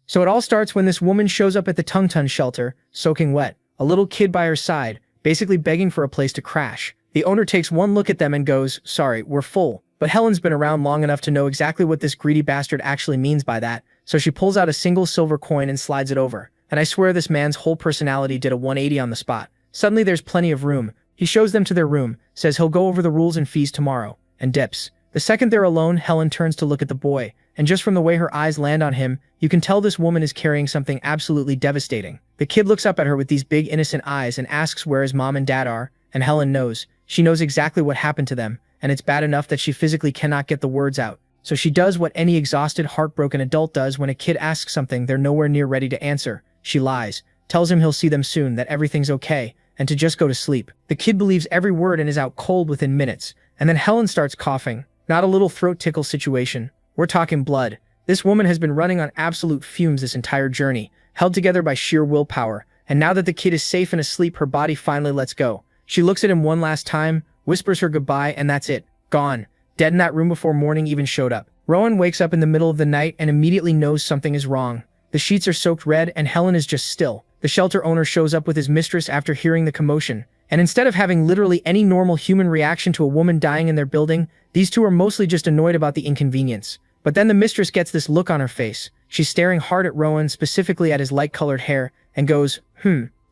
So it all starts when this woman shows up at the Tungtun shelter, soaking wet, a little kid by her side, basically begging for a place to crash. The owner takes one look at them and goes, "Sorry, we're full." But Helen's been around long enough to know exactly what this greedy bastard actually means by that, so she pulls out a single silver coin and slides it over. And I swear this man's whole personality did a 180 on the spot. Suddenly there's plenty of room. He shows them to their room, says he'll go over the rules and fees tomorrow, and dips. The second they're alone, Helen turns to look at the boy, and just from the way her eyes land on him, you can tell this woman is carrying something absolutely devastating. The kid looks up at her with these big innocent eyes and asks where his mom and dad are, and Helen knows. She knows exactly what happened to them, and it's bad enough that she physically cannot get the words out. So she does what any exhausted, heartbroken adult does when a kid asks something they're nowhere near ready to answer. She lies, tells him he'll see them soon, that everything's okay, and to just go to sleep. The kid believes every word and is out cold within minutes, and then Helen starts coughing. Not a little throat tickle situation. We're talking blood. This woman has been running on absolute fumes this entire journey, held together by sheer willpower, and now that the kid is safe and asleep, her body finally lets go. She looks at him one last time, whispers her goodbye, and that's it. Gone. Dead in that room before morning even showed up. Rowan wakes up in the middle of the night and immediately knows something is wrong. The sheets are soaked red and Helen is just still. The shelter owner shows up with his mistress after hearing the commotion, and instead of having literally any normal human reaction to a woman dying in their building, these two are mostly just annoyed about the inconvenience. But then the mistress gets this look on her face. She's staring hard at Rowan, specifically at his light-colored hair, and goes,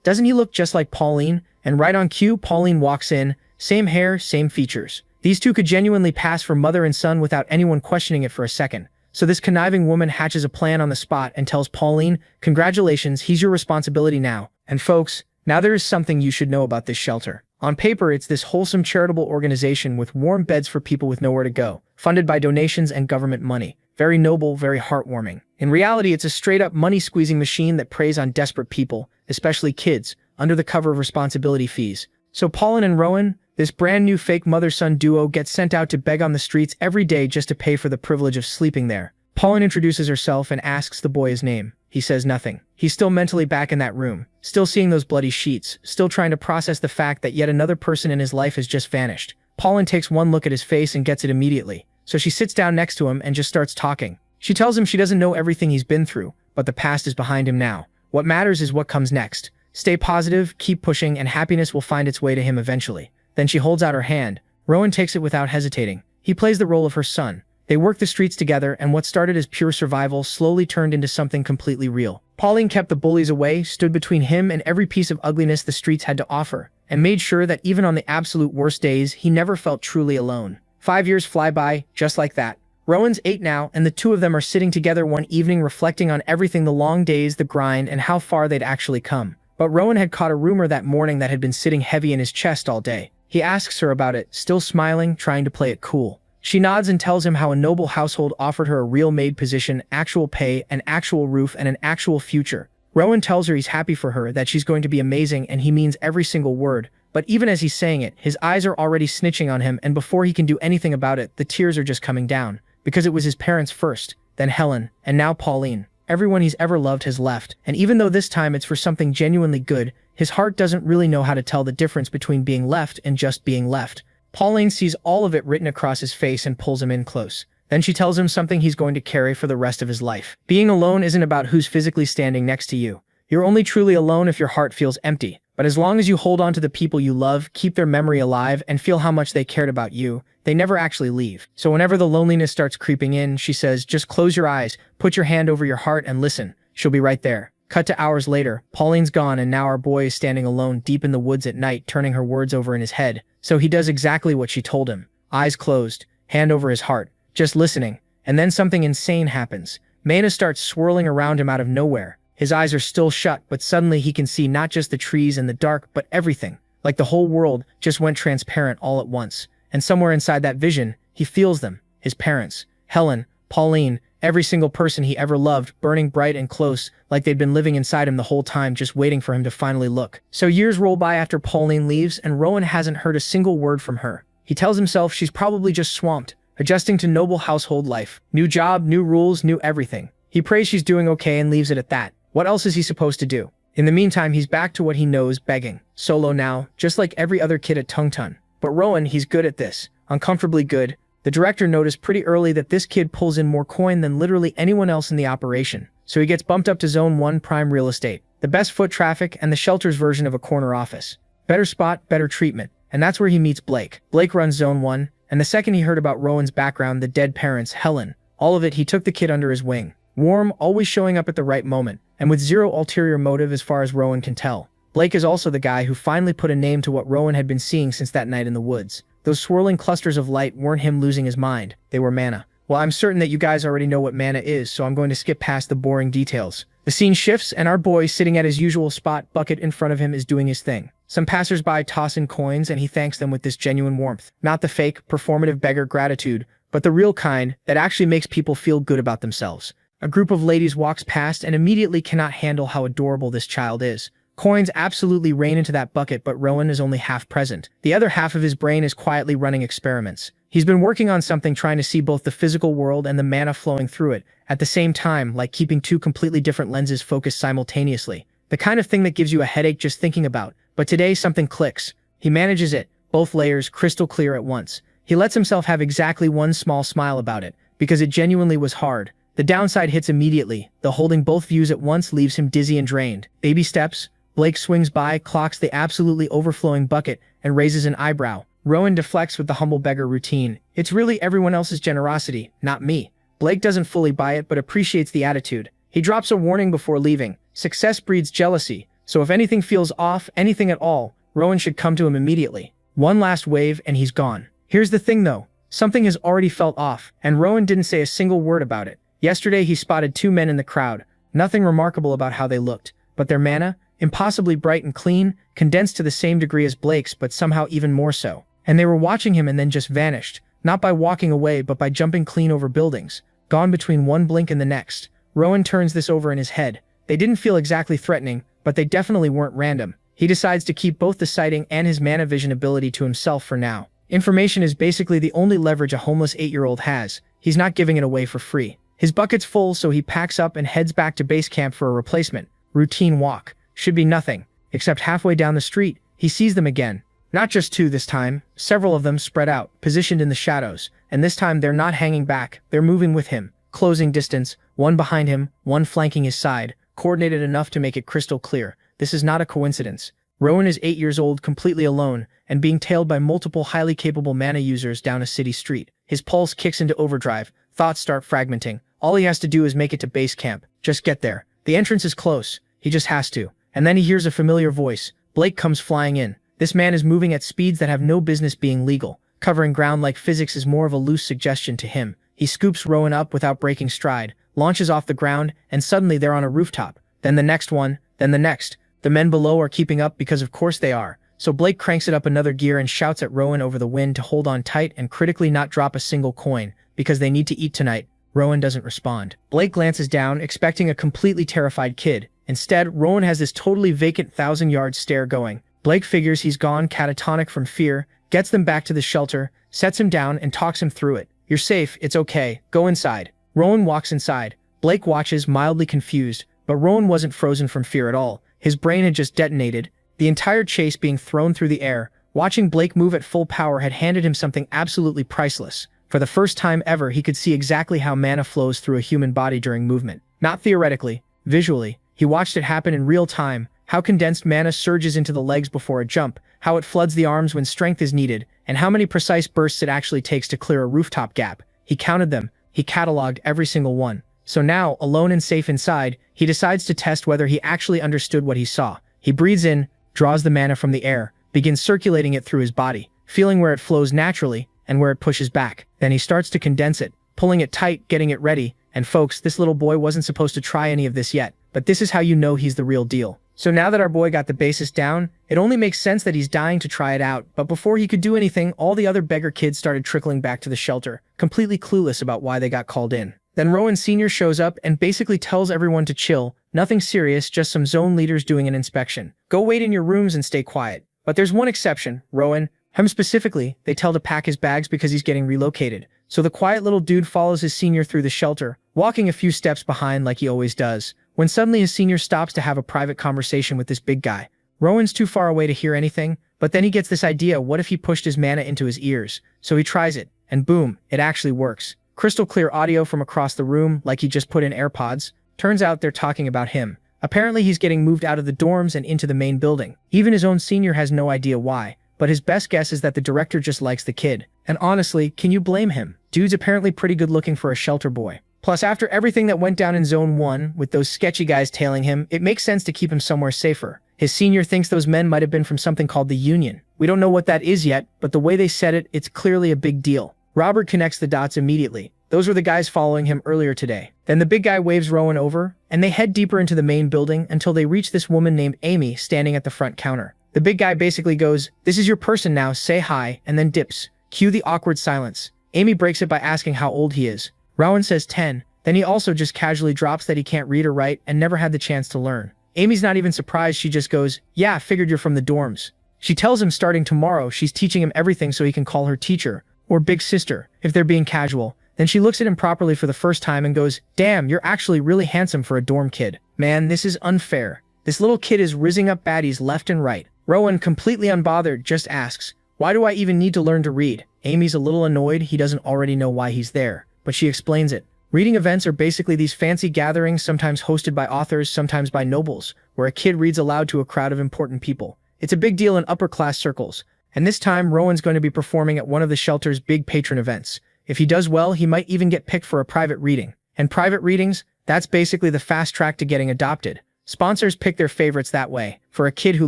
doesn't he look just like Pauline? And right on cue, Pauline walks in, same hair, same features. These two could genuinely pass for mother and son without anyone questioning it for a second. So this conniving woman hatches a plan on the spot and tells Pauline, "Congratulations, he's your responsibility now." And folks, now there is something you should know about this shelter. On paper, it's this wholesome charitable organization with warm beds for people with nowhere to go, funded by donations and government money. Very noble, very heartwarming. In reality, it's a straight-up money-squeezing machine that preys on desperate people, especially kids, under the cover of responsibility fees. So Pauline and Rowan, this brand new fake mother-son duo, gets sent out to beg on the streets every day just to pay for the privilege of sleeping there. Pauline introduces herself and asks the boy his name. He says nothing. He's still mentally back in that room, still seeing those bloody sheets, still trying to process the fact that yet another person in his life has just vanished. Pauline takes one look at his face and gets it immediately. So she sits down next to him and just starts talking. She tells him she doesn't know everything he's been through, but the past is behind him now. What matters is what comes next. Stay positive, keep pushing, and happiness will find its way to him eventually. Then she holds out her hand. Rowan takes it without hesitating. He plays the role of her son. They work the streets together, and what started as pure survival slowly turned into something completely real. Pauline kept the bullies away, stood between him and every piece of ugliness the streets had to offer, and made sure that even on the absolute worst days, he never felt truly alone. 5 years fly by, just like that. Rowan's 8 now, and the two of them are sitting together one evening reflecting on everything, the long days, the grind, and how far they'd actually come. But Rowan had caught a rumor that morning that had been sitting heavy in his chest all day. He asks her about it, still smiling, trying to play it cool. She nods and tells him how a noble household offered her a real maid position, actual pay, an actual roof, and an actual future. Rowan tells her he's happy for her, that she's going to be amazing, and he means every single word. But even as he's saying it, his eyes are already snitching on him, and before he can do anything about it, the tears are just coming down. Because it was his parents first, then Helen, and now Pauline. Everyone he's ever loved has left, and even though this time it's for something genuinely good, his heart doesn't really know how to tell the difference between being left and just being left. Pauline sees all of it written across his face and pulls him in close. Then she tells him something he's going to carry for the rest of his life. Being alone isn't about who's physically standing next to you. You're only truly alone if your heart feels empty. But as long as you hold on to the people you love, keep their memory alive, and feel how much they cared about you, they never actually leave. So whenever the loneliness starts creeping in, she says, just close your eyes, put your hand over your heart, and listen. She'll be right there. Cut to hours later, Pauline's gone, and now our boy is standing alone deep in the woods at night, turning her words over in his head. So he does exactly what she told him. Eyes closed, hand over his heart, just listening. And then something insane happens. Mana starts swirling around him out of nowhere. His eyes are still shut, but suddenly he can see not just the trees and the dark, but everything. Like the whole world just went transparent all at once. And somewhere inside that vision, he feels them. His parents. Helen, Pauline, every single person he ever loved, burning bright and close, like they'd been living inside him the whole time, just waiting for him to finally look. So years roll by after Pauline leaves, and Rowan hasn't heard a single word from her. He tells himself she's probably just swamped, adjusting to noble household life. New job, new rules, new everything. He prays she's doing okay and leaves it at that. What else is he supposed to do? In the meantime, he's back to what he knows, begging. Solo now, just like every other kid at Tungtun. But Rowan, he's good at this. Uncomfortably good. The director noticed pretty early that this kid pulls in more coin than literally anyone else in the operation. so he gets bumped up to Zone 1 prime real estate. The best foot traffic and the shelter's version of a corner office. Better spot, better treatment. And that's where he meets Blake. Blake runs Zone 1, and the second he heard about Rowan's background, the dead parents, Helen, all of it, he took the kid under his wing. Warm, always showing up at the right moment, and with zero ulterior motive as far as Rowan can tell. Blake is also the guy who finally put a name to what Rowan had been seeing since that night in the woods. Those swirling clusters of light weren't him losing his mind, they were mana. Well, I'm certain that you guys already know what mana is, so I'm going to skip past the boring details. The scene shifts, and our boy, sitting at his usual spot, bucket in front of him, is doing his thing. Some passersby toss in coins, and he thanks them with this genuine warmth. Not the fake, performative beggar gratitude, but the real kind that actually makes people feel good about themselves. A group of ladies walks past and immediately cannot handle how adorable this child is. Coins absolutely rain into that bucket, but Rowan is only half present. The other half of his brain is quietly running experiments. He's been working on something, trying to see both the physical world and the mana flowing through it, at the same time, like keeping two completely different lenses focused simultaneously. The kind of thing that gives you a headache just thinking about. But today something clicks. He manages it, both layers crystal clear at once. He lets himself have exactly one small smile about it, because it genuinely was hard. The downside hits immediately. The holding both views at once leaves him dizzy and drained. Baby steps. Blake swings by, clocks the absolutely overflowing bucket, and raises an eyebrow. Rowan deflects with the humble beggar routine. It's really everyone else's generosity, not me. Blake doesn't fully buy it, but appreciates the attitude. He drops a warning before leaving. Success breeds jealousy, so if anything feels off, anything at all, Rowan should come to him immediately. One last wave, and he's gone. Here's the thing though. Something has already felt off, and Rowan didn't say a single word about it. Yesterday he spotted two men in the crowd. Nothing remarkable about how they looked, but their mana, impossibly bright and clean, condensed to the same degree as Blake's, but somehow even more so. And they were watching him and then just vanished, not by walking away but by jumping clean over buildings, gone between one blink and the next. Rowan turns this over in his head. They didn't feel exactly threatening, but they definitely weren't random. He decides to keep both the sighting and his mana vision ability to himself for now. Information is basically the only leverage a homeless 8-year-old has. He's not giving it away for free. His bucket's full, so he packs up and heads back to base camp for a replacement. Routine walk. Should be nothing, except halfway down the street, he sees them again. Not just two this time, several of them spread out, positioned in the shadows, and this time they're not hanging back, they're moving with him, closing distance, one behind him, one flanking his side, coordinated enough to make it crystal clear. This is not a coincidence. Rowan is 8 years old, completely alone, and being tailed by multiple highly capable mana users down a city street. His pulse kicks into overdrive, thoughts start fragmenting. All he has to do is make it to base camp, just get there. The entrance is close, he just has to. And then he hears a familiar voice. Blake comes flying in. This man is moving at speeds that have no business being legal. Covering ground like physics is more of a loose suggestion to him. He scoops Rowan up without breaking stride, launches off the ground, and suddenly they're on a rooftop. Then the next one, then the next. The men below are keeping up because of course they are. So Blake cranks it up another gear and shouts at Rowan over the wind to hold on tight and critically not drop a single coin, because they need to eat tonight. Rowan doesn't respond. Blake glances down, expecting a completely terrified kid. Instead, Rowan has this totally vacant 1,000-yard stare going. Blake figures he's gone catatonic from fear, gets them back to the shelter, sets him down and talks him through it. You're safe, it's okay, go inside. Rowan walks inside. Blake watches, mildly confused, but Rowan wasn't frozen from fear at all. His brain had just detonated. The entire chase being thrown through the air, watching Blake move at full power had handed him something absolutely priceless. For the first time ever, he could see exactly how mana flows through a human body during movement. Not theoretically, visually. He watched it happen in real time, how condensed mana surges into the legs before a jump, how it floods the arms when strength is needed, and how many precise bursts it actually takes to clear a rooftop gap. He counted them, he cataloged every single one. So now, alone and safe inside, he decides to test whether he actually understood what he saw. He breathes in, draws the mana from the air, begins circulating it through his body, feeling where it flows naturally and where it pushes back. Then he starts to condense it, pulling it tight, getting it ready. And folks, this little boy wasn't supposed to try any of this yet, but this is how you know he's the real deal. So now that our boy got the basis down, it only makes sense that he's dying to try it out, but before he could do anything, all the other beggar kids started trickling back to the shelter, completely clueless about why they got called in. Then Rowan Sr. shows up and basically tells everyone to chill, nothing serious, just some zone leaders doing an inspection. Go wait in your rooms and stay quiet. But there's one exception, Rowan. Him specifically, they tell to pack his bags because he's getting relocated. So the quiet little dude follows his senior through the shelter, walking a few steps behind like he always does, when suddenly his senior stops to have a private conversation with this big guy. Rowan's too far away to hear anything, but then he gets this idea, what if he pushed his mana into his ears? So he tries it, and boom, it actually works. Crystal clear audio from across the room, like he just put in AirPods. Turns out they're talking about him. Apparently he's getting moved out of the dorms and into the main building. Even his own senior has no idea why, but his best guess is that the director just likes the kid. And honestly, can you blame him? Dude's apparently pretty good looking for a shelter boy. Plus, after everything that went down in Zone 1, with those sketchy guys tailing him, it makes sense to keep him somewhere safer. His senior thinks those men might have been from something called the Union. We don't know what that is yet, but the way they said it, it's clearly a big deal. Robert connects the dots immediately. Those were the guys following him earlier today. Then the big guy waves Rowan over, and they head deeper into the main building until they reach this woman named Amy standing at the front counter. The big guy basically goes, "This is your person now, say hi," and then dips. Cue the awkward silence. Amy breaks it by asking how old he is. Rowan says 10. Then he also just casually drops that he can't read or write and never had the chance to learn. Amy's not even surprised, she just goes, "Yeah, figured you're from the dorms." She tells him starting tomorrow she's teaching him everything so he can call her teacher, or big sister, if they're being casual. Then she looks at him properly for the first time and goes, "Damn, you're actually really handsome for a dorm kid. Man, this is unfair. This little kid is rizzing up baddies left and right." Rowan, completely unbothered, just asks, "Why do I even need to learn to read?" Amy's a little annoyed he doesn't already know why he's there, but she explains it. Reading events are basically these fancy gatherings, sometimes hosted by authors, sometimes by nobles, where a kid reads aloud to a crowd of important people. It's a big deal in upper-class circles, and this time Rowan's going to be performing at one of the shelter's big patron events. If he does well, he might even get picked for a private reading. And private readings, that's basically the fast track to getting adopted. Sponsors pick their favorites that way. For a kid who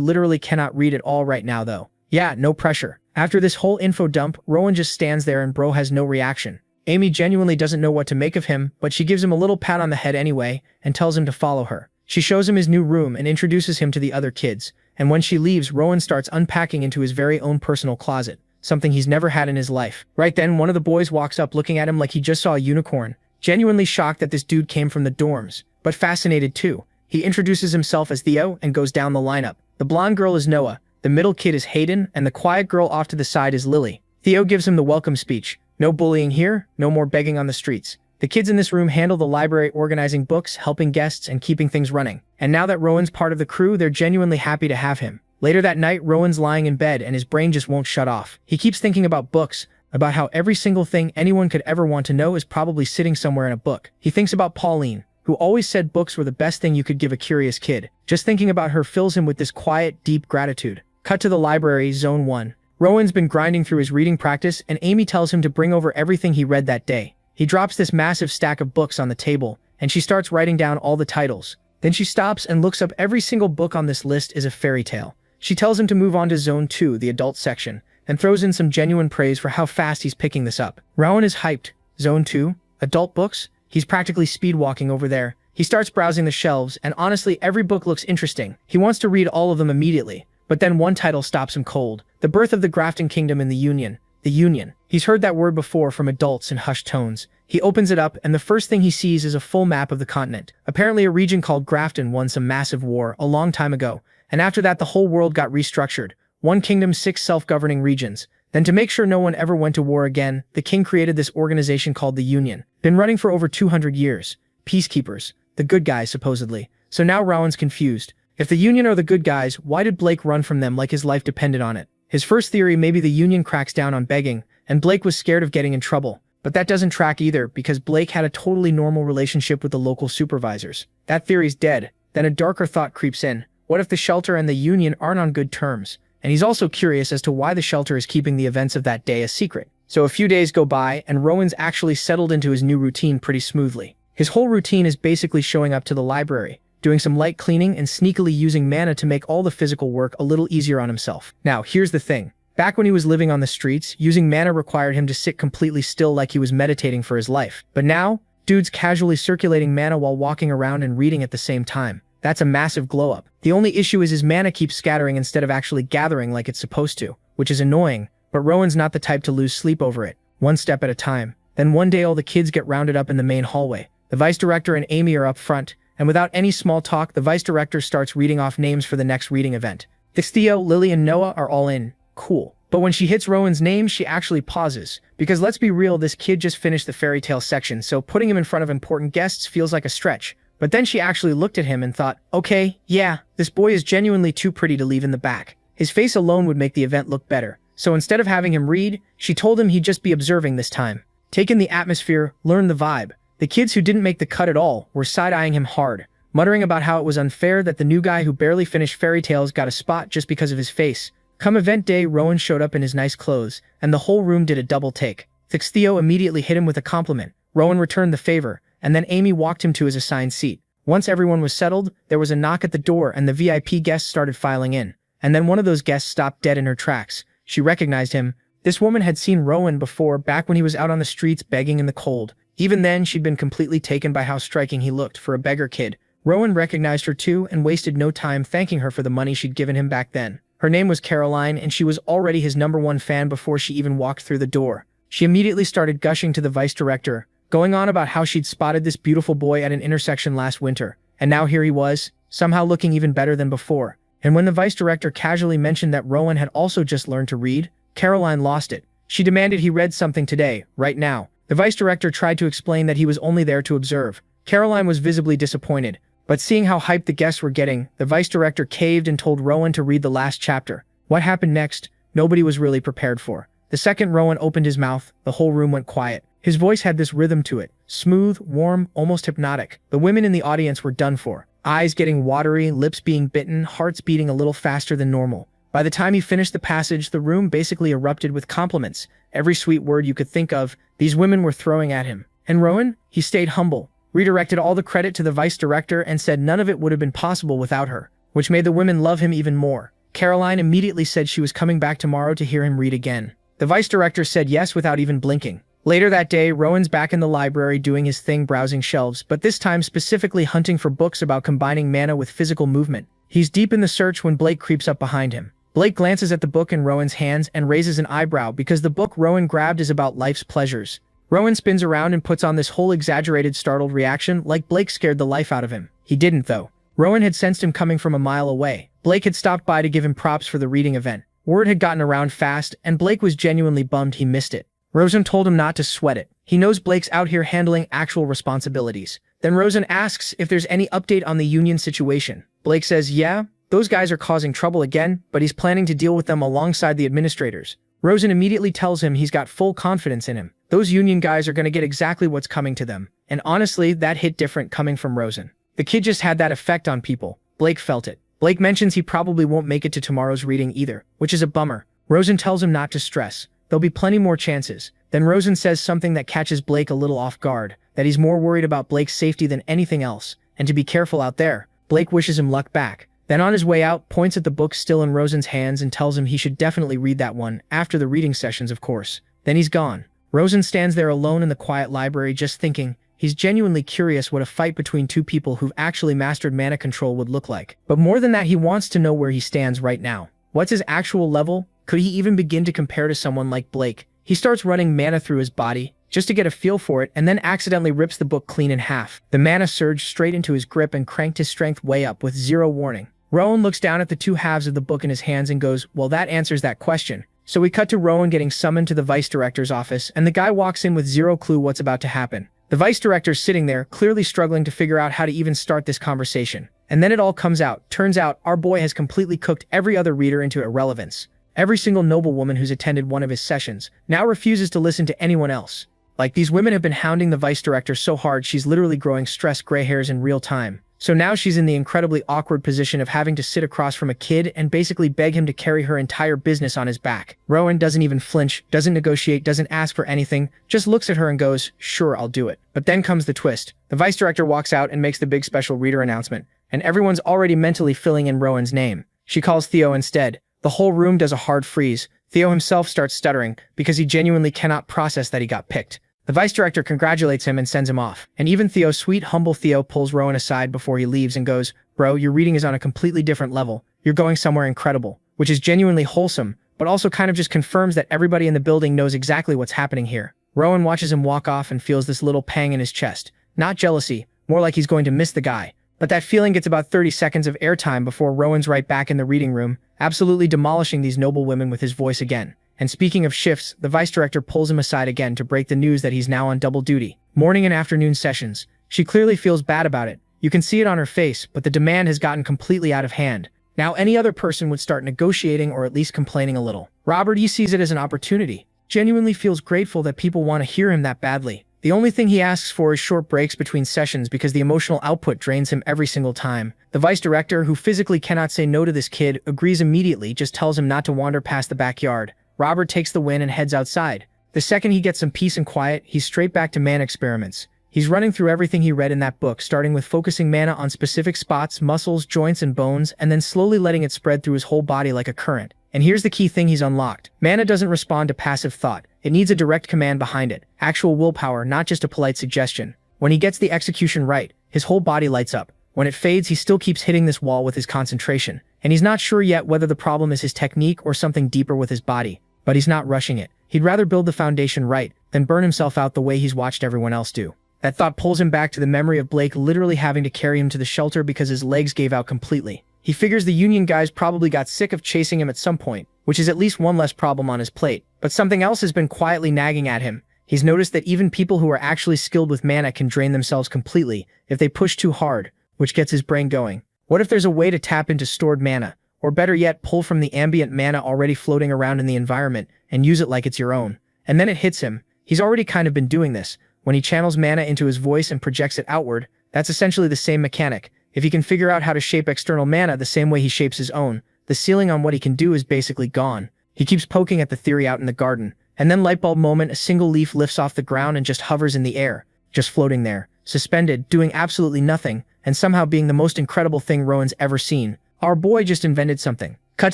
literally cannot read at all right now though. Yeah, no pressure. After this whole info dump, Rowan just stands there and bro has no reaction. Amy genuinely doesn't know what to make of him, but she gives him a little pat on the head anyway, and tells him to follow her. She shows him his new room and introduces him to the other kids, and when she leaves, Rowan starts unpacking into his very own personal closet, something he's never had in his life. Right then, one of the boys walks up looking at him like he just saw a unicorn, genuinely shocked that this dude came from the dorms, but fascinated too. He introduces himself as Theo and goes down the lineup. The blonde girl is Noah, the middle kid is Hayden, and the quiet girl off to the side is Lily. Theo gives him the welcome speech. No bullying here, no more begging on the streets. The kids in this room handle the library, organizing books, helping guests, and keeping things running. And now that Rowan's part of the crew, they're genuinely happy to have him. Later that night, Rowan's lying in bed and his brain just won't shut off. He keeps thinking about books, about how every single thing anyone could ever want to know is probably sitting somewhere in a book. He thinks about Pauline, who always said books were the best thing you could give a curious kid. Just thinking about her fills him with this quiet, deep gratitude. Cut to the library, Zone 1. Rowan's been grinding through his reading practice, and Amy tells him to bring over everything he read that day. He drops this massive stack of books on the table, and she starts writing down all the titles. Then she stops and looks up every single book on this list is a fairy tale. She tells him to move on to Zone 2, the adult section, and throws in some genuine praise for how fast he's picking this up. Rowan is hyped. Zone 2? Adult books? He's practically speed walking over there. He starts browsing the shelves, and honestly, every book looks interesting. He wants to read all of them immediately. But then one title stops him cold. The Birth of the Grafton Kingdom in the Union. The Union. He's heard that word before from adults in hushed tones. He opens it up, and the first thing he sees is a full map of the continent. Apparently a region called Grafton won some massive war a long time ago, and after that the whole world got restructured. One kingdom, 6 self-governing regions. Then to make sure no one ever went to war again, the king created this organization called the Union. Been running for over 200 years. Peacekeepers. The good guys, supposedly. So now Rowan's confused. If the Union are the good guys, why did Blake run from them like his life depended on it? His first theory, maybe the Union cracks down on begging, and Blake was scared of getting in trouble. But that doesn't track either, because Blake had a totally normal relationship with the local supervisors. That theory's dead. Then a darker thought creeps in. What if the shelter and the Union aren't on good terms? And he's also curious as to why the shelter is keeping the events of that day a secret. So a few days go by, and Rowan's actually settled into his new routine pretty smoothly. His whole routine is basically showing up to the library, doing some light cleaning, and sneakily using mana to make all the physical work a little easier on himself. Now, here's the thing. Back when he was living on the streets, using mana required him to sit completely still like he was meditating for his life. But now, dude's casually circulating mana while walking around and reading at the same time. That's a massive glow-up. The only issue is his mana keeps scattering instead of actually gathering like it's supposed to, which is annoying, but Rowan's not the type to lose sleep over it. One step at a time. Then one day all the kids get rounded up in the main hallway. The vice director and Amy are up front, and without any small talk, the vice director starts reading off names for the next reading event. Theo, Lily, and Noah are all in. Cool. But when she hits Rowan's name, she actually pauses. Because let's be real, this kid just finished the fairy tale section, so putting him in front of important guests feels like a stretch. But then she actually looked at him and thought, okay, yeah, this boy is genuinely too pretty to leave in the back. His face alone would make the event look better. So instead of having him read, she told him he'd just be observing this time. Take in the atmosphere, learn the vibe. The kids who didn't make the cut at all were side-eyeing him hard, muttering about how it was unfair that the new guy who barely finished fairy tales got a spot just because of his face. Come event day, Rowan showed up in his nice clothes, and the whole room did a double take. Theo immediately hit him with a compliment. Rowan returned the favor, and then Amy walked him to his assigned seat. Once everyone was settled, there was a knock at the door and the VIP guests started filing in. And then one of those guests stopped dead in her tracks. She recognized him. This woman had seen Rowan before, back when he was out on the streets begging in the cold. Even then, she'd been completely taken by how striking he looked for a beggar kid. Rowan recognized her too and wasted no time thanking her for the money she'd given him back then. Her name was Caroline, and she was already his #1 fan before she even walked through the door. She immediately started gushing to the vice director, going on about how she'd spotted this beautiful boy at an intersection last winter, and now here he was, somehow looking even better than before. And when the vice director casually mentioned that Rowan had also just learned to read, Caroline lost it. She demanded he read something today, right now. The vice director tried to explain that he was only there to observe. Caroline was visibly disappointed, but seeing how hyped the guests were getting, the vice director caved and told Rowan to read the last chapter. What happened next, nobody was really prepared for. The second Rowan opened his mouth, the whole room went quiet. His voice had this rhythm to it, smooth, warm, almost hypnotic. The women in the audience were done for. Eyes getting watery, lips being bitten, hearts beating a little faster than normal. By the time he finished the passage, the room basically erupted with compliments. Every sweet word you could think of, these women were throwing at him. And Rowan? He stayed humble, redirected all the credit to the vice director and said none of it would have been possible without her, which made the women love him even more. Caroline immediately said she was coming back tomorrow to hear him read again. The vice director said yes without even blinking. Later that day, Rowan's back in the library doing his thing, browsing shelves, but this time specifically hunting for books about combining mana with physical movement. He's deep in the search when Blake creeps up behind him. Blake glances at the book in Rowan's hands and raises an eyebrow because the book Rowan grabbed is about life's pleasures. Rowan spins around and puts on this whole exaggerated startled reaction like Blake scared the life out of him. He didn't though. Rowan had sensed him coming from a mile away. Blake had stopped by to give him props for the reading event. Word had gotten around fast, and Blake was genuinely bummed he missed it. Rosen told him not to sweat it. He knows Blake's out here handling actual responsibilities. Then Rosen asks if there's any update on the union situation. Blake says, yeah, those guys are causing trouble again, but he's planning to deal with them alongside the administrators. Rosen immediately tells him he's got full confidence in him. Those union guys are going to get exactly what's coming to them. And honestly, that hit different coming from Rosen. The kid just had that effect on people. Blake felt it. Blake mentions he probably won't make it to tomorrow's reading either, which is a bummer. Rosen tells him not to stress. There'll be plenty more chances. Then Rosen says something that catches Blake a little off guard, that he's more worried about Blake's safety than anything else, and to be careful out there. Blake wishes him luck back. Then on his way out, points at the book still in Rosen's hands and tells him he should definitely read that one, after the reading sessions of course. Then he's gone. Rosen stands there alone in the quiet library just thinking. He's genuinely curious what a fight between two people who've actually mastered mana control would look like. But more than that, he wants to know where he stands right now. What's his actual level? Could he even begin to compare to someone like Blake? He starts running mana through his body, just to get a feel for it, and then accidentally rips the book clean in half. The mana surged straight into his grip and cranked his strength way up with zero warning. Rowan looks down at the two halves of the book in his hands and goes, well, that answers that question. So we cut to Rowan getting summoned to the vice director's office, and the guy walks in with zero clue what's about to happen. The vice director's sitting there, clearly struggling to figure out how to even start this conversation. And then it all comes out. Turns out, our boy has completely cooked every other reader into irrelevance. Every single noblewoman who's attended one of his sessions now refuses to listen to anyone else. Like, these women have been hounding the vice director so hard she's literally growing stressed gray hairs in real time. So now she's in the incredibly awkward position of having to sit across from a kid and basically beg him to carry her entire business on his back. Rowan doesn't even flinch, doesn't negotiate, doesn't ask for anything, just looks at her and goes, sure, I'll do it. But then comes the twist. The vice director walks out and makes the big special reader announcement, and everyone's already mentally filling in Rowan's name. She calls Theo instead. The whole room does a hard freeze. Theo himself starts stuttering because he genuinely cannot process that he got picked. The vice director congratulates him and sends him off. And even Theo, sweet, humble Theo, pulls Rowan aside before he leaves and goes, bro, your reading is on a completely different level. You're going somewhere incredible. Which is genuinely wholesome, but also kind of just confirms that everybody in the building knows exactly what's happening here. Rowan watches him walk off and feels this little pang in his chest. Not jealousy, more like he's going to miss the guy. But that feeling gets about 30 seconds of airtime before Rowan's right back in the reading room, absolutely demolishing these noble women with his voice again. And speaking of shifts, the vice director pulls him aside again to break the news that he's now on double duty. Morning and afternoon sessions. She clearly feels bad about it. You can see it on her face, but the demand has gotten completely out of hand. Now any other person would start negotiating or at least complaining a little. Robert, he sees it as an opportunity. Genuinely feels grateful that people want to hear him that badly. The only thing he asks for is short breaks between sessions because the emotional output drains him every single time. The vice director, who physically cannot say no to this kid, agrees immediately, just tells him not to wander past the backyard. Robert takes the win and heads outside. The second he gets some peace and quiet, he's straight back to man experiments. He's running through everything he read in that book, starting with focusing mana on specific spots, muscles, joints, and bones, and then slowly letting it spread through his whole body like a current. And here's the key thing he's unlocked. Mana doesn't respond to passive thought. It needs a direct command behind it. Actual willpower, not just a polite suggestion. When he gets the execution right, his whole body lights up. When it fades, he still keeps hitting this wall with his concentration. And he's not sure yet whether the problem is his technique or something deeper with his body. But he's not rushing it. He'd rather build the foundation right than burn himself out the way he's watched everyone else do. That thought pulls him back to the memory of Blake literally having to carry him to the shelter because his legs gave out completely. He figures the Union guys probably got sick of chasing him at some point, which is at least one less problem on his plate. But something else has been quietly nagging at him. He's noticed that even people who are actually skilled with mana can drain themselves completely if they push too hard, which gets his brain going. What if there's a way to tap into stored mana, or better yet, pull from the ambient mana already floating around in the environment and use it like it's your own? And then it hits him. He's already kind of been doing this. When he channels mana into his voice and projects it outward, that's essentially the same mechanic. If he can figure out how to shape external mana the same way he shapes his own, the ceiling on what he can do is basically gone. He keeps poking at the theory out in the garden, and then lightbulb moment, a single leaf lifts off the ground and just hovers in the air, just floating there, suspended, doing absolutely nothing, and somehow being the most incredible thing Rowan's ever seen. Our boy just invented something. Cut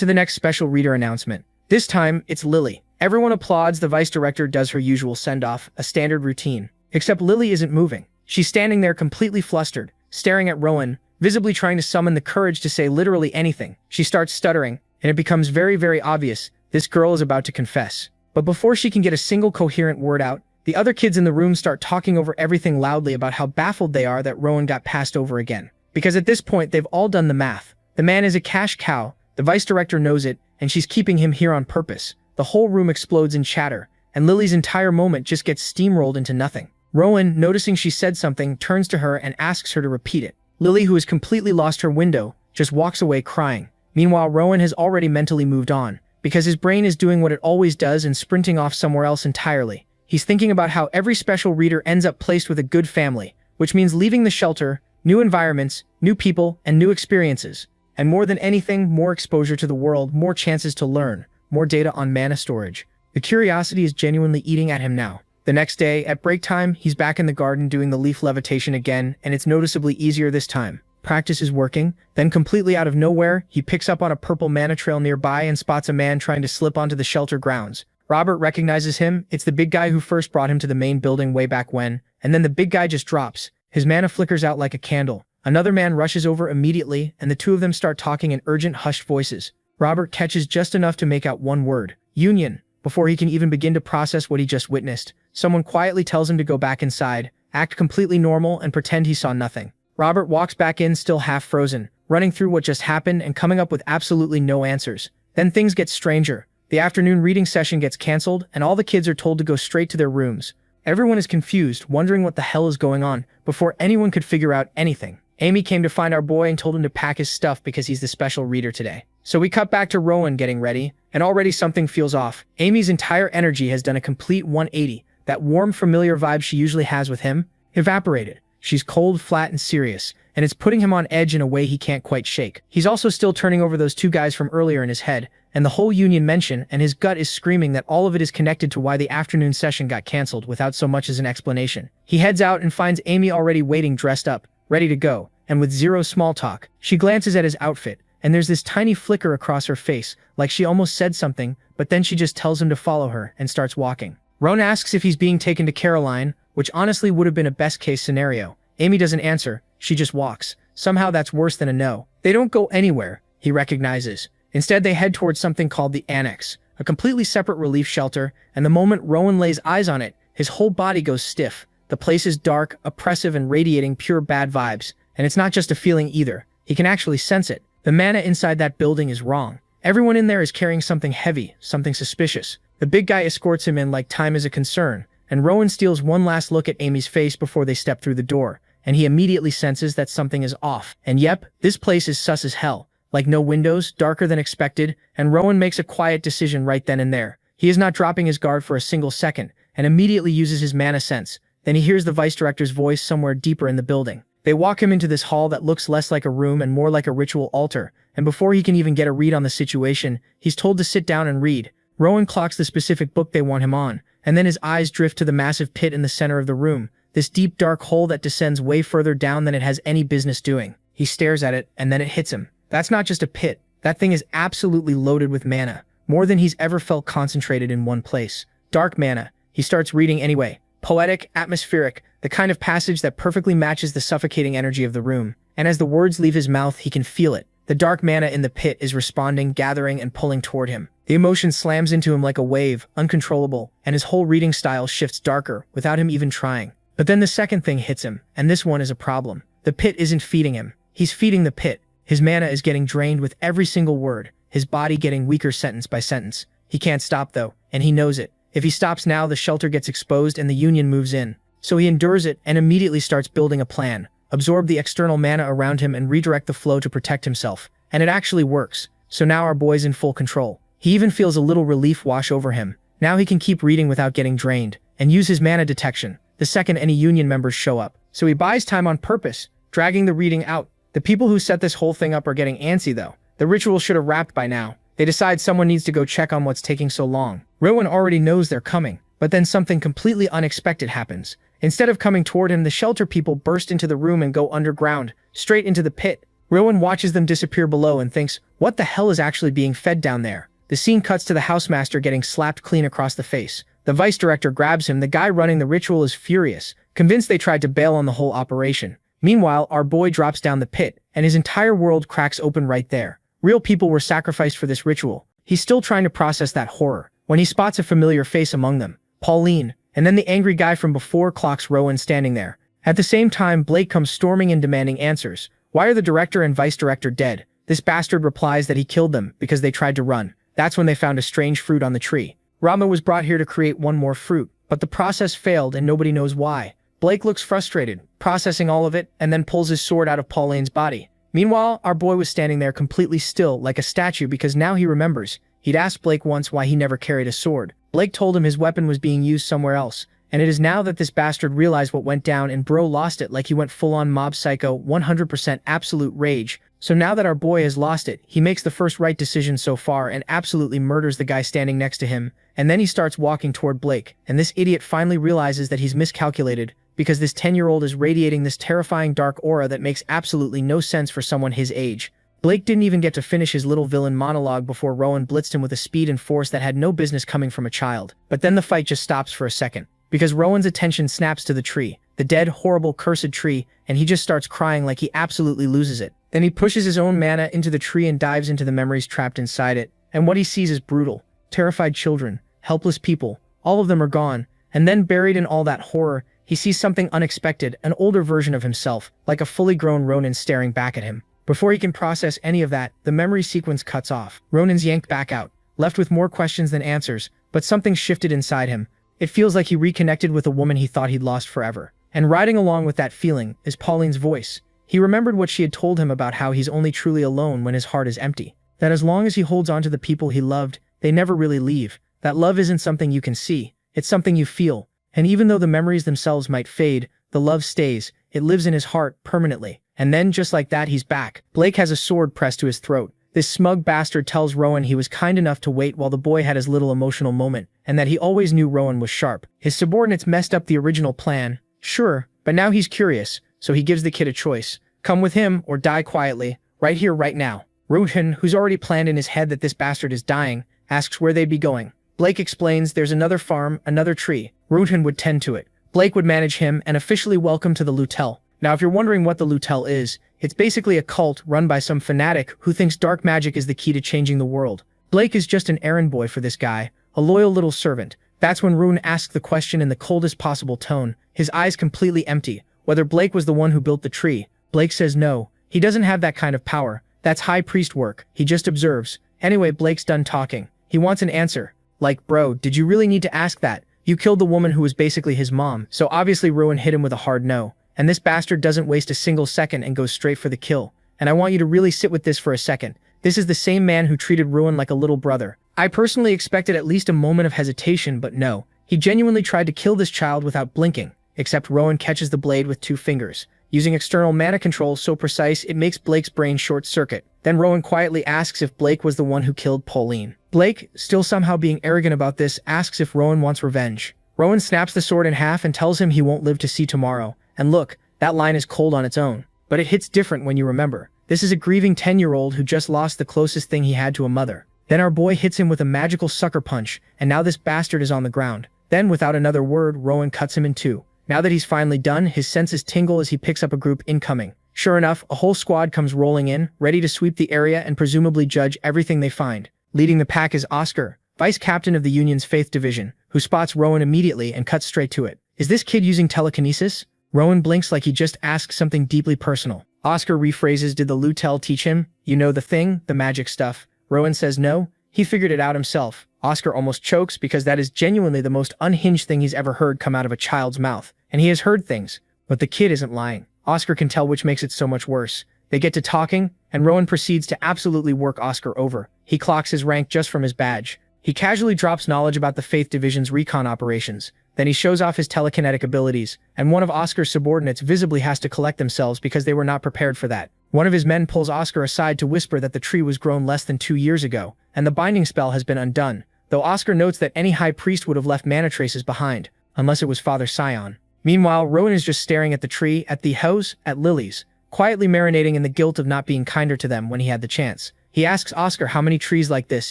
to the next special reader announcement. This time, it's Lily. Everyone applauds. The vice director does her usual send-off, a standard routine. Except Lily isn't moving. She's standing there completely flustered, staring at Rowan, visibly trying to summon the courage to say literally anything. She starts stuttering, and it becomes very, very obvious this girl is about to confess. But before she can get a single coherent word out, the other kids in the room start talking over everything loudly about how baffled they are that Rowan got passed over again. Because at this point, they've all done the math. The man is a cash cow, the vice director knows it, and she's keeping him here on purpose. The whole room explodes in chatter, and Lily's entire moment just gets steamrolled into nothing. Rowan, noticing she said something, turns to her and asks her to repeat it. Lily, who has completely lost her window, just walks away crying. Meanwhile, Rowan has already mentally moved on, because his brain is doing what it always does and sprinting off somewhere else entirely. He's thinking about how every special reader ends up placed with a good family, which means leaving the shelter, new environments, new people, and new experiences. And more than anything, more exposure to the world, more chances to learn, more data on mana storage. The curiosity is genuinely eating at him now. The next day, at break time, he's back in the garden doing the leaf levitation again, and it's noticeably easier this time. Practice is working. Then completely out of nowhere, he picks up on a purple mana trail nearby and spots a man trying to slip onto the shelter grounds. Robert recognizes him. It's the big guy who first brought him to the main building way back when, and then the big guy just drops. His mana flickers out like a candle. Another man rushes over immediately, and the two of them start talking in urgent, hushed voices. Robert catches just enough to make out one word, Union. Before he can even begin to process what he just witnessed, someone quietly tells him to go back inside, act completely normal, and pretend he saw nothing. Robert walks back in, still half frozen, running through what just happened and coming up with absolutely no answers. Then things get stranger. The afternoon reading session gets canceled, and all the kids are told to go straight to their rooms. Everyone is confused, wondering what the hell is going on, before anyone could figure out anything. Amy came to find our boy and told him to pack his stuff because he's the special reader today. So we cut back to Rowan getting ready, and already something feels off. Amy's entire energy has done a complete 180. That warm, familiar vibe she usually has with him evaporated. She's cold, flat, and serious, and it's putting him on edge in a way he can't quite shake. He's also still turning over those two guys from earlier in his head, and the whole Union mention, and his gut is screaming that all of it is connected to why the afternoon session got canceled without so much as an explanation. He heads out and finds Amy already waiting, dressed up, ready to go, and with zero small talk. She glances at his outfit, and there's this tiny flicker across her face, like she almost said something, but then she just tells him to follow her and starts walking. Rowan asks if he's being taken to Caroline, which honestly would have been a best-case scenario. Amy doesn't answer, she just walks. Somehow that's worse than a no. They don't go anywhere, he recognizes. Instead, they head towards something called the Annex, a completely separate relief shelter, and the moment Rowan lays eyes on it, his whole body goes stiff. The place is dark, oppressive, and radiating pure bad vibes, and it's not just a feeling either. He can actually sense it. The mana inside that building is wrong. Everyone in there is carrying something heavy, something suspicious. The big guy escorts him in like time is a concern, and Rowan steals one last look at Amy's face before they step through the door, and he immediately senses that something is off. And yep, this place is sus as hell. Like no windows, darker than expected, and Rowan makes a quiet decision right then and there. He is not dropping his guard for a single second, and immediately uses his mana sense. Then he hears the vice director's voice somewhere deeper in the building. They walk him into this hall that looks less like a room and more like a ritual altar, and before he can even get a read on the situation, he's told to sit down and read. Rowan clocks the specific book they want him on, and then his eyes drift to the massive pit in the center of the room, this deep dark hole that descends way further down than it has any business doing. He stares at it, and then it hits him. That's not just a pit. That thing is absolutely loaded with mana, more than he's ever felt concentrated in one place. Dark mana. He starts reading anyway. Poetic, atmospheric, the kind of passage that perfectly matches the suffocating energy of the room. And as the words leave his mouth, he can feel it. The dark mana in the pit is responding, gathering, and pulling toward him. The emotion slams into him like a wave, uncontrollable, and his whole reading style shifts darker, without him even trying. But then the second thing hits him, and this one is a problem. The pit isn't feeding him. He's feeding the pit. His mana is getting drained with every single word, his body getting weaker sentence by sentence. He can't stop though, and he knows it. If he stops now, the shelter gets exposed and the Union moves in. So he endures it and immediately starts building a plan. Absorb the external mana around him and redirect the flow to protect himself. And it actually works. So now our boy's in full control. He even feels a little relief wash over him. Now he can keep reading without getting drained, and use his mana detection the second any Union members show up. So he buys time on purpose, dragging the reading out. The people who set this whole thing up are getting antsy though. The ritual should have wrapped by now. They decide someone needs to go check on what's taking so long. Rowan already knows they're coming, but then something completely unexpected happens. Instead of coming toward him, the shelter people burst into the room and go underground, straight into the pit. Rowan watches them disappear below and thinks, what the hell is actually being fed down there? The scene cuts to the housemaster getting slapped clean across the face. The vice director grabs him. The guy running the ritual is furious, convinced they tried to bail on the whole operation. Meanwhile, our boy drops down the pit, and his entire world cracks open right there. Real people were sacrificed for this ritual. He's still trying to process that horror, when he spots a familiar face among them. Pauline, and then the angry guy from before clocks Rowan standing there. At the same time, Blake comes storming in demanding answers. Why are the director and vice director dead? This bastard replies that he killed them because they tried to run. That's when they found a strange fruit on the tree. Rama was brought here to create one more fruit, but the process failed and nobody knows why. Blake looks frustrated, processing all of it, and then pulls his sword out of Pauline's body. Meanwhile, our boy was standing there completely still, like a statue, because now he remembers. He'd asked Blake once why he never carried a sword. Blake told him his weapon was being used somewhere else, and it is now that this bastard realized what went down and bro lost it like he went full-on mob psycho, 100% absolute rage. So now that our boy has lost it, he makes the first right decision so far and absolutely murders the guy standing next to him, and then he starts walking toward Blake, and this idiot finally realizes that he's miscalculated, because this 10-year-old is radiating this terrifying dark aura that makes absolutely no sense for someone his age. Blake didn't even get to finish his little villain monologue before Rowan blitzed him with a speed and force that had no business coming from a child. But then the fight just stops for a second, because Rowan's attention snaps to the tree, the dead, horrible, cursed tree, and he just starts crying like he absolutely loses it. Then he pushes his own mana into the tree and dives into the memories trapped inside it, and what he sees is brutal. Terrified children, helpless people, all of them are gone, and then buried in all that horror, he sees something unexpected, an older version of himself, like a fully grown Ronin staring back at him. Before he can process any of that, the memory sequence cuts off. Ronin's yanked back out, left with more questions than answers, but something shifted inside him. It feels like he reconnected with a woman he thought he'd lost forever. And riding along with that feeling is Pauline's voice. He remembered what she had told him about how he's only truly alone when his heart is empty. That as long as he holds on to the people he loved, they never really leave. That love isn't something you can see, it's something you feel. And even though the memories themselves might fade, the love stays. It lives in his heart permanently. And then, just like that, he's back. Blake has a sword pressed to his throat. This smug bastard tells Rowan he was kind enough to wait while the boy had his little emotional moment, and that he always knew Rowan was sharp. His subordinates messed up the original plan, sure, but now he's curious, so he gives the kid a choice. Come with him, or die quietly, right here, right now. Rowan, who's already planned in his head that this bastard is dying, asks where they'd be going. Blake explains there's another farm, another tree. Rowan would tend to it. Blake would manage him and officially welcome to the Lutel. Now, if you're wondering what the Lutel is, it's basically a cult run by some fanatic who thinks dark magic is the key to changing the world. Blake is just an errand boy for this guy, a loyal little servant. That's when Rowan asks the question in the coldest possible tone, his eyes completely empty, whether Blake was the one who built the tree. Blake says no, he doesn't have that kind of power. That's high priest work, he just observes. Anyway, Blake's done talking. He wants an answer. Like, bro, did you really need to ask that? You killed the woman who was basically his mom, so obviously Rowan hit him with a hard no. And this bastard doesn't waste a single second and goes straight for the kill. And I want you to really sit with this for a second. This is the same man who treated Rowan like a little brother. I personally expected at least a moment of hesitation, but no. He genuinely tried to kill this child without blinking. except Rowan catches the blade with 2 fingers, using external mana control so precise it makes Blake's brain short-circuit. Then Rowan quietly asks if Blake was the one who killed Pauline. Blake, still somehow being arrogant about this, asks if Rowan wants revenge. Rowan snaps the sword in half and tells him he won't live to see tomorrow. And look, that line is cold on its own. But it hits different when you remember. This is a grieving 10-year-old who just lost the closest thing he had to a mother. Then our boy hits him with a magical sucker punch, and now this bastard is on the ground. Then, without another word, Rowan cuts him in 2. Now that he's finally done, his senses tingle as he picks up a group incoming. Sure enough, a whole squad comes rolling in, ready to sweep the area and presumably judge everything they find. Leading the pack is Oscar, vice captain of the Union's Faith Division, who spots Rowan immediately and cuts straight to it. Is this kid using telekinesis? Rowan blinks like he just asked something deeply personal. Oscar rephrases, did the Lutel teach him? You know the thing, the magic stuff. Rowan says no, he figured it out himself. Oscar almost chokes because that is genuinely the most unhinged thing he's ever heard come out of a child's mouth. And he has heard things, but the kid isn't lying. Oscar can tell, which makes it so much worse. They get to talking, and Rowan proceeds to absolutely work Oscar over. He clocks his rank just from his badge. He casually drops knowledge about the Faith Division's recon operations. Then he shows off his telekinetic abilities, and one of Oscar's subordinates visibly has to collect themselves because they were not prepared for that. One of his men pulls Oscar aside to whisper that the tree was grown less than 2 years ago, and the binding spell has been undone, though Oscar notes that any high priest would have left mana traces behind, unless it was Father Scion. Meanwhile, Rowan is just staring at the tree, at the house, at lilies, quietly marinating in the guilt of not being kinder to them when he had the chance. He asks Oscar how many trees like this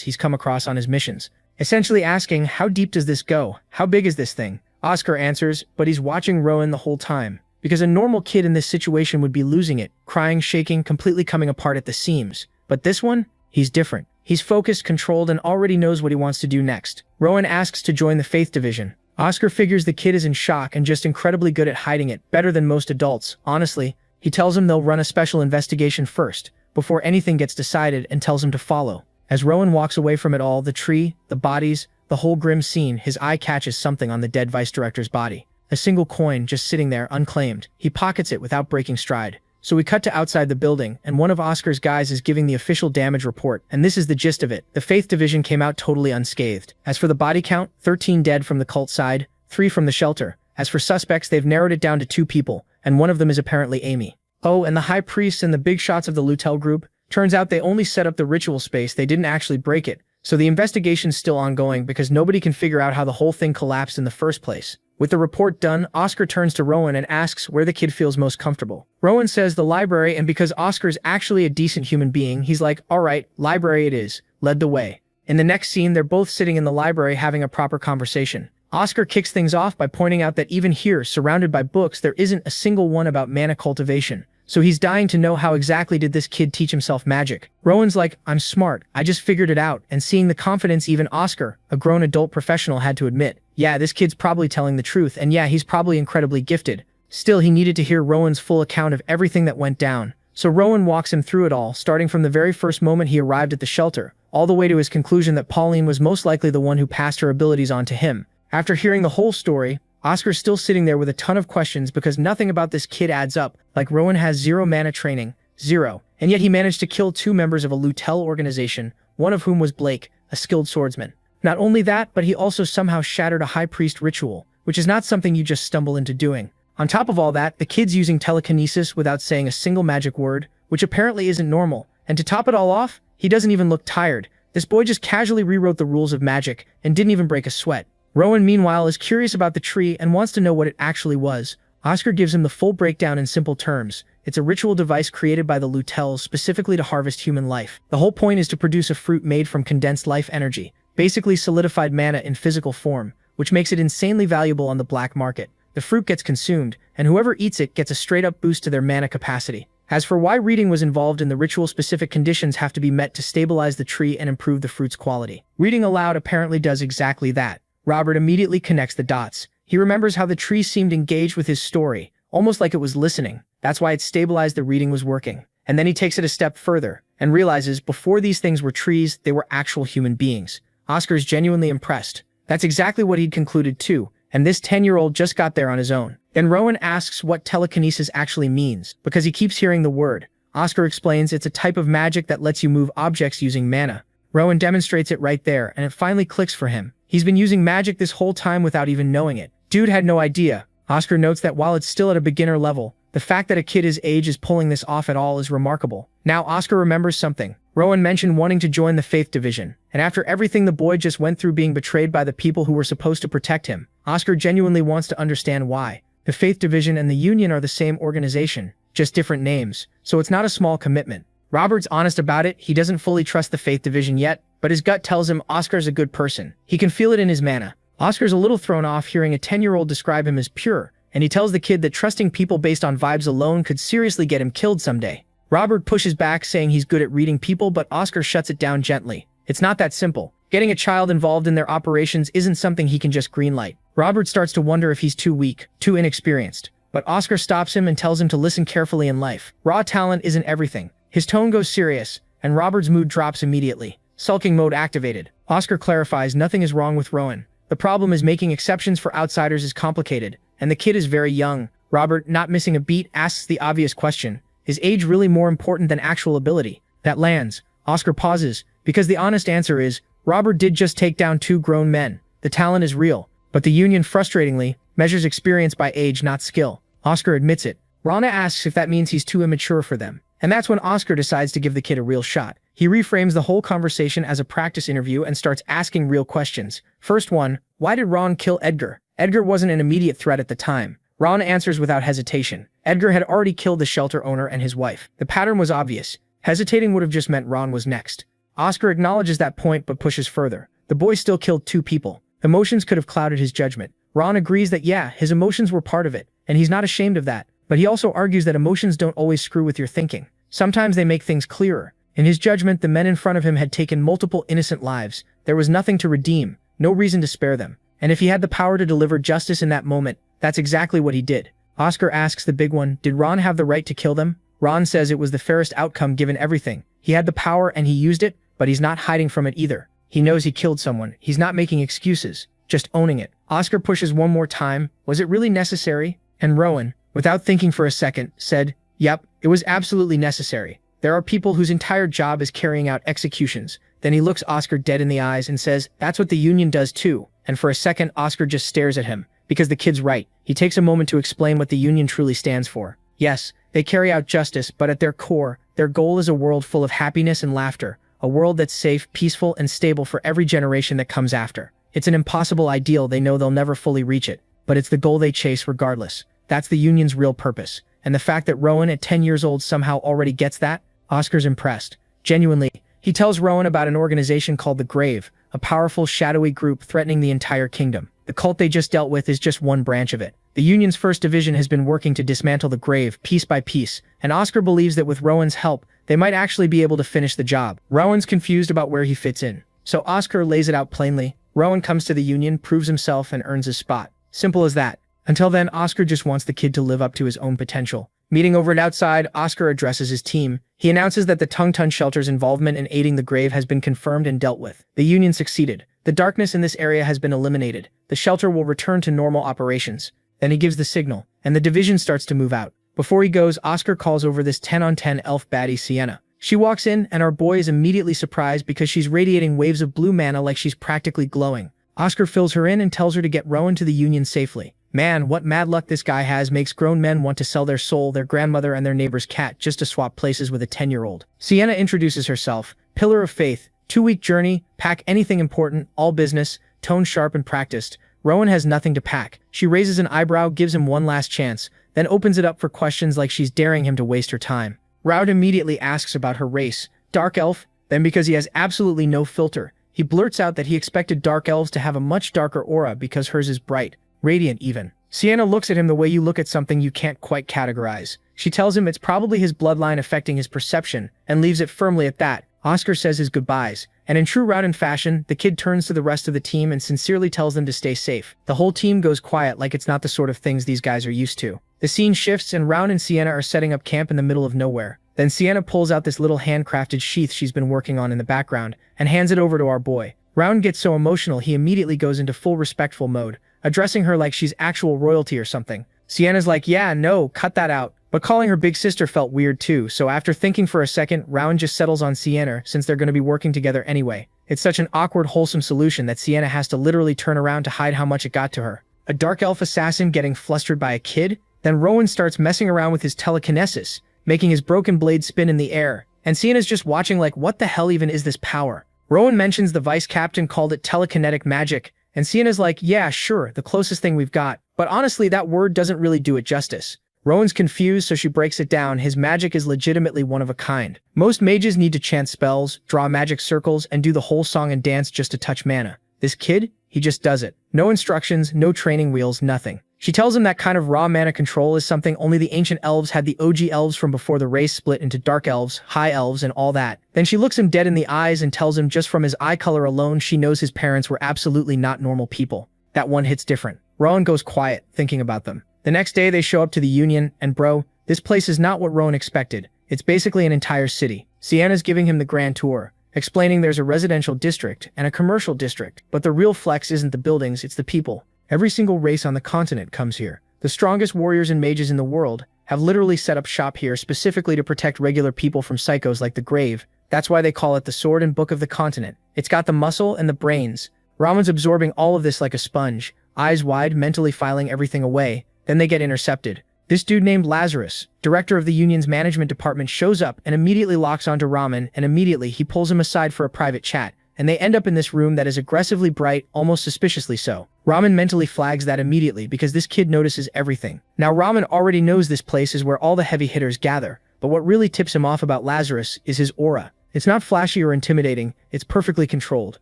he's come across on his missions, essentially asking, how deep does this go? How big is this thing? Oscar answers, but he's watching Rowan the whole time, because a normal kid in this situation would be losing it, crying, shaking, completely coming apart at the seams. But this one? He's different. He's focused, controlled, and already knows what he wants to do next. Rowan asks to join the Faith Division. Oscar figures the kid is in shock and just incredibly good at hiding it, better than most adults, honestly. He tells him they'll run a special investigation first, before anything gets decided, and tells him to follow. As Rowan walks away from it all, the tree, the bodies, the whole grim scene, his eye catches something on the dead vice director's body. A single coin just sitting there, unclaimed. He pockets it without breaking stride. So we cut to outside the building, and one of Oscar's guys is giving the official damage report, and this is the gist of it. The Faith Division came out totally unscathed. As for the body count, 13 dead from the cult side, 3 from the shelter. As for suspects, they've narrowed it down to 2 people, and one of them is apparently Amy. Oh, and the high priests and the big shots of the Lutel group? Turns out they only set up the ritual space, they didn't actually break it. So the investigation's still ongoing because nobody can figure out how the whole thing collapsed in the first place. With the report done, Oscar turns to Rowan and asks where the kid feels most comfortable. Rowan says the library, and because Oscar's actually a decent human being, he's like, alright, library it is, led the way. In the next scene, they're both sitting in the library having a proper conversation. Oscar kicks things off by pointing out that even here, surrounded by books, there isn't a single one about mana cultivation. So he's dying to know how exactly did this kid teach himself magic. Rowan's like, I'm smart, I just figured it out, and seeing the confidence even Oscar, a grown adult professional, had to admit, yeah, this kid's probably telling the truth, and yeah, he's probably incredibly gifted. Still, he needed to hear Rowan's full account of everything that went down. So Rowan walks him through it all, starting from the very first moment he arrived at the shelter, all the way to his conclusion that Pauline was most likely the one who passed her abilities on to him. After hearing the whole story, Oscar's still sitting there with a ton of questions because nothing about this kid adds up, like Rowan has 0 mana training, 0, and yet he managed to kill 2 members of a Lutel organization, one of whom was Blake, a skilled swordsman. Not only that, but he also somehow shattered a high priest ritual, which is not something you just stumble into doing. On top of all that, the kid's using telekinesis without saying a single magic word, which apparently isn't normal, and to top it all off, he doesn't even look tired. This boy just casually rewrote the rules of magic and didn't even break a sweat. Rowan, meanwhile, is curious about the tree and wants to know what it actually was. Oscar gives him the full breakdown in simple terms. It's a ritual device created by the Lutels specifically to harvest human life. The whole point is to produce a fruit made from condensed life energy, basically solidified mana in physical form, which makes it insanely valuable on the black market. The fruit gets consumed, and whoever eats it gets a straight-up boost to their mana capacity. As for why reading was involved in the ritual, specific conditions have to be met to stabilize the tree and improve the fruit's quality. Reading aloud apparently does exactly that. Robert immediately connects the dots. He remembers how the tree seemed engaged with his story, almost like it was listening. That's why it stabilized the reading was working. And then he takes it a step further, and realizes before these things were trees, they were actual human beings. Oscar's genuinely impressed. That's exactly what he'd concluded too, and this 10-year-old just got there on his own. Then Rowan asks what telekinesis actually means, because he keeps hearing the word. Oscar explains it's a type of magic that lets you move objects using mana. Rowan demonstrates it right there, and it finally clicks for him. He's been using magic this whole time without even knowing it. Dude had no idea. Oscar notes that while it's still at a beginner level, the fact that a kid his age is pulling this off at all is remarkable. Now Oscar remembers something. Rowan mentioned wanting to join the Faith Division, and after everything the boy just went through being betrayed by the people who were supposed to protect him, Oscar genuinely wants to understand why. The Faith Division and the Union are the same organization, just different names, so it's not a small commitment. Robert's honest about it. He doesn't fully trust the Faith Division yet, but his gut tells him Oscar's a good person. He can feel it in his mana. Oscar's a little thrown off hearing a 10-year-old describe him as pure, and he tells the kid that trusting people based on vibes alone could seriously get him killed someday. Robert pushes back saying he's good at reading people, but Oscar shuts it down gently. It's not that simple. Getting a child involved in their operations isn't something he can just greenlight. Robert starts to wonder if he's too weak, too inexperienced. But Oscar stops him and tells him to listen carefully in life. Raw talent isn't everything. His tone goes serious, and Robert's mood drops immediately. Sulking mode activated. Oscar clarifies nothing is wrong with Rowan. The problem is making exceptions for outsiders is complicated, and the kid is very young. Robert, not missing a beat, asks the obvious question. Is age really more important than actual ability? That lands. Oscar pauses, because the honest answer is, Robert did just take down 2 grown men. The talent is real, but the Union, frustratingly, measures experience by age, not skill. Oscar admits it. Rana asks if that means he's too immature for them. And that's when Oscar decides to give the kid a real shot. He reframes the whole conversation as a practice interview and starts asking real questions. First one, why did Ron kill Edgar? Edgar wasn't an immediate threat at the time. Ron answers without hesitation. Edgar had already killed the shelter owner and his wife. The pattern was obvious. Hesitating would have just meant Ron was next. Oscar acknowledges that point but pushes further. The boy still killed 2 people. Emotions could have clouded his judgment. Ron agrees that yeah, his emotions were part of it, and he's not ashamed of that. But he also argues that emotions don't always screw with your thinking. Sometimes they make things clearer. In his judgment, the men in front of him had taken multiple innocent lives. There was nothing to redeem, no reason to spare them. And if he had the power to deliver justice in that moment, that's exactly what he did. Oscar asks the big one, did Ron have the right to kill them? Ron says it was the fairest outcome given everything. He had the power and he used it, but he's not hiding from it either. He knows he killed someone. He's not making excuses, just owning it. Oscar pushes one more time. Was it really necessary? And Rowan, without thinking for a second, said, yep, it was absolutely necessary. There are people whose entire job is carrying out executions. Then he looks Oscar dead in the eyes and says, that's what the Union does too. And for a second, Oscar just stares at him, because the kid's right. He takes a moment to explain what the Union truly stands for. Yes, they carry out justice, but at their core, their goal is a world full of happiness and laughter, a world that's safe, peaceful, and stable for every generation that comes after. It's an impossible ideal. They know they'll never fully reach it, but it's the goal they chase regardless. That's the Union's real purpose. And the fact that Rowan at 10 years old somehow already gets that, Oscar's impressed. Genuinely, he tells Rowan about an organization called the Grave, a powerful, shadowy group threatening the entire kingdom. The cult they just dealt with is just one branch of it. The Union's first division has been working to dismantle the Grave piece by piece, and Oscar believes that with Rowan's help, they might actually be able to finish the job. Rowan's confused about where he fits in, so Oscar lays it out plainly. Rowan comes to the Union, proves himself, and earns his spot. Simple as that. Until then, Oscar just wants the kid to live up to his own potential. Meeting over and outside, Oscar addresses his team. He announces that the Tungtun shelter's involvement in aiding the Grave has been confirmed and dealt with. The Union succeeded. The darkness in this area has been eliminated. The shelter will return to normal operations. Then he gives the signal, and the division starts to move out. Before he goes, Oscar calls over this 10-on-10 elf baddie Sienna. She walks in, and our boy is immediately surprised because she's radiating waves of blue mana like she's practically glowing. Oscar fills her in and tells her to get Rowan to the Union safely. Man, what mad luck this guy has makes grown men want to sell their soul, their grandmother, and their neighbor's cat just to swap places with a 10-year-old. Sienna introduces herself. Pillar of faith, 2-week journey, pack anything important, all business, tone sharp and practiced. Rowan has nothing to pack. She raises an eyebrow, gives him one last chance, then opens it up for questions like she's daring him to waste her time. Raud immediately asks about her race. Dark elf? Then because he has absolutely no filter, he blurts out that he expected dark elves to have a much darker aura because hers is bright. Radiant even. Sienna looks at him the way you look at something you can't quite categorize. She tells him it's probably his bloodline affecting his perception, and leaves it firmly at that. Oscar says his goodbyes, and in true Rauden fashion, the kid turns to the rest of the team and sincerely tells them to stay safe. The whole team goes quiet like it's not the sort of things these guys are used to. The scene shifts and Raud and Sienna are setting up camp in the middle of nowhere. Then Sienna pulls out this little handcrafted sheath she's been working on in the background, and hands it over to our boy. Raud gets so emotional he immediately goes into full respectful mode, addressing her like she's actual royalty or something. Sienna's like, yeah, no, cut that out. But calling her big sister felt weird too, so after thinking for a second, Raud just settles on Sienna since they're going to be working together anyway. It's such an awkward, wholesome solution that Sienna has to literally turn around to hide how much it got to her. A dark elf assassin getting flustered by a kid? Then Rowan starts messing around with his telekinesis, making his broken blade spin in the air, and Sienna's just watching like, what the hell even is this power? Rowan mentions the vice captain called it telekinetic magic, and Sienna's like, yeah, sure, the closest thing we've got. But honestly, that word doesn't really do it justice. Rowan's confused, so she breaks it down. His magic is legitimately one of a kind. Most mages need to chant spells, draw magic circles, and do the whole song and dance just to touch mana. This kid, he just does it. No instructions, no training wheels, nothing. She tells him that kind of raw mana control is something only the ancient elves had, the OG elves from before the race split into dark elves, high elves, and all that. Then she looks him dead in the eyes and tells him just from his eye color alone she knows his parents were absolutely not normal people. That one hits different. Rowan goes quiet, thinking about them. The next day they show up to the Union, and bro, this place is not what Rowan expected. It's basically an entire city. Sienna's giving him the grand tour, explaining there's a residential district and a commercial district, but the real flex isn't the buildings, it's the people. Every single race on the continent comes here. The strongest warriors and mages in the world have literally set up shop here specifically to protect regular people from psychos like the Grave. That's why they call it the sword and book of the continent. It's got the muscle and the brains. Ramon's absorbing all of this like a sponge, eyes wide, mentally filing everything away. Then they get intercepted. This dude named Lazarus, director of the Union's management department, shows up and immediately locks onto Ramen, and immediately he pulls him aside for a private chat, and they end up in this room that is aggressively bright, almost suspiciously so. Ramen mentally flags that immediately because this kid notices everything. Now Ramen already knows this place is where all the heavy hitters gather, but what really tips him off about Lazarus is his aura. It's not flashy or intimidating, it's perfectly controlled.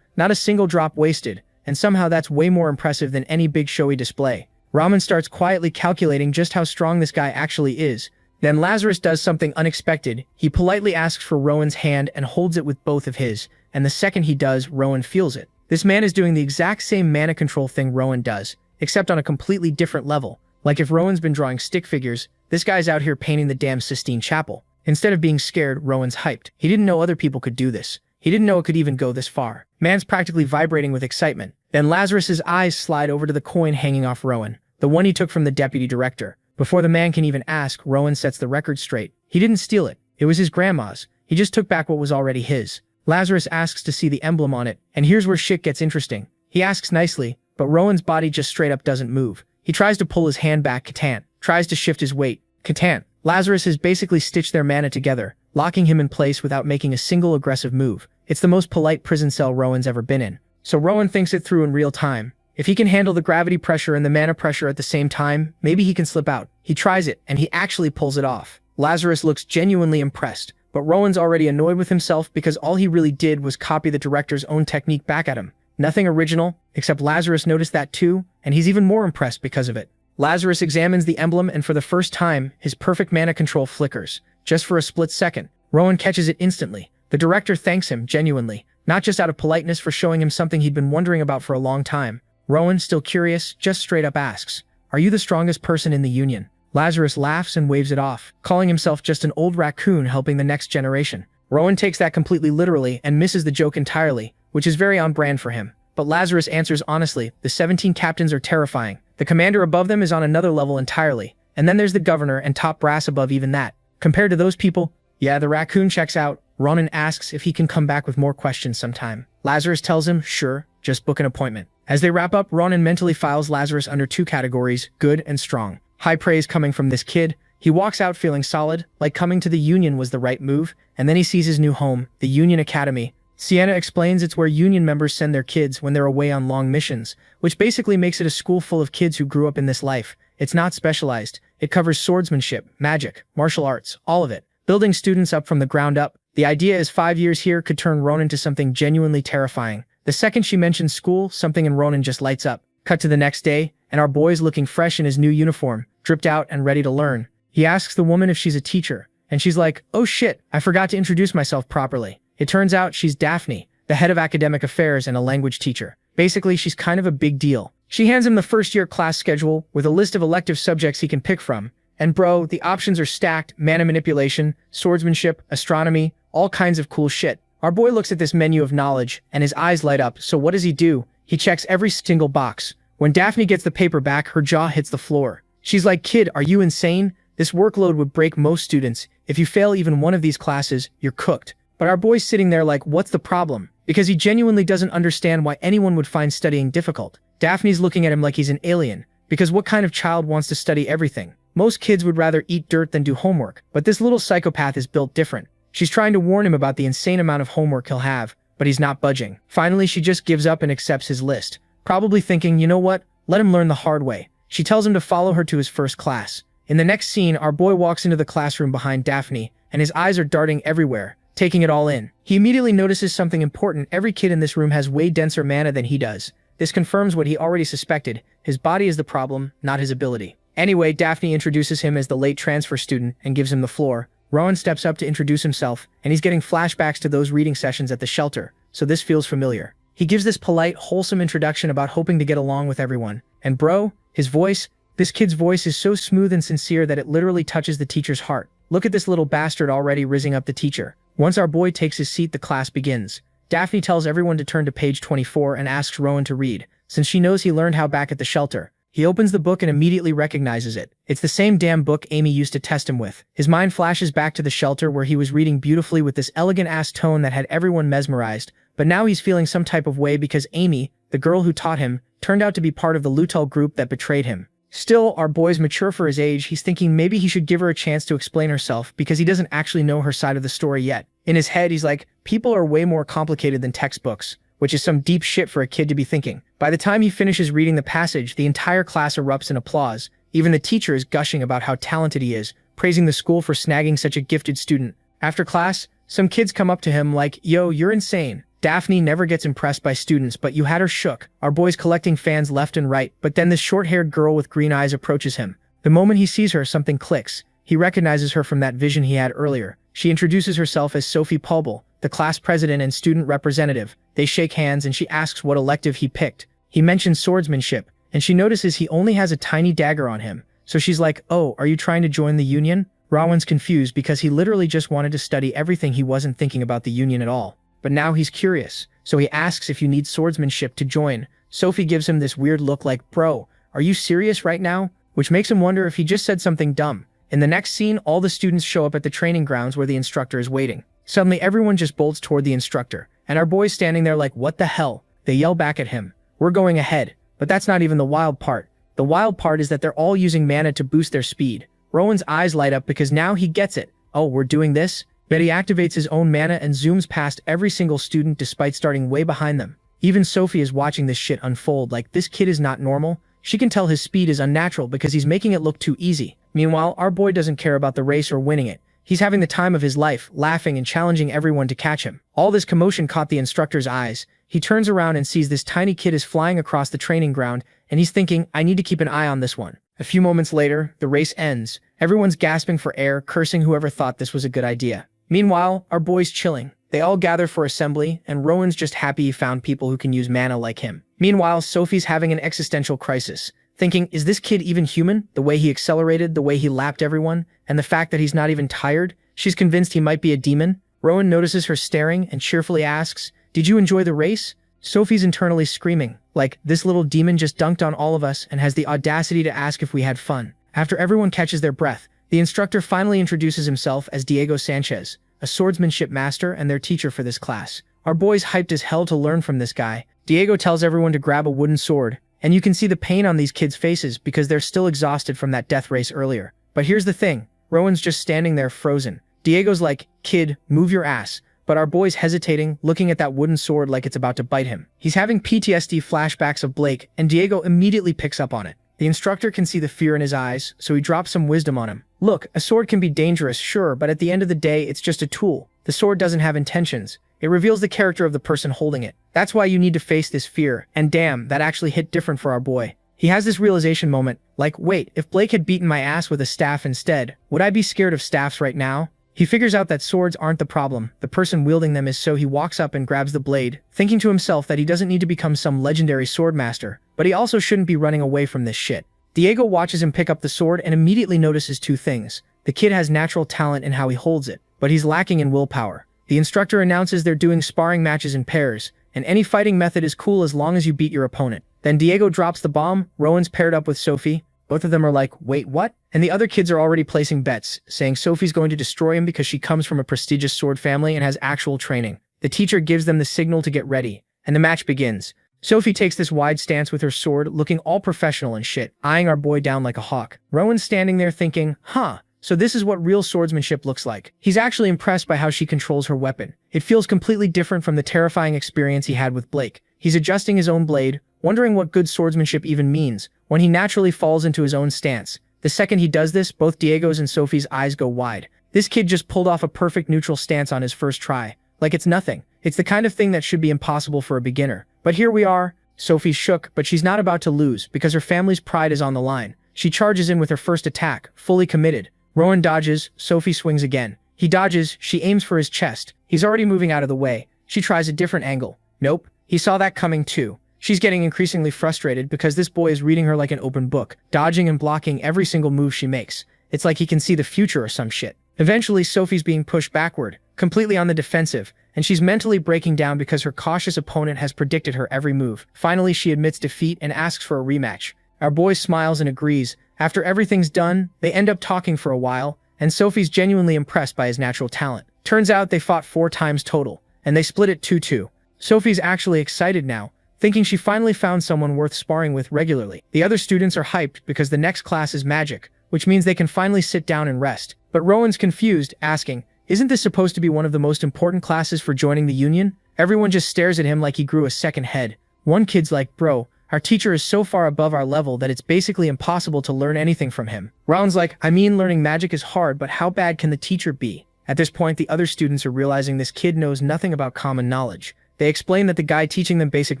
Not a single drop wasted, and somehow that's way more impressive than any big showy display. Ramen starts quietly calculating just how strong this guy actually is. Then Lazarus does something unexpected. He politely asks for Rowan's hand and holds it with both of his, and the second he does, Rowan feels it. This man is doing the exact same mana control thing Rowan does, except on a completely different level. Like if Rowan's been drawing stick figures, this guy's out here painting the damn Sistine Chapel. Instead of being scared, Rowan's hyped. He didn't know other people could do this. He didn't know it could even go this far. Man's practically vibrating with excitement. Then Lazarus's eyes slide over to the coin hanging off Rowan, the one he took from the deputy director. Before the man can even ask, Rowan sets the record straight. He didn't steal it. It was his grandma's. He just took back what was already his. Lazarus asks to see the emblem on it, and here's where shit gets interesting. He asks nicely, but Rowan's body just straight up doesn't move. He tries to pull his hand back, Catan. Tries to shift his weight, Catan. Lazarus has basically stitched their mana together, locking him in place without making a single aggressive move. It's the most polite prison cell Rowan's ever been in. So Rowan thinks it through in real time. If he can handle the gravity pressure and the mana pressure at the same time, maybe he can slip out. He tries it, and he actually pulls it off. Lazarus looks genuinely impressed, but Rowan's already annoyed with himself because all he really did was copy the director's own technique back at him. Nothing original, except Lazarus noticed that too, and he's even more impressed because of it. Lazarus examines the emblem, and for the first time, his perfect mana control flickers. Just for a split second, Rowan catches it instantly. The director thanks him, genuinely, not just out of politeness for showing him something he'd been wondering about for a long time. Rowan, still curious, just straight up asks, "Are you the strongest person in the Union?" Lazarus laughs and waves it off, calling himself just an old raccoon helping the next generation. Rowan takes that completely literally and misses the joke entirely, which is very on brand for him. But Lazarus answers honestly, the 17 captains are terrifying. The commander above them is on another level entirely. And then there's the governor and top brass above even that. Compared to those people, yeah, the raccoon checks out. Ronan asks if he can come back with more questions sometime. Lazarus tells him, sure, just book an appointment. As they wrap up, Ronan mentally files Lazarus under two categories, good and strong. High praise coming from this kid. He walks out feeling solid, like coming to the Union was the right move, and then he sees his new home, the Union Academy. Sienna explains it's where Union members send their kids when they're away on long missions, which basically makes it a school full of kids who grew up in this life. It's not specialized. It covers swordsmanship, magic, martial arts, all of it. Building students up from the ground up. The idea is 5 years here could turn Ronan into something genuinely terrifying. The second she mentions school, something in Ronan just lights up. Cut to the next day, and our boy's looking fresh in his new uniform, dripped out and ready to learn. He asks the woman if she's a teacher, and she's like, oh shit, I forgot to introduce myself properly. It turns out she's Daphne, the head of academic affairs and a language teacher. Basically, she's kind of a big deal. She hands him the first-year class schedule with a list of elective subjects he can pick from. And bro, the options are stacked: mana manipulation, swordsmanship, astronomy, all kinds of cool shit. Our boy looks at this menu of knowledge, and his eyes light up, so what does he do? He checks every single box. When Daphne gets the paper back, her jaw hits the floor. She's like, kid, are you insane? This workload would break most students. If you fail even one of these classes, you're cooked. But our boy's sitting there like, what's the problem? Because he genuinely doesn't understand why anyone would find studying difficult. Daphne's looking at him like he's an alien, because what kind of child wants to study everything? Most kids would rather eat dirt than do homework, but this little psychopath is built different. She's trying to warn him about the insane amount of homework he'll have, but he's not budging. Finally, she just gives up and accepts his list, probably thinking, you know what, let him learn the hard way. She tells him to follow her to his first class. In the next scene, our boy walks into the classroom behind Daphne, and his eyes are darting everywhere, taking it all in. He immediately notices something important. Every kid in this room has way denser mana than he does. This confirms what he already suspected. His body is the problem, not his ability. Anyway, Daphne introduces him as the late transfer student and gives him the floor. Rowan steps up to introduce himself, and he's getting flashbacks to those reading sessions at the shelter, so this feels familiar. He gives this polite, wholesome introduction about hoping to get along with everyone. And bro, his voice, this kid's voice is so smooth and sincere that it literally touches the teacher's heart. Look at this little bastard already rizzing up the teacher. Once our boy takes his seat, the class begins. Daphne tells everyone to turn to page 24 and asks Rowan to read, since she knows he learned how back at the shelter. He opens the book and immediately recognizes it. It's the same damn book Amy used to test him with. His mind flashes back to the shelter where he was reading beautifully with this elegant-ass tone that had everyone mesmerized, but now he's feeling some type of way because Amy, the girl who taught him, turned out to be part of the Lutel group that betrayed him. Still, our boy's mature for his age. He's thinking maybe he should give her a chance to explain herself because he doesn't actually know her side of the story yet. In his head, he's like, people are way more complicated than textbooks, which is some deep shit for a kid to be thinking. By the time he finishes reading the passage, the entire class erupts in applause. Even the teacher is gushing about how talented he is, praising the school for snagging such a gifted student. After class, some kids come up to him like, yo, you're insane. Daphne never gets impressed by students, but you had her shook. Our boy's collecting fans left and right, but then this short-haired girl with green eyes approaches him. The moment he sees her, something clicks. He recognizes her from that vision he had earlier. She introduces herself as Sophie Pulbel, the class president and student representative. They shake hands and she asks what elective he picked. He mentions swordsmanship, and she notices he only has a tiny dagger on him. So she's like, oh, are you trying to join the union? Rowan's confused because he literally just wanted to study everything. He wasn't thinking about the union at all. But now he's curious, so he asks if you need swordsmanship to join. Sophie gives him this weird look like, bro, are you serious right now? Which makes him wonder if he just said something dumb. In the next scene, all the students show up at the training grounds where the instructor is waiting. Suddenly, everyone just bolts toward the instructor, and our boy's standing there like, what the hell? They yell back at him. We're going ahead. But that's not even the wild part. The wild part is that they're all using mana to boost their speed. Rowan's eyes light up because now he gets it. Oh, we're doing this? But he activates his own mana and zooms past every single student despite starting way behind them. Even Sophie is watching this shit unfold like this kid is not normal. She can tell his speed is unnatural because he's making it look too easy. Meanwhile, our boy doesn't care about the race or winning it. He's having the time of his life, laughing and challenging everyone to catch him. All this commotion caught the instructor's eyes. He turns around and sees this tiny kid is flying across the training ground, and he's thinking, I need to keep an eye on this one. A few moments later, the race ends. Everyone's gasping for air, cursing whoever thought this was a good idea. Meanwhile, our boy's chilling. They all gather for assembly, and Rowan's just happy he found people who can use mana like him. Meanwhile, Sophie's having an existential crisis, thinking, is this kid even human? The way he accelerated, the way he lapped everyone, and the fact that he's not even tired? She's convinced he might be a demon. Rowan notices her staring and cheerfully asks, did you enjoy the race? Sophie's internally screaming, like, this little demon just dunked on all of us and has the audacity to ask if we had fun. After everyone catches their breath, the instructor finally introduces himself as Diego Sanchez, a swordsmanship master and their teacher for this class. Our boy's hyped as hell to learn from this guy. Diego tells everyone to grab a wooden sword, and you can see the pain on these kids' faces because they're still exhausted from that death race earlier. But here's the thing, Rowan's just standing there frozen. Diego's like, kid, move your ass. But our boy's hesitating, looking at that wooden sword like it's about to bite him. He's having PTSD flashbacks of Blake, and Diego immediately picks up on it. The instructor can see the fear in his eyes, so he drops some wisdom on him. Look, a sword can be dangerous, sure, but at the end of the day, it's just a tool. The sword doesn't have intentions. It reveals the character of the person holding it. That's why you need to face this fear, and damn, that actually hit different for our boy. He has this realization moment, like, wait, if Blake had beaten my ass with a staff instead, would I be scared of staffs right now? He figures out that swords aren't the problem, the person wielding them is, so he walks up and grabs the blade, thinking to himself that he doesn't need to become some legendary swordmaster, but he also shouldn't be running away from this shit. Diego watches him pick up the sword and immediately notices two things. The kid has natural talent in how he holds it, but he's lacking in willpower. The instructor announces they're doing sparring matches in pairs, and any fighting method is cool as long as you beat your opponent. Then Diego drops the bomb. Rowan's paired up with Sophie. Both of them are like, wait, what? And the other kids are already placing bets, saying Sophie's going to destroy him because she comes from a prestigious sword family and has actual training. The teacher gives them the signal to get ready, and the match begins. Sophie takes this wide stance with her sword, looking all professional and shit, eyeing our boy down like a hawk. Rowan's standing there thinking, huh, so this is what real swordsmanship looks like. He's actually impressed by how she controls her weapon. It feels completely different from the terrifying experience he had with Blake. He's adjusting his own blade, wondering what good swordsmanship even means, when he naturally falls into his own stance. The second he does this, both Diego's and Sophie's eyes go wide. This kid just pulled off a perfect neutral stance on his first try. Like it's nothing. It's the kind of thing that should be impossible for a beginner. But here we are. Sophie's shook, but she's not about to lose, because her family's pride is on the line. She charges in with her first attack, fully committed. Rowan dodges, Sophie swings again. He dodges, she aims for his chest. He's already moving out of the way. She tries a different angle. Nope. He saw that coming too. She's getting increasingly frustrated because this boy is reading her like an open book, dodging and blocking every single move she makes. It's like he can see the future or some shit. Eventually, Sophie's being pushed backward, completely on the defensive, and she's mentally breaking down because her cautious opponent has predicted her every move. Finally, she admits defeat and asks for a rematch. Our boy smiles and agrees. After everything's done, they end up talking for a while, and Sophie's genuinely impressed by his natural talent. Turns out they fought 4 times total, and they split it 2-2. Sophie's actually excited now, thinking she finally found someone worth sparring with regularly. The other students are hyped because the next class is magic, which means they can finally sit down and rest. But Rowan's confused, asking, isn't this supposed to be one of the most important classes for joining the union? Everyone just stares at him like he grew a second head. One kid's like, bro, our teacher is so far above our level that it's basically impossible to learn anything from him. Rowan's like, I mean, learning magic is hard, but how bad can the teacher be? At this point, the other students are realizing this kid knows nothing about common knowledge. They explain that the guy teaching them basic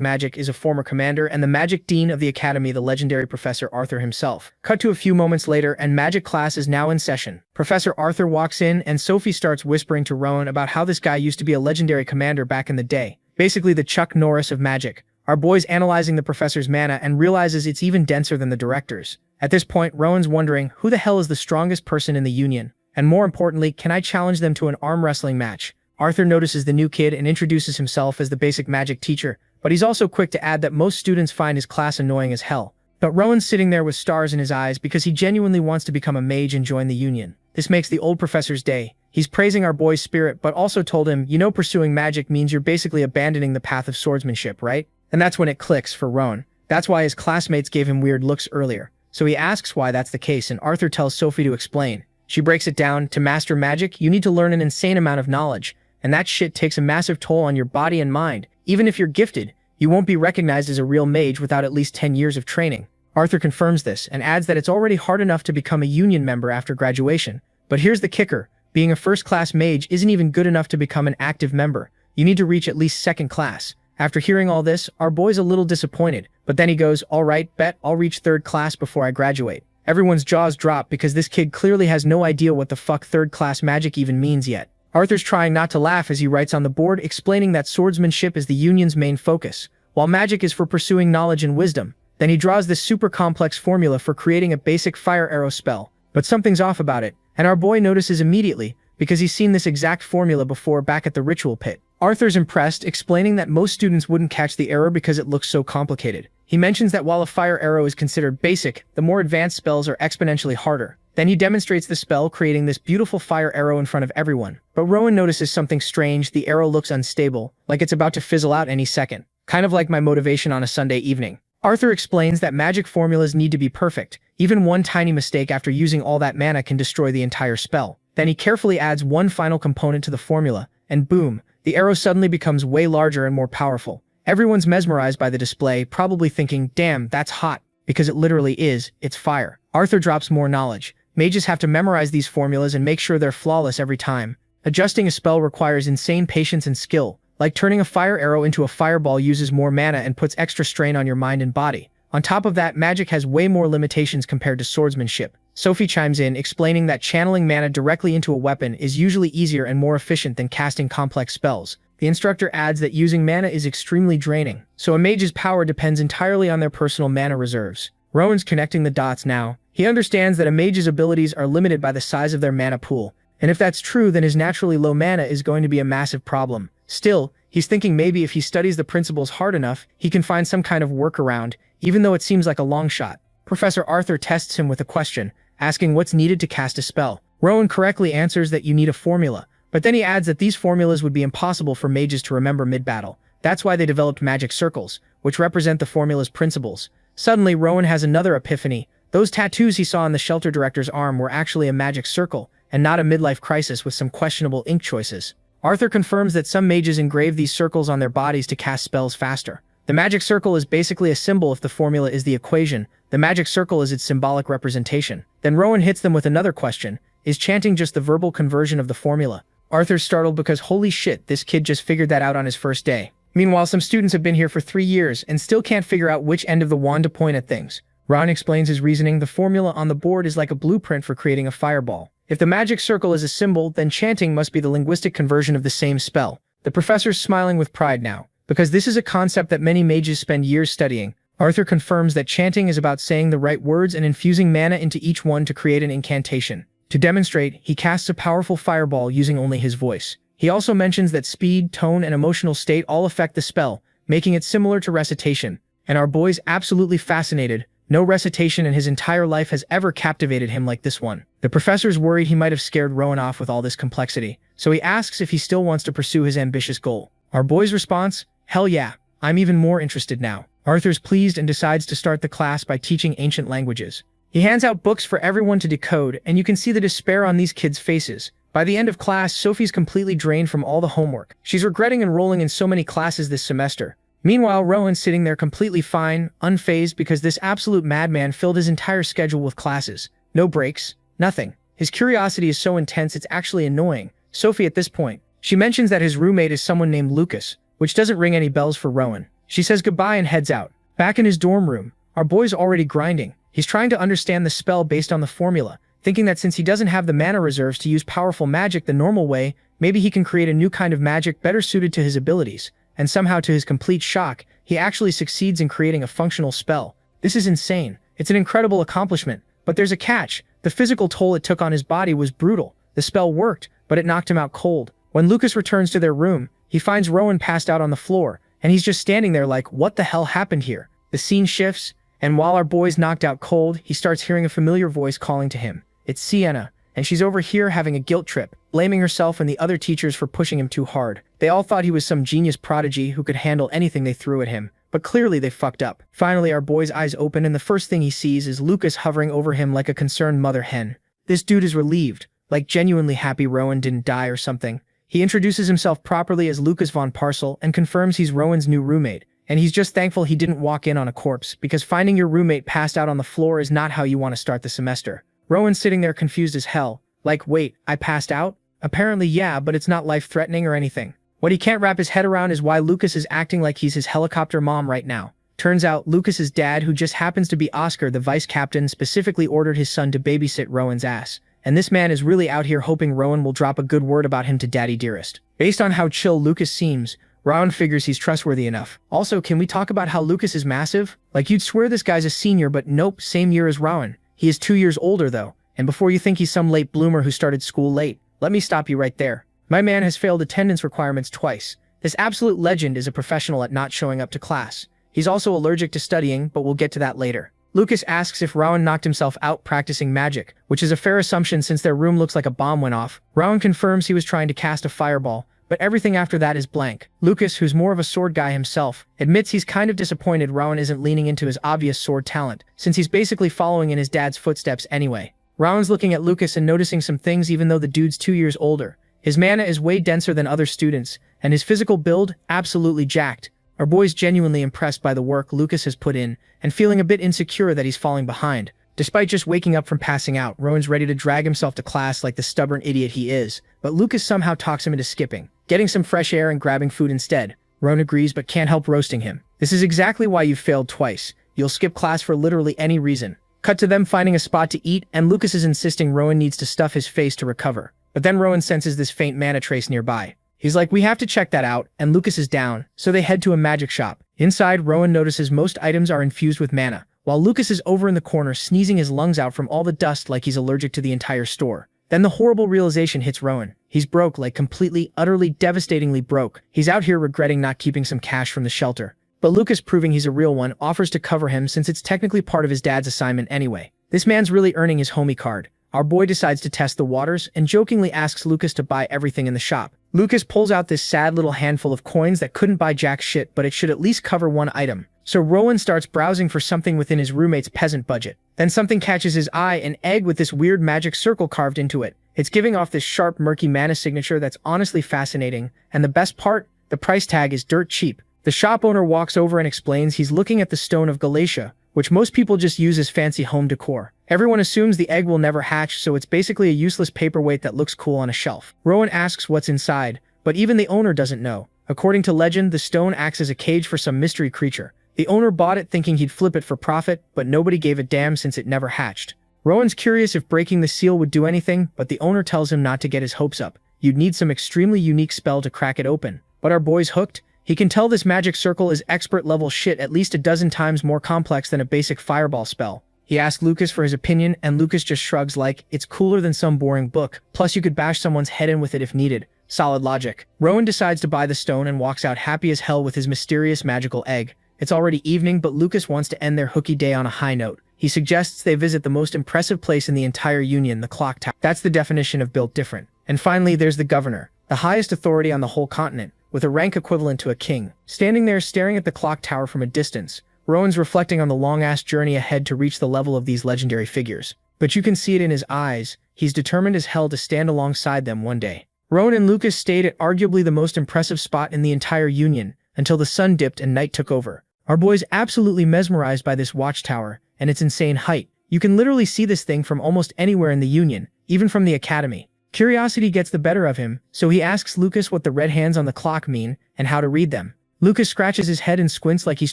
magic is a former commander and the magic dean of the academy, the legendary Professor Arthur himself. Cut to a few moments later, and magic class is now in session. Professor Arthur walks in, and Sophie starts whispering to Rowan about how this guy used to be a legendary commander back in the day. Basically the Chuck Norris of magic. Our boy's analyzing the professor's mana and realizes it's even denser than the director's. At this point, Rowan's wondering, who the hell is the strongest person in the union? And more importantly, can I challenge them to an arm wrestling match? Arthur notices the new kid and introduces himself as the basic magic teacher, but he's also quick to add that most students find his class annoying as hell. But Rowan's sitting there with stars in his eyes because he genuinely wants to become a mage and join the union. This makes the old professor's day. He's praising our boy's spirit, but also told him, you know, pursuing magic means you're basically abandoning the path of swordsmanship, right? And that's when it clicks for Rowan. That's why his classmates gave him weird looks earlier. So he asks why that's the case, and Arthur tells Sophie to explain. She breaks it down. To master magic, you need to learn an insane amount of knowledge. And that shit takes a massive toll on your body and mind. Even if you're gifted, you won't be recognized as a real mage without at least 10 years of training. Arthur confirms this and adds that it's already hard enough to become a union member after graduation. But here's the kicker. Being a first-class mage isn't even good enough to become an active member. You need to reach at least second class. After hearing all this, our boy's a little disappointed. But then he goes, all right, bet I'll reach third class before I graduate. Everyone's jaws drop because this kid clearly has no idea what the fuck third-class magic even means yet. Arthur's trying not to laugh as he writes on the board explaining that swordsmanship is the union's main focus, while magic is for pursuing knowledge and wisdom. Then he draws this super complex formula for creating a basic fire arrow spell. But something's off about it, and our boy notices immediately, because he's seen this exact formula before back at the ritual pit. Arthur's impressed, explaining that most students wouldn't catch the error because it looks so complicated. He mentions that while a fire arrow is considered basic, the more advanced spells are exponentially harder. Then he demonstrates the spell, creating this beautiful fire arrow in front of everyone. But Rowan notices something strange. The arrow looks unstable, like it's about to fizzle out any second. Kind of like my motivation on a Sunday evening. Arthur explains that magic formulas need to be perfect. Even one tiny mistake after using all that mana can destroy the entire spell. Then he carefully adds one final component to the formula, and boom, the arrow suddenly becomes way larger and more powerful. Everyone's mesmerized by the display, probably thinking, damn, that's hot. Because it literally is, it's fire. Arthur drops more knowledge. Mages have to memorize these formulas and make sure they're flawless every time. Adjusting a spell requires insane patience and skill. Like turning a fire arrow into a fireball uses more mana and puts extra strain on your mind and body. On top of that, magic has way more limitations compared to swordsmanship. Sophie chimes in, explaining that channeling mana directly into a weapon is usually easier and more efficient than casting complex spells. The instructor adds that using mana is extremely draining, so a mage's power depends entirely on their personal mana reserves. Rowan's connecting the dots now. He understands that a mage's abilities are limited by the size of their mana pool, and if that's true, then his naturally low mana is going to be a massive problem. Still, he's thinking maybe if he studies the principles hard enough, he can find some kind of workaround, even though it seems like a long shot. Professor Arthur tests him with a question, asking what's needed to cast a spell. Rowan correctly answers that you need a formula, but then he adds that these formulas would be impossible for mages to remember mid-battle. That's why they developed magic circles, which represent the formula's principles. Suddenly, Rowan has another epiphany. Those tattoos he saw on the shelter director's arm were actually a magic circle, and not a midlife crisis with some questionable ink choices. Arthur confirms that some mages engrave these circles on their bodies to cast spells faster. The magic circle is basically a symbol if the formula is the equation. The magic circle is its symbolic representation. Then Rowan hits them with another question. Is chanting just the verbal conversion of the formula? Arthur's startled because holy shit, this kid just figured that out on his first day. Meanwhile, some students have been here for 3 years and still can't figure out which end of the wand to point at things. Rowan explains his reasoning. The formula on the board is like a blueprint for creating a fireball. If the magic circle is a symbol, then chanting must be the linguistic conversion of the same spell. The professor's smiling with pride now, because this is a concept that many mages spend years studying. Arthur confirms that chanting is about saying the right words and infusing mana into each one to create an incantation. To demonstrate, he casts a powerful fireball using only his voice. He also mentions that speed, tone, and emotional state all affect the spell, making it similar to recitation. And our boy's absolutely fascinated. No recitation in his entire life has ever captivated him like this one. The professor's worried he might have scared Rowan off with all this complexity, so he asks if he still wants to pursue his ambitious goal. Our boy's response? Hell yeah, I'm even more interested now. Arthur's pleased and decides to start the class by teaching ancient languages. He hands out books for everyone to decode, and you can see the despair on these kids' faces. By the end of class, Sophie's completely drained from all the homework. She's regretting enrolling in so many classes this semester. Meanwhile, Rowan's sitting there completely fine, unfazed because this absolute madman filled his entire schedule with classes. No breaks, nothing. His curiosity is so intense it's actually annoying. Sophie at this point. She mentions that his roommate is someone named Lucas, which doesn't ring any bells for Rowan. She says goodbye and heads out. Back in his dorm room, our boy's already grinding. He's trying to understand the spell based on the formula, thinking that since he doesn't have the mana reserves to use powerful magic the normal way, maybe he can create a new kind of magic better suited to his abilities. And somehow, to his complete shock, he actually succeeds in creating a functional spell. This is insane. It's an incredible accomplishment, but there's a catch. The physical toll it took on his body was brutal. The spell worked, but it knocked him out cold. When Lucas returns to their room, he finds Rowan passed out on the floor, and he's just standing there like, what the hell happened here? The scene shifts, and while our boy's knocked out cold, he starts hearing a familiar voice calling to him. It's Sienna, and she's over here having a guilt trip, blaming herself and the other teachers for pushing him too hard. They all thought he was some genius prodigy who could handle anything they threw at him, but clearly they fucked up. Finally, our boy's eyes open, and the first thing he sees is Lucas hovering over him like a concerned mother hen. This dude is relieved, like genuinely happy Rowan didn't die or something. He introduces himself properly as Lucas von Parcel and confirms he's Rowan's new roommate, and he's just thankful he didn't walk in on a corpse, because finding your roommate passed out on the floor is not how you want to start the semester. Rowan's sitting there confused as hell, like, wait, I passed out? Apparently yeah, but it's not life-threatening or anything. What he can't wrap his head around is why Lucas is acting like he's his helicopter mom right now. Turns out, Lucas's dad, who just happens to be Oscar, the vice captain, specifically ordered his son to babysit Rowan's ass. And this man is really out here hoping Rowan will drop a good word about him to Daddy Dearest. Based on how chill Lucas seems, Rowan figures he's trustworthy enough. Also, can we talk about how Lucas is massive? Like, you'd swear this guy's a senior, but nope, same year as Rowan. He is 2 years older though, and before you think he's some late bloomer who started school late, let me stop you right there. My man has failed attendance requirements twice. This absolute legend is a professional at not showing up to class. He's also allergic to studying, but we'll get to that later. Lucas asks if Rowan knocked himself out practicing magic, which is a fair assumption since their room looks like a bomb went off. Rowan confirms he was trying to cast a fireball, but everything after that is blank. Lucas, who's more of a sword guy himself, admits he's kind of disappointed Rowan isn't leaning into his obvious sword talent, since he's basically following in his dad's footsteps anyway. Rowan's looking at Lucas and noticing some things even though the dude's 2 years older. His mana is way denser than other students, and his physical build, absolutely jacked. Our boy's genuinely impressed by the work Lucas has put in, and feeling a bit insecure that he's falling behind. Despite just waking up from passing out, Rowan's ready to drag himself to class like the stubborn idiot he is, but Lucas somehow talks him into skipping, getting some fresh air and grabbing food instead. Rowan agrees but can't help roasting him. This is exactly why you failed twice. You'll skip class for literally any reason. Cut to them finding a spot to eat, and Lucas is insisting Rowan needs to stuff his face to recover. But then Rowan senses this faint mana trace nearby. He's like, we have to check that out, and Lucas is down, so they head to a magic shop. Inside, Rowan notices most items are infused with mana, while Lucas is over in the corner sneezing his lungs out from all the dust like he's allergic to the entire store. Then the horrible realization hits Rowan. He's broke, like completely, utterly, devastatingly broke. He's out here regretting not keeping some cash from the shelter. But Lucas, proving he's a real one, offers to cover him since it's technically part of his dad's assignment anyway. This man's really earning his homie card. Our boy decides to test the waters and jokingly asks Lucas to buy everything in the shop. Lucas pulls out this sad little handful of coins that couldn't buy jack shit, but it should at least cover one item. So Rowan starts browsing for something within his roommate's peasant budget. Then something catches his eye, an egg with this weird magic circle carved into it. It's giving off this sharp, murky mana signature that's honestly fascinating, and the best part, the price tag is dirt cheap. The shop owner walks over and explains he's looking at the stone of Galatia, which most people just use as fancy home decor. Everyone assumes the egg will never hatch, so it's basically a useless paperweight that looks cool on a shelf. Rowan asks what's inside, but even the owner doesn't know. According to legend, the stone acts as a cage for some mystery creature. The owner bought it thinking he'd flip it for profit, but nobody gave a damn since it never hatched. Rowan's curious if breaking the seal would do anything, but the owner tells him not to get his hopes up. You'd need some extremely unique spell to crack it open. But our boy's hooked. He can tell this magic circle is expert level shit, at least a dozen times more complex than a basic fireball spell. He asks Lucas for his opinion, and Lucas just shrugs like, it's cooler than some boring book, plus you could bash someone's head in with it if needed. Solid logic. Rowan decides to buy the stone and walks out happy as hell with his mysterious magical egg. It's already evening, but Lucas wants to end their hooky day on a high note. He suggests they visit the most impressive place in the entire Union, the clock tower. That's the definition of built different. And finally, there's the governor, the highest authority on the whole continent, with a rank equivalent to a king. Standing there staring at the clock tower from a distance, Rowan's reflecting on the long-ass journey ahead to reach the level of these legendary figures. But you can see it in his eyes, he's determined as hell to stand alongside them one day. Rowan and Lucas stayed at arguably the most impressive spot in the entire Union, until the sun dipped and night took over. Our boy's absolutely mesmerized by this watchtower, and its insane height. You can literally see this thing from almost anywhere in the Union, even from the Academy. Curiosity gets the better of him, so he asks Lucas what the red hands on the clock mean, and how to read them. Lucas scratches his head and squints like he's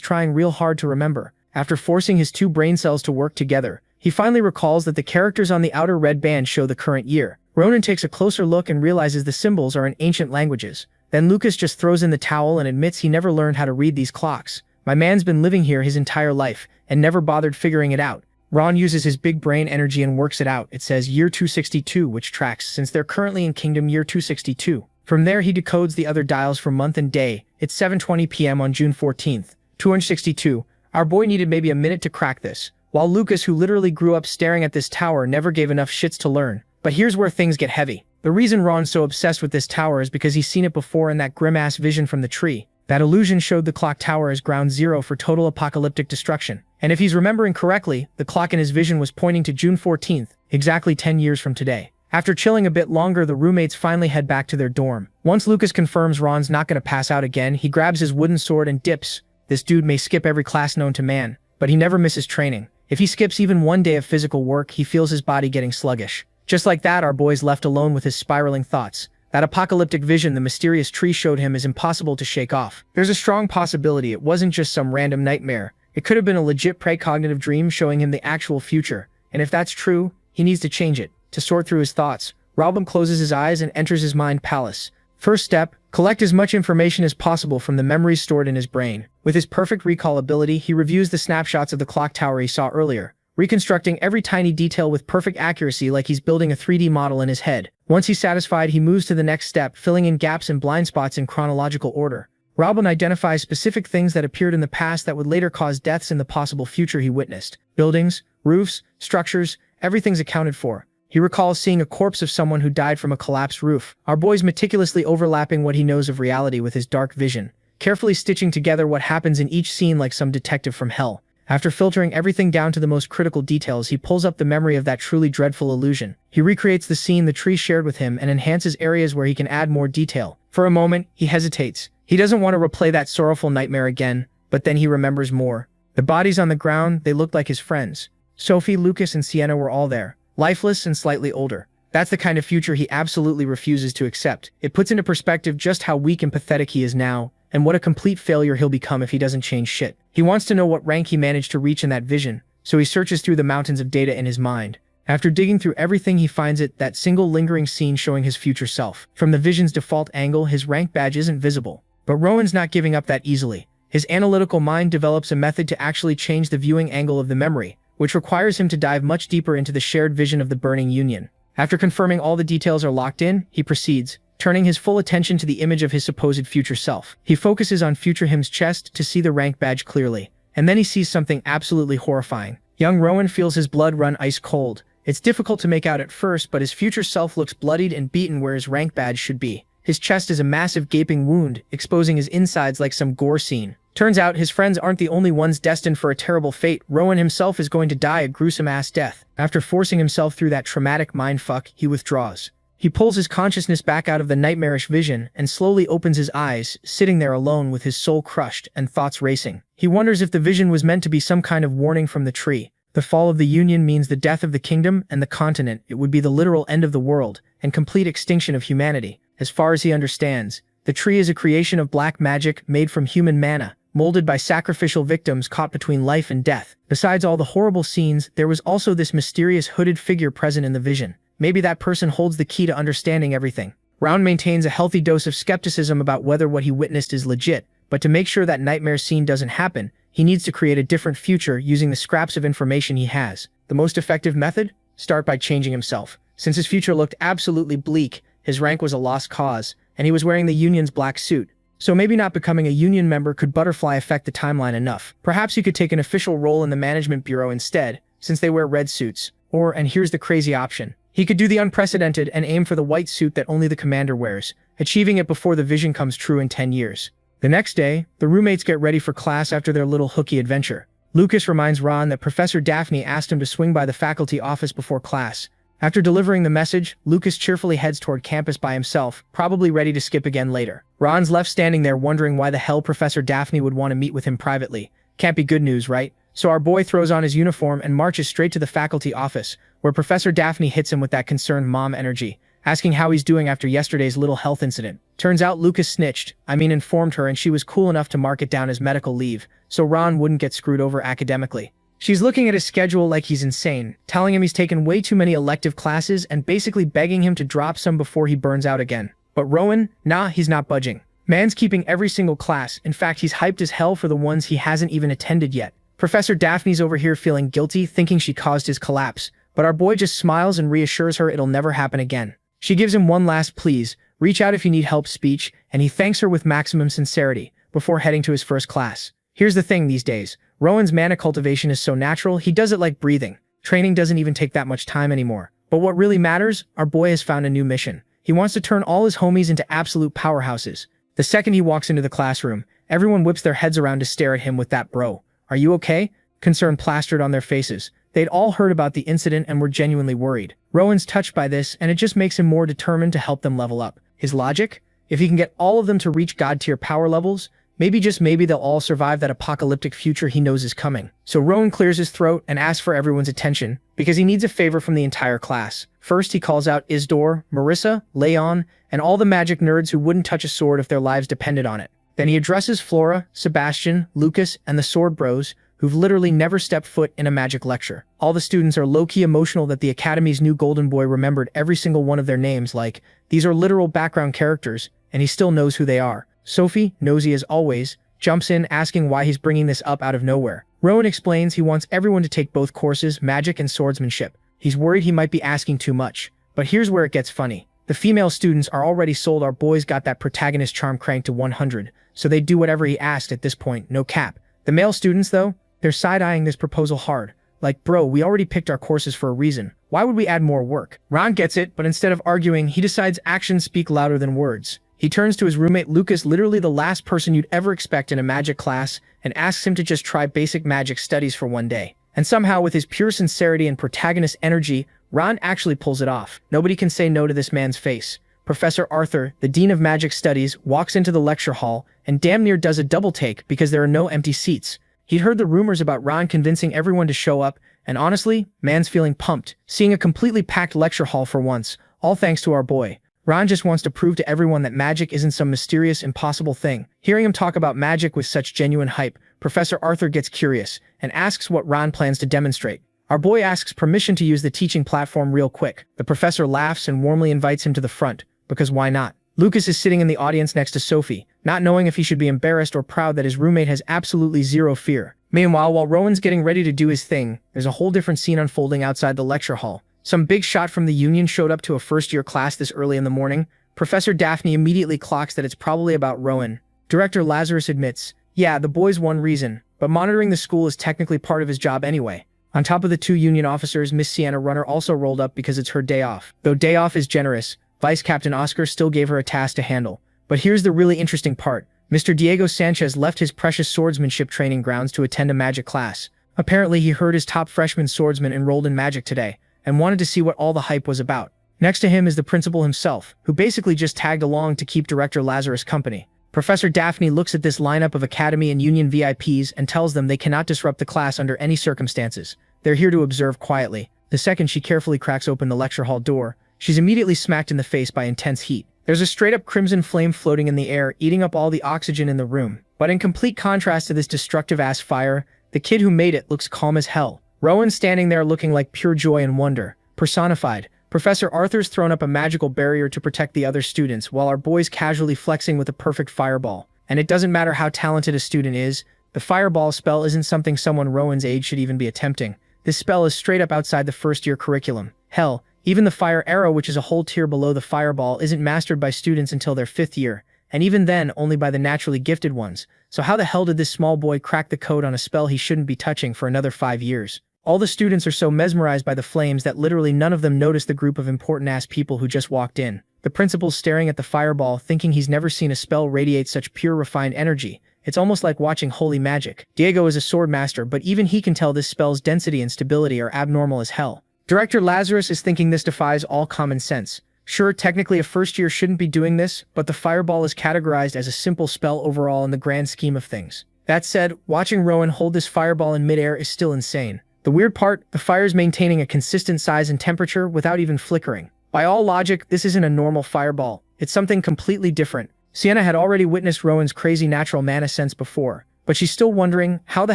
trying real hard to remember. After forcing his two brain cells to work together, he finally recalls that the characters on the outer red band show the current year. Ronan takes a closer look and realizes the symbols are in ancient languages. Then Lucas just throws in the towel and admits he never learned how to read these clocks. My man's been living here his entire life, and never bothered figuring it out. Ron uses his big brain energy and works it out. It says year 262, which tracks, since they're currently in Kingdom year 262. From there he decodes the other dials for month and day. It's 7:20 p.m. on June 14th, 262. Our boy needed maybe a minute to crack this, while Lucas, who literally grew up staring at this tower, never gave enough shits to learn. But here's where things get heavy. The reason Ron's so obsessed with this tower is because he's seen it before in that grim-ass vision from the tree. That illusion showed the clock tower as ground zero for total apocalyptic destruction. And if he's remembering correctly, the clock in his vision was pointing to June 14th, exactly 10 years from today. After chilling a bit longer, the roommates finally head back to their dorm. Once Lucas confirms Ron's not gonna pass out again, he grabs his wooden sword and dips. This dude may skip every class known to man, but he never misses training. If he skips even one day of physical work, he feels his body getting sluggish. Just like that, our boy's left alone with his spiraling thoughts. That apocalyptic vision the mysterious tree showed him is impossible to shake off. There's a strong possibility it wasn't just some random nightmare. It could have been a legit precognitive dream showing him the actual future. And if that's true, he needs to change it. To sort through his thoughts, Robin closes his eyes and enters his mind palace. First step, collect as much information as possible from the memories stored in his brain. With his perfect recall ability, he reviews the snapshots of the clock tower he saw earlier, reconstructing every tiny detail with perfect accuracy like he's building a 3D model in his head. Once he's satisfied, he moves to the next step, filling in gaps and blind spots in chronological order. Robin identifies specific things that appeared in the past that would later cause deaths in the possible future he witnessed. Buildings, roofs, structures, everything's accounted for. He recalls seeing a corpse of someone who died from a collapsed roof. Our boy's meticulously overlapping what he knows of reality with his dark vision, carefully stitching together what happens in each scene like some detective from hell. After filtering everything down to the most critical details, he pulls up the memory of that truly dreadful illusion. He recreates the scene the tree shared with him and enhances areas where he can add more detail. For a moment, he hesitates. He doesn't want to replay that sorrowful nightmare again, but then he remembers more. The bodies on the ground, they looked like his friends. Sophie, Lucas, and Sienna were all there, lifeless and slightly older. That's the kind of future he absolutely refuses to accept. It puts into perspective just how weak and pathetic he is now, and what a complete failure he'll become if he doesn't change shit. He wants to know what rank he managed to reach in that vision, so he searches through the mountains of data in his mind. After digging through everything, he finds that single lingering scene showing his future self. From the vision's default angle, his rank badge isn't visible. But Rowan's not giving up that easily. His analytical mind develops a method to actually change the viewing angle of the memory, which requires him to dive much deeper into the shared vision of the burning Union. After confirming all the details are locked in, he proceeds, turning his full attention to the image of his supposed future self. He focuses on future him's chest to see the rank badge clearly, and then he sees something absolutely horrifying. Young Rowan feels his blood run ice cold. It's difficult to make out at first, but his future self looks bloodied and beaten where his rank badge should be. His chest is a massive gaping wound, exposing his insides like some gore scene. Turns out his friends aren't the only ones destined for a terrible fate. Rowan himself is going to die a gruesome-ass death. After forcing himself through that traumatic mindfuck, he withdraws. He pulls his consciousness back out of the nightmarish vision and slowly opens his eyes, sitting there alone with his soul crushed and thoughts racing. He wonders if the vision was meant to be some kind of warning from the tree. The fall of the Union means the death of the kingdom and the continent. It would be the literal end of the world and complete extinction of humanity. As far as he understands, the tree is a creation of black magic made from human mana, molded by sacrificial victims caught between life and death. Besides all the horrible scenes, there was also this mysterious hooded figure present in the vision. Maybe that person holds the key to understanding everything. Round maintains a healthy dose of skepticism about whether what he witnessed is legit, but to make sure that nightmare scene doesn't happen, he needs to create a different future using the scraps of information he has. The most effective method? Start by changing himself. Since his future looked absolutely bleak, his rank was a lost cause, and he was wearing the Union's black suit. So maybe not becoming a Union member could butterfly affect the timeline enough. Perhaps he could take an official role in the management bureau instead, since they wear red suits. Or, and here's the crazy option, he could do the unprecedented and aim for the white suit that only the commander wears, achieving it before the vision comes true in 10 years. The next day, the roommates get ready for class after their little hooky adventure. Lucas reminds Ron that Professor Daphne asked him to swing by the faculty office before class. After delivering the message, Lucas cheerfully heads toward campus by himself, probably ready to skip again later. Ron's left standing there wondering why the hell Professor Daphne would want to meet with him privately. Can't be good news, right? So our boy throws on his uniform and marches straight to the faculty office, where Professor Daphne hits him with that concerned mom energy, asking how he's doing after yesterday's little health incident. Turns out Lucas informed her, and she was cool enough to mark it down as medical leave, so Ron wouldn't get screwed over academically. She's looking at his schedule like he's insane, telling him he's taken way too many elective classes and basically begging him to drop some before he burns out again. But Rowan, nah, he's not budging. Man's keeping every single class. In fact, he's hyped as hell for the ones he hasn't even attended yet. Professor Daphne's over here feeling guilty, thinking she caused his collapse, but our boy just smiles and reassures her it'll never happen again. She gives him one last please, reach out if you need help speech, and he thanks her with maximum sincerity, before heading to his first class. Here's the thing these days, Rowan's mana cultivation is so natural, he does it like breathing. Training doesn't even take that much time anymore. But what really matters, our boy has found a new mission. He wants to turn all his homies into absolute powerhouses. The second he walks into the classroom, everyone whips their heads around to stare at him with that "Bro, are you okay?" concern plastered on their faces. They'd all heard about the incident and were genuinely worried. Rowan's touched by this, and it just makes him more determined to help them level up. His logic? If he can get all of them to reach god-tier power levels, maybe just maybe they'll all survive that apocalyptic future he knows is coming. So Rowan clears his throat and asks for everyone's attention, because he needs a favor from the entire class. First, he calls out Isidore, Marissa, Leon, and all the magic nerds who wouldn't touch a sword if their lives depended on it. Then he addresses Flora, Sebastian, Lucas, and the Sword Bros, who've literally never stepped foot in a magic lecture. All the students are low-key emotional that the Academy's new golden boy remembered every single one of their names, like, these are literal background characters, and he still knows who they are. Sophie, nosy as always, jumps in asking why he's bringing this up out of nowhere. Rowan explains he wants everyone to take both courses, magic and swordsmanship. He's worried he might be asking too much. But here's where it gets funny. The female students are already sold our boy's got that protagonist charm cranked to 100, so they do whatever he asked at this point, no cap. The male students, though, they're side-eyeing this proposal hard. Like, bro, we already picked our courses for a reason. Why would we add more work? Ron gets it, but instead of arguing, he decides actions speak louder than words. He turns to his roommate Lucas, literally the last person you'd ever expect in a magic class, and asks him to just try basic magic studies for one day. And somehow, with his pure sincerity and protagonist energy, Ron actually pulls it off. Nobody can say no to this man's face. Professor Arthur, the Dean of Magic Studies, walks into the lecture hall and damn near does a double take because there are no empty seats. He'd heard the rumors about Ron convincing everyone to show up, and honestly, man's feeling pumped, seeing a completely packed lecture hall for once, all thanks to our boy. Ron just wants to prove to everyone that magic isn't some mysterious, impossible thing. Hearing him talk about magic with such genuine hype, Professor Arthur gets curious and asks what Ron plans to demonstrate. Our boy asks permission to use the teaching platform real quick. The professor laughs and warmly invites him to the front, because why not? Lucas is sitting in the audience next to Sophie, not knowing if he should be embarrassed or proud that his roommate has absolutely zero fear. Meanwhile, while Rowan's getting ready to do his thing, there's a whole different scene unfolding outside the lecture hall. Some big shot from the Union showed up to a first-year class this early in the morning. Professor Daphne immediately clocks that it's probably about Rowan. Director Lazarus admits, yeah, the boy's one reason, but monitoring the school is technically part of his job anyway. On top of the two Union officers, Miss Sienna Runner also rolled up because it's her day off. Though day off is generous, Vice Captain Oscar still gave her a task to handle. But here's the really interesting part. Mr. Diego Sanchez left his precious swordsmanship training grounds to attend a magic class. Apparently he heard his top freshman swordsman enrolled in magic today, and wanted to see what all the hype was about. Next to him is the principal himself, who basically just tagged along to keep Director Lazarus company. Professor Daphne looks at this lineup of Academy and Union VIPs and tells them they cannot disrupt the class under any circumstances. They're here to observe quietly. The second she carefully cracks open the lecture hall door, she's immediately smacked in the face by intense heat. There's a straight-up crimson flame floating in the air, eating up all the oxygen in the room. But in complete contrast to this destructive-ass fire, the kid who made it looks calm as hell. Rowan's standing there looking like pure joy and wonder, personified. Professor Arthur's thrown up a magical barrier to protect the other students, while our boy's casually flexing with a perfect fireball. And it doesn't matter how talented a student is, the fireball spell isn't something someone Rowan's age should even be attempting. This spell is straight up outside the first-year curriculum. Hell, even the fire arrow, which is a whole tier below the fireball, isn't mastered by students until their 5th year, and even then only by the naturally gifted ones. So how the hell did this small boy crack the code on a spell he shouldn't be touching for another 5 years? All the students are so mesmerized by the flames that literally none of them notice the group of important-ass people who just walked in. The principal's staring at the fireball, thinking he's never seen a spell radiate such pure, refined energy. It's almost like watching holy magic. Diego is a sword master, but even he can tell this spell's density and stability are abnormal as hell. Director Lazarus is thinking this defies all common sense. Sure, technically a first year shouldn't be doing this, but the fireball is categorized as a simple spell overall in the grand scheme of things. That said, watching Rowan hold this fireball in midair is still insane. The weird part, the fire's maintaining a consistent size and temperature without even flickering. By all logic, this isn't a normal fireball. It's something completely different. Sienna had already witnessed Rowan's crazy natural mana sense before, but she's still wondering, how the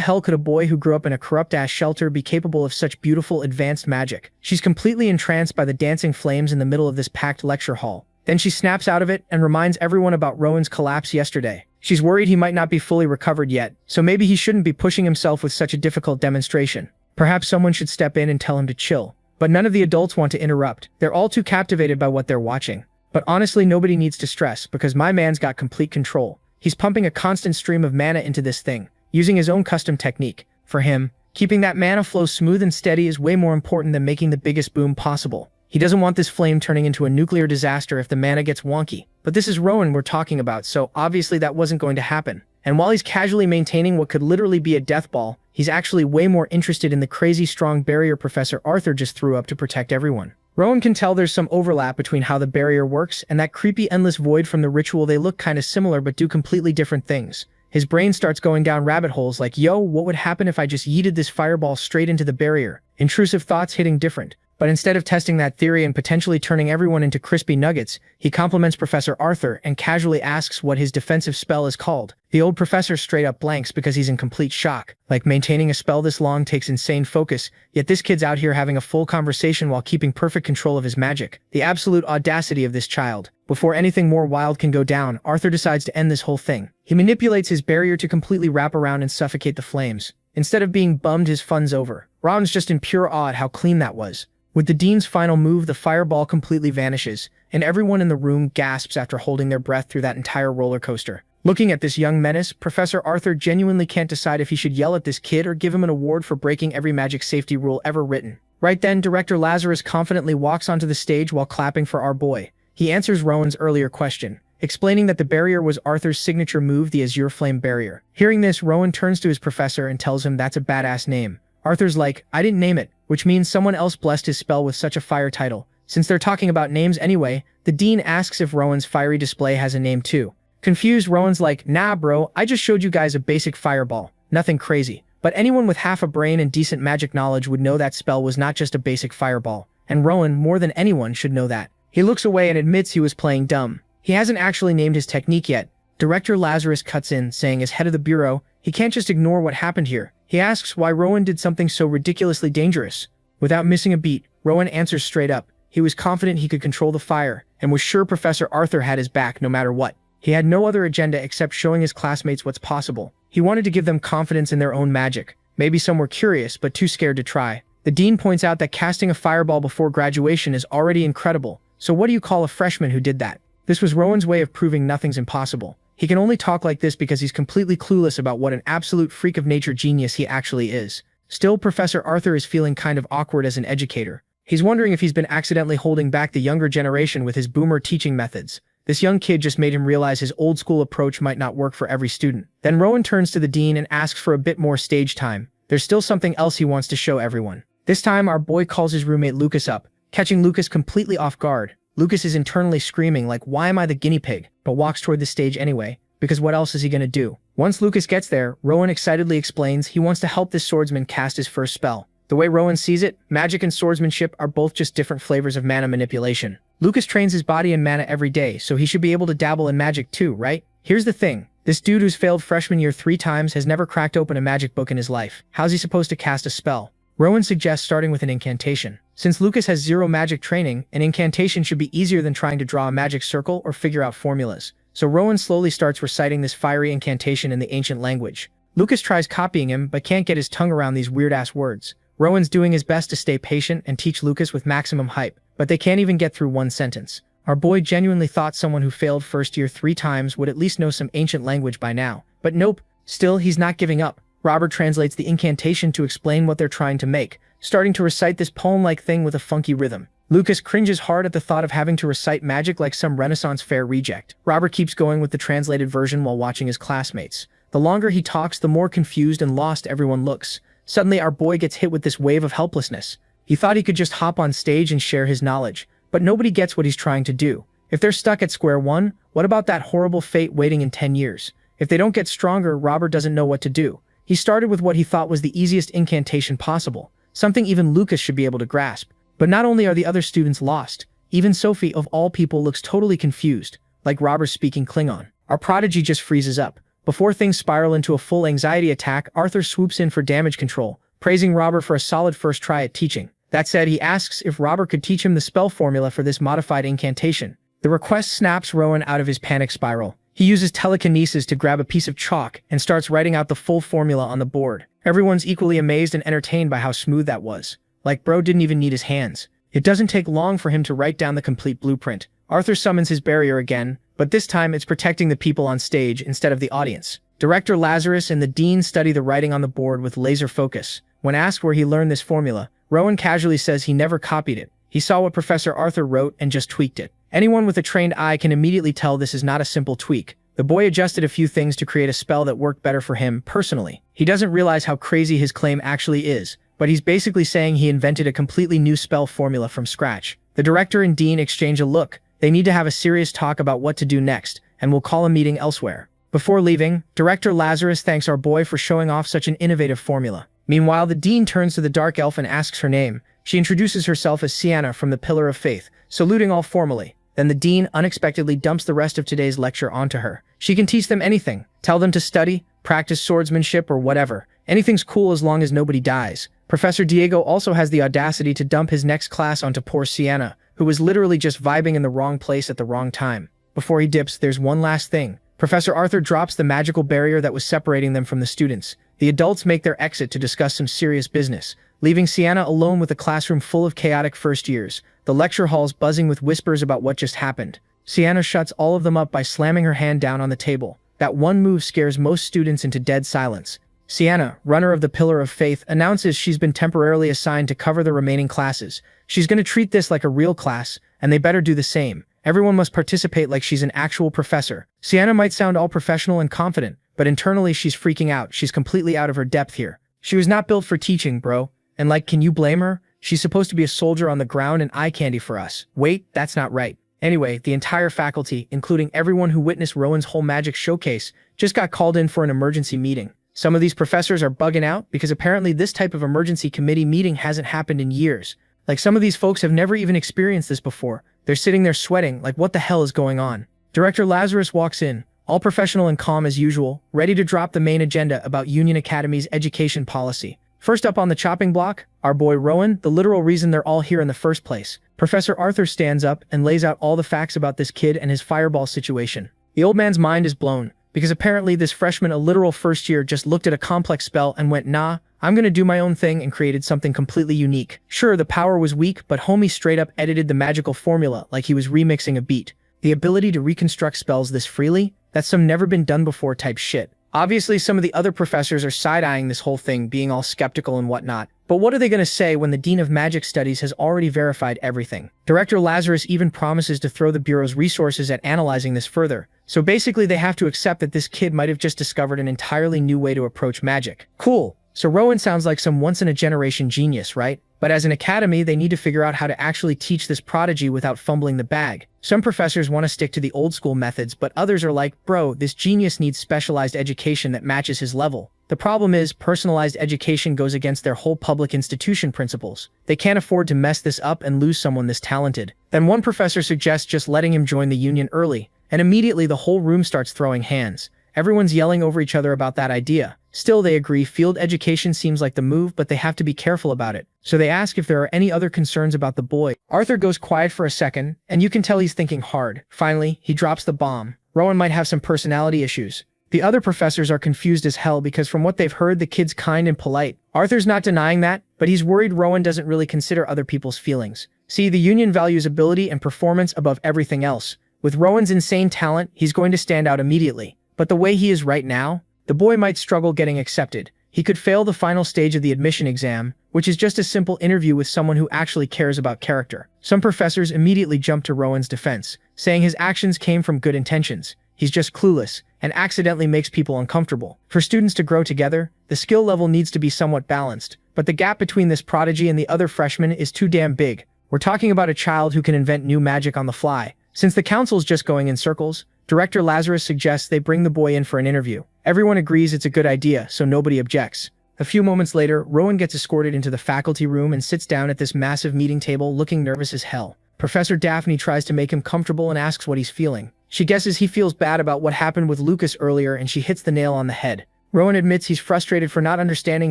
hell could a boy who grew up in a corrupt-ass shelter be capable of such beautiful, advanced magic? She's completely entranced by the dancing flames in the middle of this packed lecture hall. Then she snaps out of it and reminds everyone about Rowan's collapse yesterday. She's worried he might not be fully recovered yet, so maybe he shouldn't be pushing himself with such a difficult demonstration. Perhaps someone should step in and tell him to chill. But none of the adults want to interrupt. They're all too captivated by what they're watching. But honestly, nobody needs to stress, because my man's got complete control. He's pumping a constant stream of mana into this thing, using his own custom technique. For him, keeping that mana flow smooth and steady is way more important than making the biggest boom possible. He doesn't want this flame turning into a nuclear disaster if the mana gets wonky. But this is Rowan we're talking about, so obviously that wasn't going to happen. And while he's casually maintaining what could literally be a death ball, he's actually way more interested in the crazy strong barrier Professor Arthur just threw up to protect everyone. Rowan can tell there's some overlap between how the barrier works and that creepy endless void from the ritual. They look kinda similar but do completely different things. His brain starts going down rabbit holes like, yo, what would happen if I just yeeted this fireball straight into the barrier? Intrusive thoughts hitting different. But instead of testing that theory and potentially turning everyone into crispy nuggets, he compliments Professor Arthur and casually asks what his defensive spell is called. The old professor straight up blanks because he's in complete shock. Like, maintaining a spell this long takes insane focus, yet this kid's out here having a full conversation while keeping perfect control of his magic. The absolute audacity of this child. Before anything more wild can go down, Arthur decides to end this whole thing. He manipulates his barrier to completely wrap around and suffocate the flames. Instead of being bummed, his fun's over. Rowan's just in pure awe at how clean that was. With the dean's final move, the fireball completely vanishes, and everyone in the room gasps after holding their breath through that entire roller coaster. Looking at this young menace, Professor Arthur genuinely can't decide if he should yell at this kid or give him an award for breaking every magic safety rule ever written. Right then, Director Lazarus confidently walks onto the stage while clapping for our boy. He answers Rowan's earlier question, explaining that the barrier was Arthur's signature move, the Azure Flame Barrier. Hearing this, Rowan turns to his professor and tells him that's a badass name. Arthur's like, I didn't name it, which means someone else blessed his spell with such a fire title. Since they're talking about names anyway, the dean asks if Rowan's fiery display has a name too. Confused, Rowan's like, nah bro, I just showed you guys a basic fireball. Nothing crazy. But anyone with half a brain and decent magic knowledge would know that spell was not just a basic fireball. And Rowan, more than anyone, should know that. He looks away and admits he was playing dumb. He hasn't actually named his technique yet. Director Lazarus cuts in, saying as head of the bureau, he can't just ignore what happened here. He asks why Rowan did something so ridiculously dangerous. Without missing a beat, Rowan answers straight up. He was confident he could control the fire, and was sure Professor Arthur had his back no matter what. He had no other agenda except showing his classmates what's possible. He wanted to give them confidence in their own magic. Maybe some were curious, but too scared to try. The dean points out that casting a fireball before graduation is already incredible, so what do you call a freshman who did that? This was Rowan's way of proving nothing's impossible. He can only talk like this because he's completely clueless about what an absolute freak of nature genius he actually is. Still, Professor Arthur is feeling kind of awkward as an educator. He's wondering if he's been accidentally holding back the younger generation with his boomer teaching methods. This young kid just made him realize his old-school approach might not work for every student. Then Rowan turns to the dean and asks for a bit more stage time. There's still something else he wants to show everyone. This time, our boy calls his roommate Lucas up, catching Lucas completely off guard. Lucas is internally screaming like, "Why am I the guinea pig?" but walks toward the stage anyway, because what else is he gonna do? Once Lucas gets there, Rowan excitedly explains he wants to help this swordsman cast his first spell. The way Rowan sees it, magic and swordsmanship are both just different flavors of mana manipulation. Lucas trains his body in mana every day, so he should be able to dabble in magic too, right? Here's the thing. This dude who's failed freshman year 3 times has never cracked open a magic book in his life. How's he supposed to cast a spell? Rowan suggests starting with an incantation. Since Lucas has 0 magic training, an incantation should be easier than trying to draw a magic circle or figure out formulas. So Rowan slowly starts reciting this fiery incantation in the ancient language. Lucas tries copying him, but can't get his tongue around these weird-ass words. Rowan's doing his best to stay patient and teach Lucas with maximum hype, but they can't even get through one sentence. Our boy genuinely thought someone who failed first year 3 times would at least know some ancient language by now. But nope, still he's not giving up. Robert translates the incantation to explain what they're trying to make, starting to recite this poem-like thing with a funky rhythm. Lucas cringes hard at the thought of having to recite magic like some Renaissance fair reject. Robert keeps going with the translated version while watching his classmates. The longer he talks, the more confused and lost everyone looks. Suddenly, our boy gets hit with this wave of helplessness. He thought he could just hop on stage and share his knowledge, but nobody gets what he's trying to do. If they're stuck at square one, what about that horrible fate waiting in 10 years? If they don't get stronger, Robert doesn't know what to do. He started with what he thought was the easiest incantation possible, something even Lucas should be able to grasp. But not only are the other students lost, even Sophie, of all people, looks totally confused, like Robert speaking Klingon. Our prodigy just freezes up. Before things spiral into a full anxiety attack, Arthur swoops in for damage control, praising Robert for a solid first try at teaching. That said, he asks if Robert could teach him the spell formula for this modified incantation. The request snaps Rowan out of his panic spiral. He uses telekinesis to grab a piece of chalk and starts writing out the full formula on the board. Everyone's equally amazed and entertained by how smooth that was. Like bro didn't even need his hands. It doesn't take long for him to write down the complete blueprint. Arthur summons his barrier again, but this time it's protecting the people on stage instead of the audience. Director Lazarus and the dean study the writing on the board with laser focus. When asked where he learned this formula, Rowan casually says he never copied it. He saw what Professor Arthur wrote and just tweaked it. Anyone with a trained eye can immediately tell this is not a simple tweak. The boy adjusted a few things to create a spell that worked better for him personally. He doesn't realize how crazy his claim actually is, but he's basically saying he invented a completely new spell formula from scratch. The director and dean exchange a look. They need to have a serious talk about what to do next, and will call a meeting elsewhere. Before leaving, Director Lazarus thanks our boy for showing off such an innovative formula. Meanwhile, the dean turns to the dark elf and asks her name. She introduces herself as Sienna from the Pillar of Faith, saluting all formally. Then the dean unexpectedly dumps the rest of today's lecture onto her. She can teach them anything. Tell them to study, practice swordsmanship, or whatever. Anything's cool as long as nobody dies. Professor Diego also has the audacity to dump his next class onto poor Sienna, who was literally just vibing in the wrong place at the wrong time. Before he dips, there's one last thing. Professor Arthur drops the magical barrier that was separating them from the students. The adults make their exit to discuss some serious business, leaving Sienna alone with a classroom full of chaotic first years. The lecture hall's buzzing with whispers about what just happened. Sienna shuts all of them up by slamming her hand down on the table. That one move scares most students into dead silence. Sienna, runner of the Pillar of Faith, announces she's been temporarily assigned to cover the remaining classes. She's going to treat this like a real class, and they better do the same. Everyone must participate like she's an actual professor. Sienna might sound all professional and confident, but internally she's freaking out. She's completely out of her depth here. She was not built for teaching, bro. And like, can you blame her? She's supposed to be a soldier on the ground and eye candy for us. Wait, that's not right. Anyway, the entire faculty, including everyone who witnessed Rowan's whole magic showcase, just got called in for an emergency meeting. Some of these professors are bugging out because apparently this type of emergency committee meeting hasn't happened in years. Like, some of these folks have never even experienced this before. They're sitting there sweating, like what the hell is going on? Director Lazarus walks in, all professional and calm as usual, ready to drop the main agenda about Union Academy's education policy. First up on the chopping block, our boy Rowan, the literal reason they're all here in the first place. Professor Arthur stands up and lays out all the facts about this kid and his fireball situation. The old man's mind is blown, because apparently this freshman, a literal first year, just looked at a complex spell and went, nah, I'm gonna do my own thing, and created something completely unique. Sure, the power was weak, but homie straight up edited the magical formula like he was remixing a beat. The ability to reconstruct spells this freely? That's some never been done before type shit. Obviously, some of the other professors are side-eyeing this whole thing, being all skeptical and whatnot. But what are they going to say when the Dean of Magic Studies has already verified everything? Director Lazarus even promises to throw the Bureau's resources at analyzing this further. So basically, they have to accept that this kid might have just discovered an entirely new way to approach magic. Cool. So Rowan sounds like some once-in-a-generation genius, right? But as an academy, they need to figure out how to actually teach this prodigy without fumbling the bag. Some professors want to stick to the old-school methods, but others are like, bro, this genius needs specialized education that matches his level. The problem is, personalized education goes against their whole public institution principles. They can't afford to mess this up and lose someone this talented. Then one professor suggests just letting him join the union early, and immediately the whole room starts throwing hands. Everyone's yelling over each other about that idea. Still, they agree field education seems like the move, but they have to be careful about it. So they ask if there are any other concerns about the boy. Arthur goes quiet for a second, and you can tell he's thinking hard. Finally, he drops the bomb. Rowan might have some personality issues. The other professors are confused as hell because from what they've heard, the kid's kind and polite. Arthur's not denying that, but he's worried Rowan doesn't really consider other people's feelings. See, the union values ability and performance above everything else. With Rowan's insane talent, he's going to stand out immediately. But the way he is right now, the boy might struggle getting accepted. He could fail the final stage of the admission exam, which is just a simple interview with someone who actually cares about character. Some professors immediately jump to Rowan's defense, saying his actions came from good intentions. He's just clueless, and accidentally makes people uncomfortable. For students to grow together, the skill level needs to be somewhat balanced, but the gap between this prodigy and the other freshmen is too damn big. We're talking about a child who can invent new magic on the fly. Since the council's just going in circles, Director Lazarus suggests they bring the boy in for an interview. Everyone agrees it's a good idea, so nobody objects. A few moments later, Rowan gets escorted into the faculty room and sits down at this massive meeting table looking nervous as hell. Professor Daphne tries to make him comfortable and asks what he's feeling. She guesses he feels bad about what happened with Lucas earlier, and she hits the nail on the head. Rowan admits he's frustrated for not understanding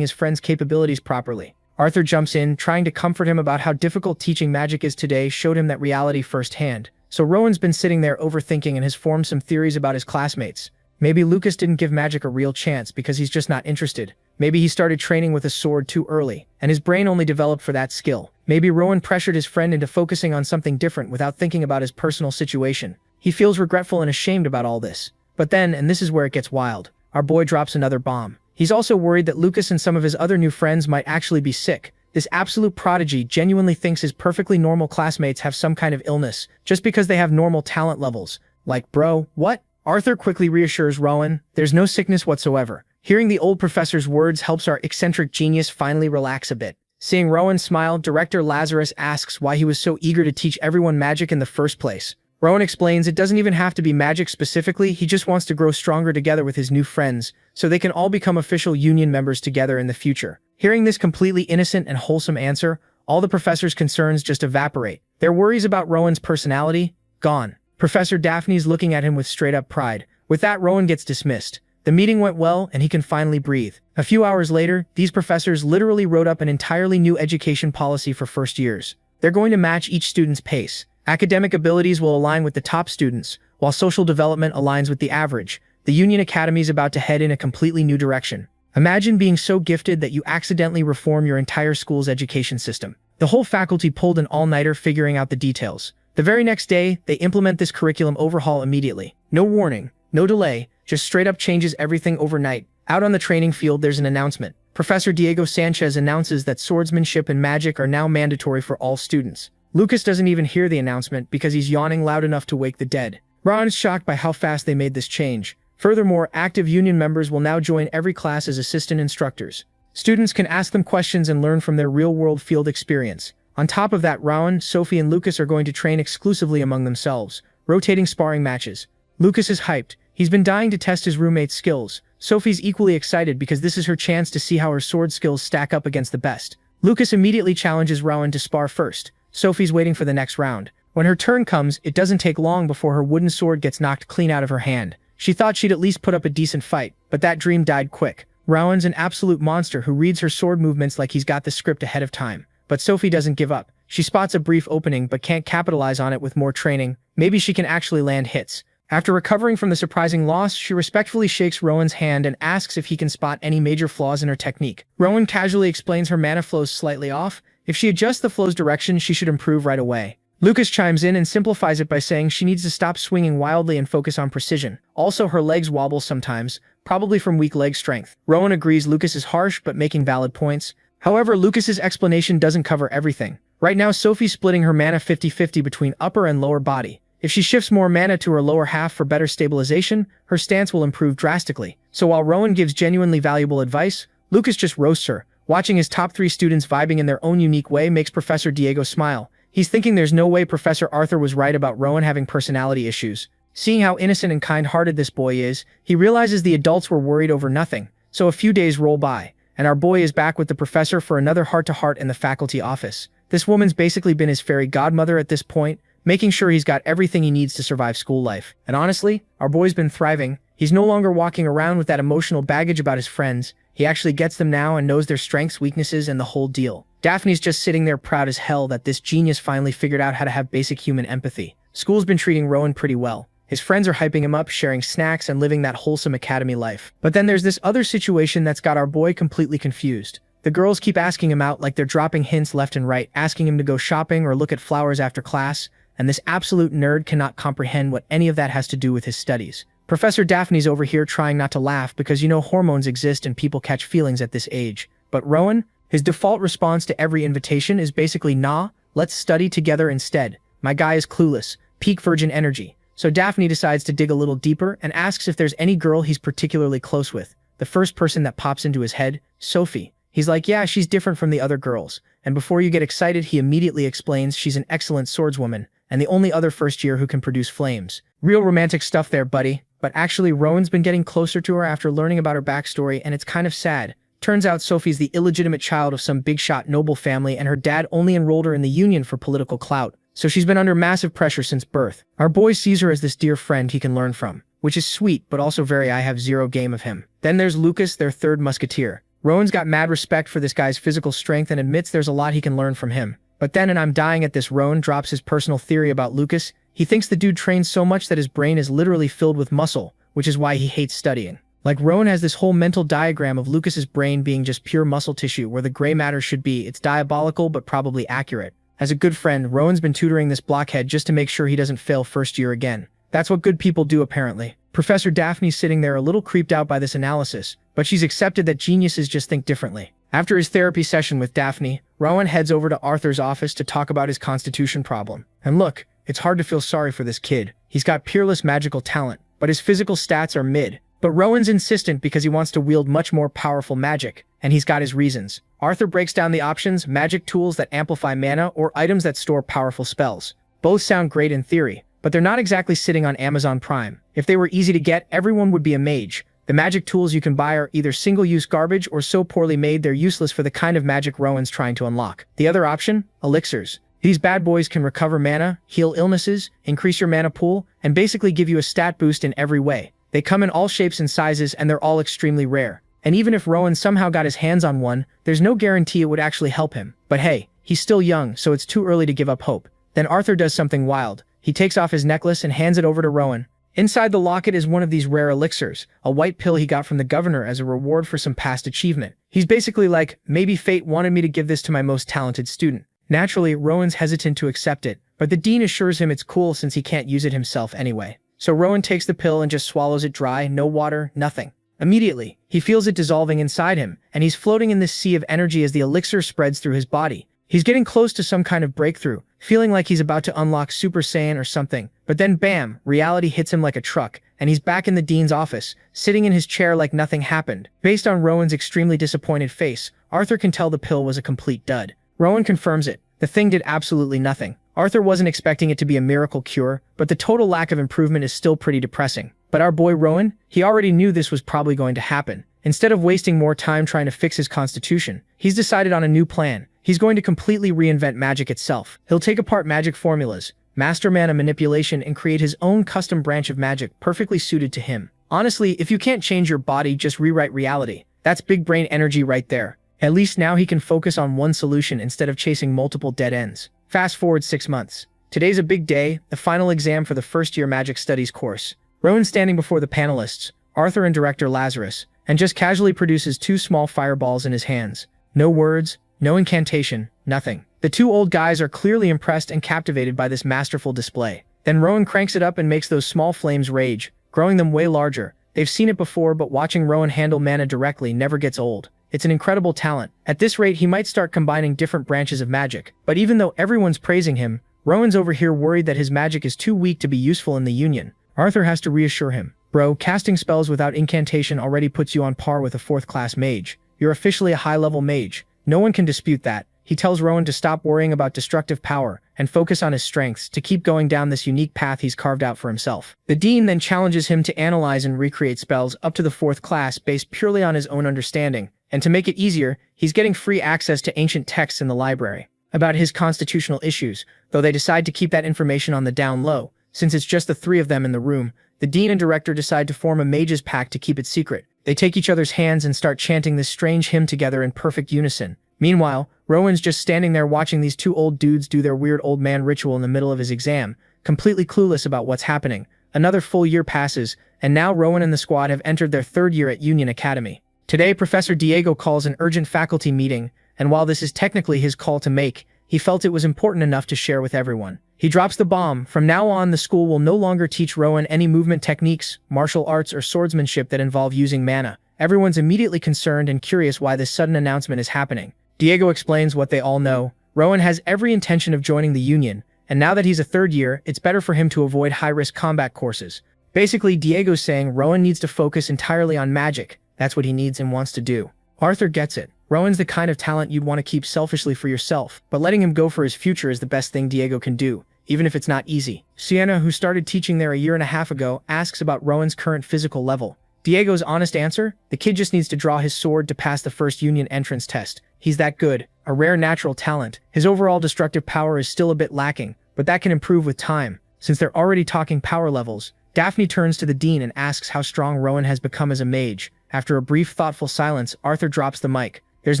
his friend's capabilities properly. Arthur jumps in, trying to comfort him about how difficult teaching magic is today, showed him that reality firsthand. So Rowan's been sitting there overthinking and has formed some theories about his classmates. Maybe Lucas didn't give magic a real chance because he's just not interested. Maybe he started training with a sword too early, and his brain only developed for that skill. Maybe Rowan pressured his friend into focusing on something different without thinking about his personal situation. He feels regretful and ashamed about all this. But then, and this is where it gets wild, our boy drops another bomb. He's also worried that Lucas and some of his other new friends might actually be sick. This absolute prodigy genuinely thinks his perfectly normal classmates have some kind of illness, just because they have normal talent levels. Like, bro, what? Arthur quickly reassures Rowan, there's no sickness whatsoever. Hearing the old professor's words helps our eccentric genius finally relax a bit. Seeing Rowan smile, Director Lazarus asks why he was so eager to teach everyone magic in the first place. Rowan explains it doesn't even have to be magic specifically, he just wants to grow stronger together with his new friends, so they can all become official union members together in the future. Hearing this completely innocent and wholesome answer, all the professor's concerns just evaporate. Their worries about Rowan's personality? Gone. Professor Daphne's looking at him with straight-up pride. With that, Rowan gets dismissed. The meeting went well, and he can finally breathe. A few hours later, these professors literally wrote up an entirely new education policy for first years. They're going to match each student's pace. Academic abilities will align with the top students, while social development aligns with the average. The Union Academy is about to head in a completely new direction. Imagine being so gifted that you accidentally reform your entire school's education system. The whole faculty pulled an all-nighter figuring out the details. The very next day, they implement this curriculum overhaul immediately. No warning, no delay, just straight up changes everything overnight. Out on the training field, there's an announcement. Professor Diego Sanchez announces that swordsmanship and magic are now mandatory for all students. Lucas doesn't even hear the announcement because he's yawning loud enough to wake the dead. Ron is shocked by how fast they made this change. Furthermore, active union members will now join every class as assistant instructors. Students can ask them questions and learn from their real-world field experience. On top of that, Rowan, Sophie, and Lucas are going to train exclusively among themselves, rotating sparring matches. Lucas is hyped. He's been dying to test his roommate's skills. Sophie's equally excited because this is her chance to see how her sword skills stack up against the best. Lucas immediately challenges Rowan to spar first. Sophie's waiting for the next round. When her turn comes, it doesn't take long before her wooden sword gets knocked clean out of her hand. She thought she'd at least put up a decent fight, but that dream died quick. Rowan's an absolute monster who reads her sword movements like he's got the script ahead of time. But Sophie doesn't give up. She spots a brief opening but can't capitalize on it with more training. Maybe she can actually land hits. After recovering from the surprising loss, she respectfully shakes Rowan's hand and asks if he can spot any major flaws in her technique. Rowan casually explains her mana flow's slightly off. If she adjusts the flow's direction, she should improve right away. Lucas chimes in and simplifies it by saying she needs to stop swinging wildly and focus on precision. Also, her legs wobble sometimes, probably from weak leg strength. Rowan agrees Lucas is harsh but making valid points. However, Lucas's explanation doesn't cover everything. Right now, Sophie's splitting her mana 50-50 between upper and lower body. If she shifts more mana to her lower half for better stabilization, her stance will improve drastically. So while Rowan gives genuinely valuable advice, Lucas just roasts her. Watching his top 3 students vibing in their own unique way makes Professor Diego smile. He's thinking there's no way Professor Arthur was right about Rowan having personality issues. Seeing how innocent and kind-hearted this boy is, he realizes the adults were worried over nothing. So a few days roll by, and our boy is back with the professor for another heart-to-heart in the faculty office. This woman's basically been his fairy godmother at this point, making sure he's got everything he needs to survive school life. And honestly, our boy's been thriving. He's no longer walking around with that emotional baggage about his friends. He actually gets them now and knows their strengths, weaknesses, and the whole deal. Daphne's just sitting there proud as hell that this genius finally figured out how to have basic human empathy. School's been treating Rowan pretty well. His friends are hyping him up, sharing snacks, and living that wholesome academy life. But then there's this other situation that's got our boy completely confused. The girls keep asking him out like they're dropping hints left and right, asking him to go shopping or look at flowers after class, and this absolute nerd cannot comprehend what any of that has to do with his studies. Professor Daphne's over here trying not to laugh because hormones exist and people catch feelings at this age. But Rowan, his default response to every invitation is basically, nah, let's study together instead. My guy is clueless, peak virgin energy. So Daphne decides to dig a little deeper and asks if there's any girl he's particularly close with. The first person that pops into his head, Sophie. He's like, yeah, she's different from the other girls. And before you get excited, he immediately explains she's an excellent swordswoman and the only other first year who can produce flames. Real romantic stuff there, buddy. But actually, Rowan's been getting closer to her after learning about her backstory, and it's kind of sad. Turns out Sophie's the illegitimate child of some big-shot noble family, and her dad only enrolled her in the Union for political clout. So she's been under massive pressure since birth. Our boy sees her as this dear friend he can learn from, which is sweet, but also very I have zero game of him. Then there's Lucas, their third musketeer. Rowan's got mad respect for this guy's physical strength and admits there's a lot he can learn from him. But then, and I'm dying at this, Rowan drops his personal theory about Lucas. He thinks the dude trains so much that his brain is literally filled with muscle, which is why he hates studying. Like, Rowan has this whole mental diagram of Lucas's brain being just pure muscle tissue where the gray matter should be. It's diabolical but probably accurate. As a good friend, Rowan's been tutoring this blockhead just to make sure he doesn't fail first year again. That's what good people do, apparently. Professor Daphne's sitting there a little creeped out by this analysis, but she's accepted that geniuses just think differently. After his therapy session with Daphne, Rowan heads over to Arthur's office to talk about his constitution problem. And look, it's hard to feel sorry for this kid. He's got peerless magical talent, but his physical stats are mid. But Rowan's insistent because he wants to wield much more powerful magic, and he's got his reasons. Arthur breaks down the options: magic tools that amplify mana or items that store powerful spells. Both sound great in theory, but they're not exactly sitting on Amazon Prime. If they were easy to get, everyone would be a mage. The magic tools you can buy are either single-use garbage or so poorly made they're useless for the kind of magic Rowan's trying to unlock. The other option? Elixirs. These bad boys can recover mana, heal illnesses, increase your mana pool, and basically give you a stat boost in every way. They come in all shapes and sizes, and they're all extremely rare. And even if Rowan somehow got his hands on one, there's no guarantee it would actually help him. But hey, he's still young, so it's too early to give up hope. Then Arthur does something wild. He takes off his necklace and hands it over to Rowan. Inside the locket is one of these rare elixirs, a white pill he got from the governor as a reward for some past achievement. He's basically like, maybe fate wanted me to give this to my most talented student. Naturally, Rowan's hesitant to accept it, but the dean assures him it's cool since he can't use it himself anyway. So Rowan takes the pill and just swallows it dry, no water, nothing. Immediately, he feels it dissolving inside him, and he's floating in this sea of energy as the elixir spreads through his body. He's getting close to some kind of breakthrough, feeling like he's about to unlock Super Saiyan or something. But then bam, reality hits him like a truck, and he's back in the dean's office, sitting in his chair like nothing happened. Based on Rowan's extremely disappointed face, Arthur can tell the pill was a complete dud. Rowan confirms it. The thing did absolutely nothing. Arthur wasn't expecting it to be a miracle cure, but the total lack of improvement is still pretty depressing. But our boy Rowan, he already knew this was probably going to happen. Instead of wasting more time trying to fix his constitution, he's decided on a new plan. He's going to completely reinvent magic itself. He'll take apart magic formulas, master mana manipulation, and create his own custom branch of magic perfectly suited to him. Honestly, if you can't change your body, just rewrite reality. That's big brain energy right there. At least now he can focus on one solution instead of chasing multiple dead ends. Fast forward 6 months. Today's a big day, the final exam for the first-year Magic Studies course. Rowan's standing before the panelists, Arthur and Director Lazarus, and just casually produces 2 small fireballs in his hands. No words, no incantation, nothing. The two old guys are clearly impressed and captivated by this masterful display. Then Rowan cranks it up and makes those small flames rage, growing them way larger. They've seen it before, but watching Rowan handle mana directly never gets old. It's an incredible talent. At this rate, he might start combining different branches of magic. But even though everyone's praising him, Rowan's over here worried that his magic is too weak to be useful in the Union. Arthur has to reassure him. Bro, casting spells without incantation already puts you on par with a 4th class mage. You're officially a high-level mage. No one can dispute that. He tells Rowan to stop worrying about destructive power and focus on his strengths to keep going down this unique path he's carved out for himself. The dean then challenges him to analyze and recreate spells up to the 4th class based purely on his own understanding. And to make it easier, he's getting free access to ancient texts in the library about his constitutional issues, though they decide to keep that information on the down low. Since it's just the 3 of them in the room, the dean and director decide to form a mages pact to keep it secret. They take each other's hands and start chanting this strange hymn together in perfect unison. Meanwhile, Rowan's just standing there watching these 2 old dudes do their weird old man ritual in the middle of his exam, completely clueless about what's happening. Another full year passes, and now Rowan and the squad have entered their 3rd year at Union Academy. Today, Professor Diego calls an urgent faculty meeting, and while this is technically his call to make, he felt it was important enough to share with everyone. He drops the bomb. From now on, the school will no longer teach Rowan any movement techniques, martial arts, or swordsmanship that involve using mana. Everyone's immediately concerned and curious why this sudden announcement is happening. Diego explains what they all know. Rowan has every intention of joining the Union, and now that he's a 3rd year, it's better for him to avoid high-risk combat courses. Basically, Diego's saying Rowan needs to focus entirely on magic. That's what he needs and wants to do. Arthur gets it. Rowan's the kind of talent you'd want to keep selfishly for yourself, but letting him go for his future is the best thing Diego can do, even if it's not easy. Sienna, who started teaching there a year and a half ago, asks about Rowan's current physical level. Diego's honest answer? The kid just needs to draw his sword to pass the first Union entrance test. He's that good, a rare natural talent. His overall destructive power is still a bit lacking, but that can improve with time. Since they're already talking power levels, Daphne turns to the dean and asks how strong Rowan has become as a mage. After a brief, thoughtful silence, Arthur drops the mic. There's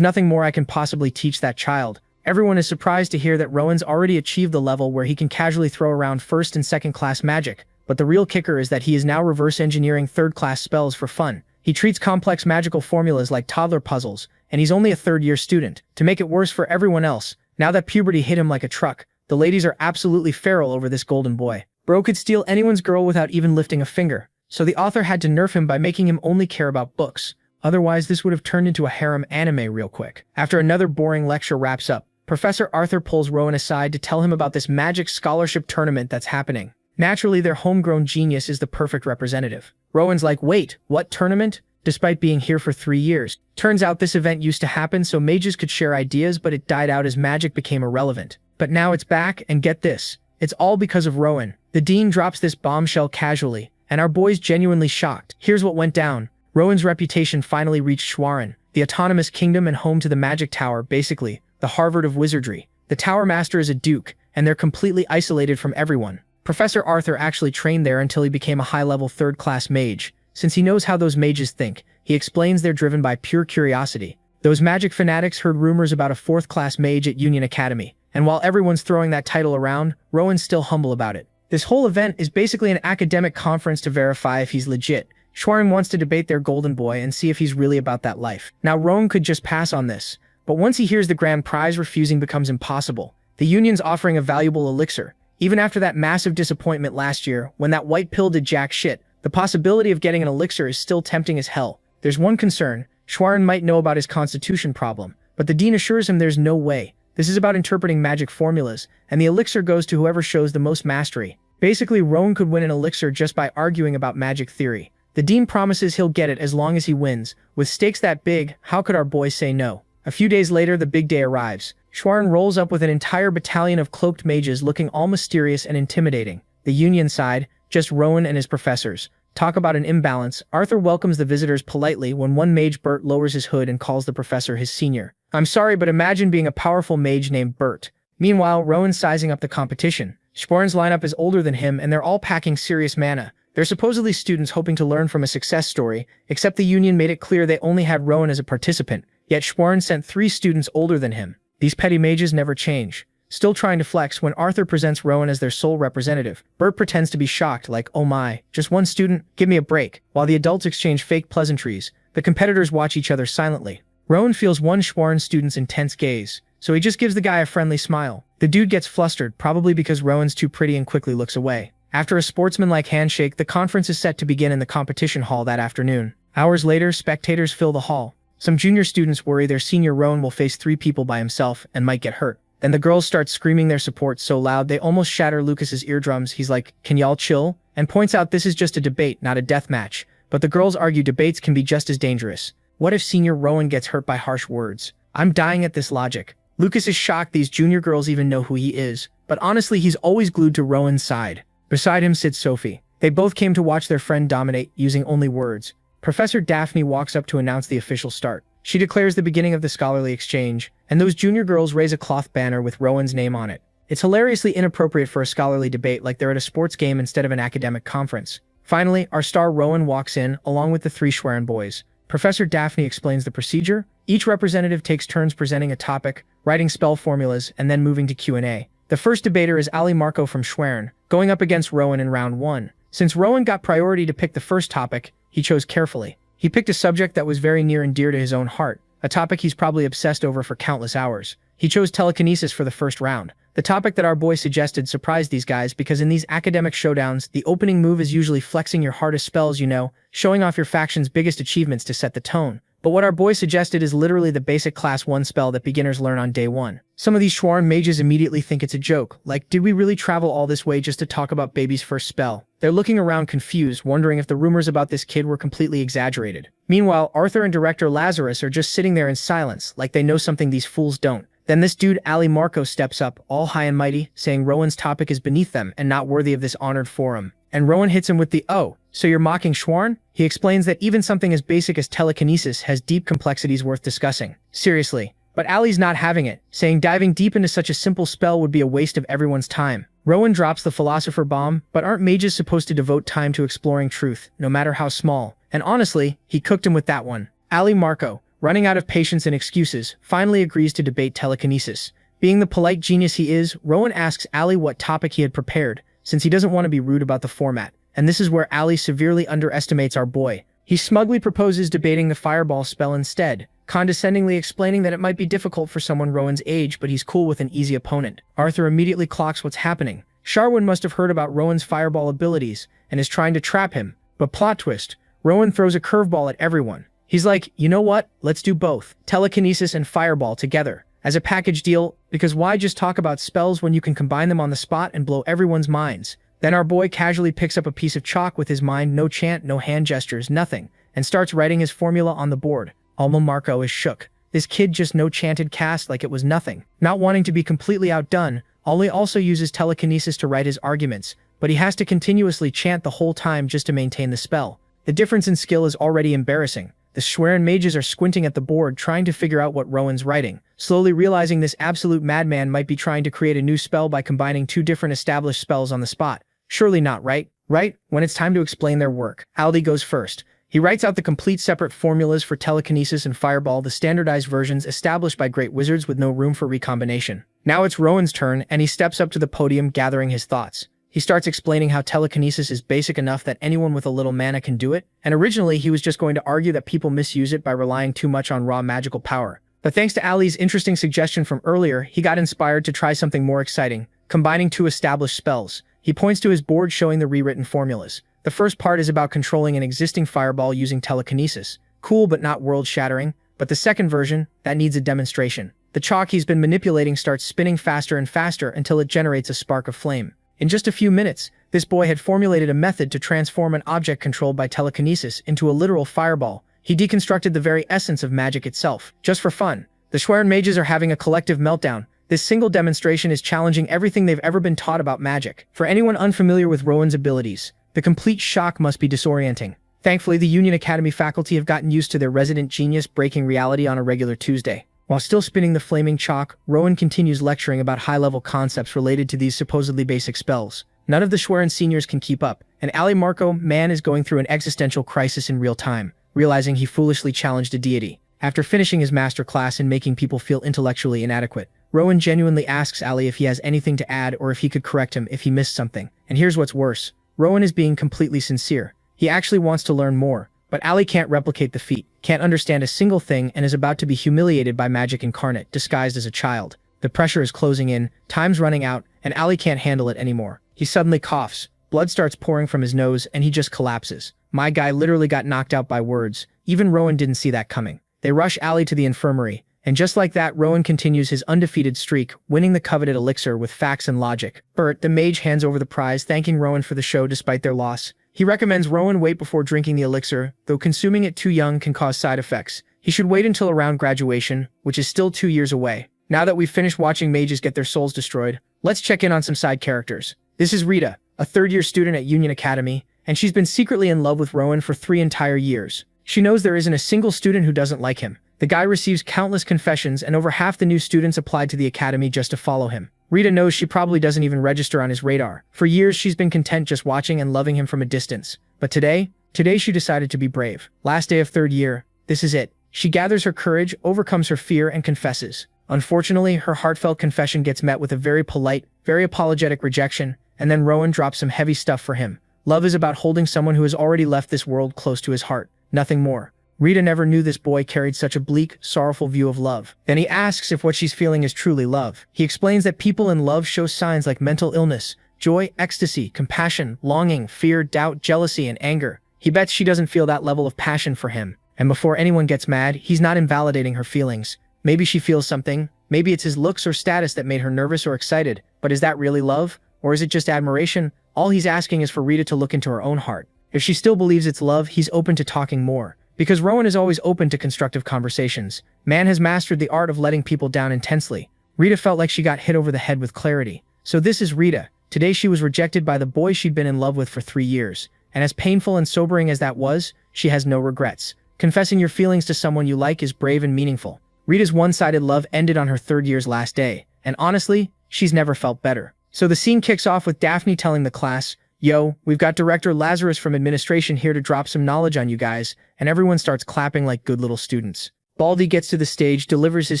nothing more I can possibly teach that child. Everyone is surprised to hear that Rowan's already achieved the level where he can casually throw around 1st and 2nd class magic, but the real kicker is that he is now reverse engineering 3rd class spells for fun. He treats complex magical formulas like toddler puzzles, and he's only a 3rd year student. To make it worse for everyone else, now that puberty hit him like a truck, the ladies are absolutely feral over this golden boy. Bro could steal anyone's girl without even lifting a finger, so the author had to nerf him by making him only care about books. Otherwise, this would have turned into a harem anime real quick. After another boring lecture wraps up, Professor Arthur pulls Rowan aside to tell him about this magic scholarship tournament that's happening. Naturally, their homegrown genius is the perfect representative. Rowan's like, wait, what tournament? Despite being here for 3 years. Turns out this event used to happen so mages could share ideas, but it died out as magic became irrelevant. But now it's back, and get this. It's all because of Rowan. The dean drops this bombshell casually, and our boy's genuinely shocked. Here's what went down. Rowan's reputation finally reached Schwerin, the autonomous kingdom and home to the Magic Tower, basically, the Harvard of wizardry. The Tower Master is a duke, and they're completely isolated from everyone. Professor Arthur actually trained there until he became a high-level 3rd class mage. Since he knows how those mages think, he explains they're driven by pure curiosity. Those magic fanatics heard rumors about a 4th class mage at Union Academy, and while everyone's throwing that title around, Rowan's still humble about it. This whole event is basically an academic conference to verify if he's legit. Schwerin wants to debate their golden boy and see if he's really about that life. Now, Rowan could just pass on this, but once he hears the grand prize, refusing becomes impossible. The Union's offering a valuable elixir. Even after that massive disappointment last year, when that white pill did jack shit, the possibility of getting an elixir is still tempting as hell. There's one concern. Schwerin might know about his constitution problem, but the dean assures him there's no way. This is about interpreting magic formulas, and the elixir goes to whoever shows the most mastery. Basically, Rowan could win an elixir just by arguing about magic theory. The dean promises he'll get it as long as he wins. With stakes that big, how could our boy say no? A few days later, the big day arrives. Schwerin rolls up with an entire battalion of cloaked mages looking all mysterious and intimidating. The Union side, just Rowan and his professors. Talk about an imbalance. Arthur welcomes the visitors politely when one mage, Bert, lowers his hood and calls the professor his senior. I'm sorry, but imagine being a powerful mage named Bert. Meanwhile, Rowan's sizing up the competition. Schwerin's lineup is older than him, and they're all packing serious mana. They're supposedly students hoping to learn from a success story, except the Union made it clear they only had Rowan as a participant, yet Schwerin sent 3 students older than him. These petty mages never change. Still trying to flex when Arthur presents Rowan as their sole representative. Bert pretends to be shocked, like, oh my, just one student? Give me a break. While the adults exchange fake pleasantries, the competitors watch each other silently. Rowan feels one Schwerin student's intense gaze. so he just gives the guy a friendly smile. The dude gets flustered, probably because Rowan's too pretty, and quickly looks away. After a sportsmanlike handshake, the conference is set to begin in the competition hall that afternoon. Hours later, spectators fill the hall. Some junior students worry their senior Rowan will face 3 people by himself and might get hurt. Then the girls start screaming their support so loud they almost shatter Lucas's eardrums. He's like, "Can y'all chill?" and points out this is just a debate, not a death match. But the girls argue debates can be just as dangerous. What if senior Rowan gets hurt by harsh words? I'm dying at this logic. Lucas is shocked these junior girls even know who he is, but honestly he's always glued to Rowan's side. Beside him sits Sophie. They both came to watch their friend dominate, using only words. Professor Daphne walks up to announce the official start. She declares the beginning of the scholarly exchange, and those junior girls raise a cloth banner with Rowan's name on it. It's hilariously inappropriate for a scholarly debate, like they're at a sports game instead of an academic conference. Finally, our star Rowan walks in, along with the 3 Schwerin boys. Professor Daphne explains the procedure. Each representative takes turns presenting a topic, writing spell formulas, and then moving to Q&A. The first debater is Ali Marco from Schwerin, going up against Rowan in round 1. Since Rowan got priority to pick the first topic, he chose carefully. He picked a subject that was very near and dear to his own heart, a topic he's probably obsessed over for countless hours. He chose telekinesis for the first round. The topic that our boy suggested surprised these guys because in these academic showdowns, the opening move is usually flexing your hardest spells, showing off your faction's biggest achievements to set the tone. But what our boy suggested is literally the basic class 1 spell that beginners learn on day 1. Some of these Schwerin mages immediately think it's a joke, like, did we really travel all this way just to talk about baby's first spell? They're looking around confused, wondering if the rumors about this kid were completely exaggerated. Meanwhile, Arthur and director Lazarus are just sitting there in silence, like they know something these fools don't. Then this dude Ali Marco steps up, all high and mighty, saying Rowan's topic is beneath them and not worthy of this honored forum. And Rowan hits him with the, "Oh, so you're mocking Schwerin?" He explains that even something as basic as telekinesis has deep complexities worth discussing. Seriously. But Ali's not having it, saying diving deep into such a simple spell would be a waste of everyone's time. Rowan drops the philosopher bomb, but aren't mages supposed to devote time to exploring truth, no matter how small? And honestly, he cooked him with that one. Ali Marco, running out of patience and excuses, finally agrees to debate telekinesis. Being the polite genius he is, Rowan asks Ali what topic he had prepared, since he doesn't want to be rude about the format. And this is where Ali severely underestimates our boy. He smugly proposes debating the fireball spell instead, condescendingly explaining that it might be difficult for someone Rowan's age, but he's cool with an easy opponent. Arthur immediately clocks what's happening. Sharwin must have heard about Rowan's fireball abilities and is trying to trap him. But plot twist, Rowan throws a curveball at everyone. He's like, you know what? Let's do both. Telekinesis and fireball together. As a package deal, because why just talk about spells when you can combine them on the spot and blow everyone's minds? Then our boy casually picks up a piece of chalk with his mind, no chant, no hand gestures, nothing, and starts writing his formula on the board. Alma Marco is shook. This kid just no-chanted cast like it was nothing. Not wanting to be completely outdone, Ali also uses telekinesis to write his arguments, but he has to continuously chant the whole time just to maintain the spell. The difference in skill is already embarrassing. The Schwerin mages are squinting at the board trying to figure out what Rowan's writing, slowly realizing this absolute madman might be trying to create a new spell by combining 2 different established spells on the spot. Surely not, right? Right? When it's time to explain their work, Aldi goes first. He writes out the complete separate formulas for telekinesis and fireball, the standardized versions established by great wizards with no room for recombination. Now it's Rowan's turn, and he steps up to the podium gathering his thoughts. He starts explaining how telekinesis is basic enough that anyone with a little mana can do it, and originally he was just going to argue that people misuse it by relying too much on raw magical power. But thanks to Ali's interesting suggestion from earlier, he got inspired to try something more exciting, combining 2 established spells. He points to his board showing the rewritten formulas. The first part is about controlling an existing fireball using telekinesis. Cool but not world-shattering. But the second version, that needs a demonstration. The chalk he's been manipulating starts spinning faster and faster until it generates a spark of flame. In just a few minutes, this boy had formulated a method to transform an object controlled by telekinesis into a literal fireball. He deconstructed the very essence of magic itself, just for fun. The Schwerin mages are having a collective meltdown. This single demonstration is challenging everything they've ever been taught about magic. For anyone unfamiliar with Rowan's abilities, the complete shock must be disorienting. Thankfully, the Union Academy faculty have gotten used to their resident genius breaking reality on a regular Tuesday. While still spinning the flaming chalk, Rowan continues lecturing about high-level concepts related to these supposedly basic spells. None of the Schwerin seniors can keep up, and Ali Marco, man, is going through an existential crisis in real time, realizing he foolishly challenged a deity. After finishing his masterclass and making people feel intellectually inadequate, Rowan genuinely asks Ali if he has anything to add or if he could correct him if he missed something. And here's what's worse. Rowan is being completely sincere. He actually wants to learn more, But Ali can't replicate the feat, can't understand a single thing, and is about to be humiliated by magic incarnate, disguised as a child. The pressure is closing in, time's running out, and Ali can't handle it anymore. He suddenly coughs, blood starts pouring from his nose, and he just collapses. My guy literally got knocked out by words. Even Rowan didn't see that coming. They rush Ali to the infirmary, and just like that, Rowan continues his undefeated streak, winning the coveted elixir with facts and logic. Bert, the mage, hands over the prize, thanking Rowan for the show despite their loss. He recommends Rowan wait before drinking the elixir, though consuming it too young can cause side effects. He should wait until around graduation, which is still 2 years away. Now that we've finished watching mages get their souls destroyed, let's check in on some side characters. This is Rita, a third-year student at Union Academy, and she's been secretly in love with Rowan for 3 entire years. She knows there isn't a single student who doesn't like him. The guy receives countless confessions, and over half the new students applied to the academy just to follow him. Rita knows she probably doesn't even register on his radar. For years, she's been content just watching and loving him from a distance. But today she decided to be brave. Last day of 3rd year, this is it. She gathers her courage, overcomes her fear, and confesses. Unfortunately, her heartfelt confession gets met with a very polite, very apologetic rejection, and then Rowan drops some heavy stuff for him. Love is about holding someone who has already left this world close to his heart. Nothing more. Rita never knew this boy carried such a bleak, sorrowful view of love. Then he asks if what she's feeling is truly love. He explains that people in love show signs like mental illness, joy, ecstasy, compassion, longing, fear, doubt, jealousy, and anger. He bets she doesn't feel that level of passion for him. And before anyone gets mad, he's not invalidating her feelings. Maybe she feels something. Maybe it's his looks or status that made her nervous or excited. But is that really love? Or is it just admiration? All he's asking is for Rita to look into her own heart. If she still believes it's love, he's open to talking more. Because Rowan is always open to constructive conversations. Man has mastered the art of letting people down intensely. Rita felt like she got hit over the head with clarity. So this is Rita. Today she was rejected by the boy she'd been in love with for 3 years. And as painful and sobering as that was, she has no regrets. Confessing your feelings to someone you like is brave and meaningful. Rita's one-sided love ended on her 3rd year's last day. And honestly, she's never felt better. So the scene kicks off with Daphne telling the class, "Yo, we've got Director Lazarus from administration here to drop some knowledge on you guys," and everyone starts clapping like good little students. Baldy gets to the stage, delivers his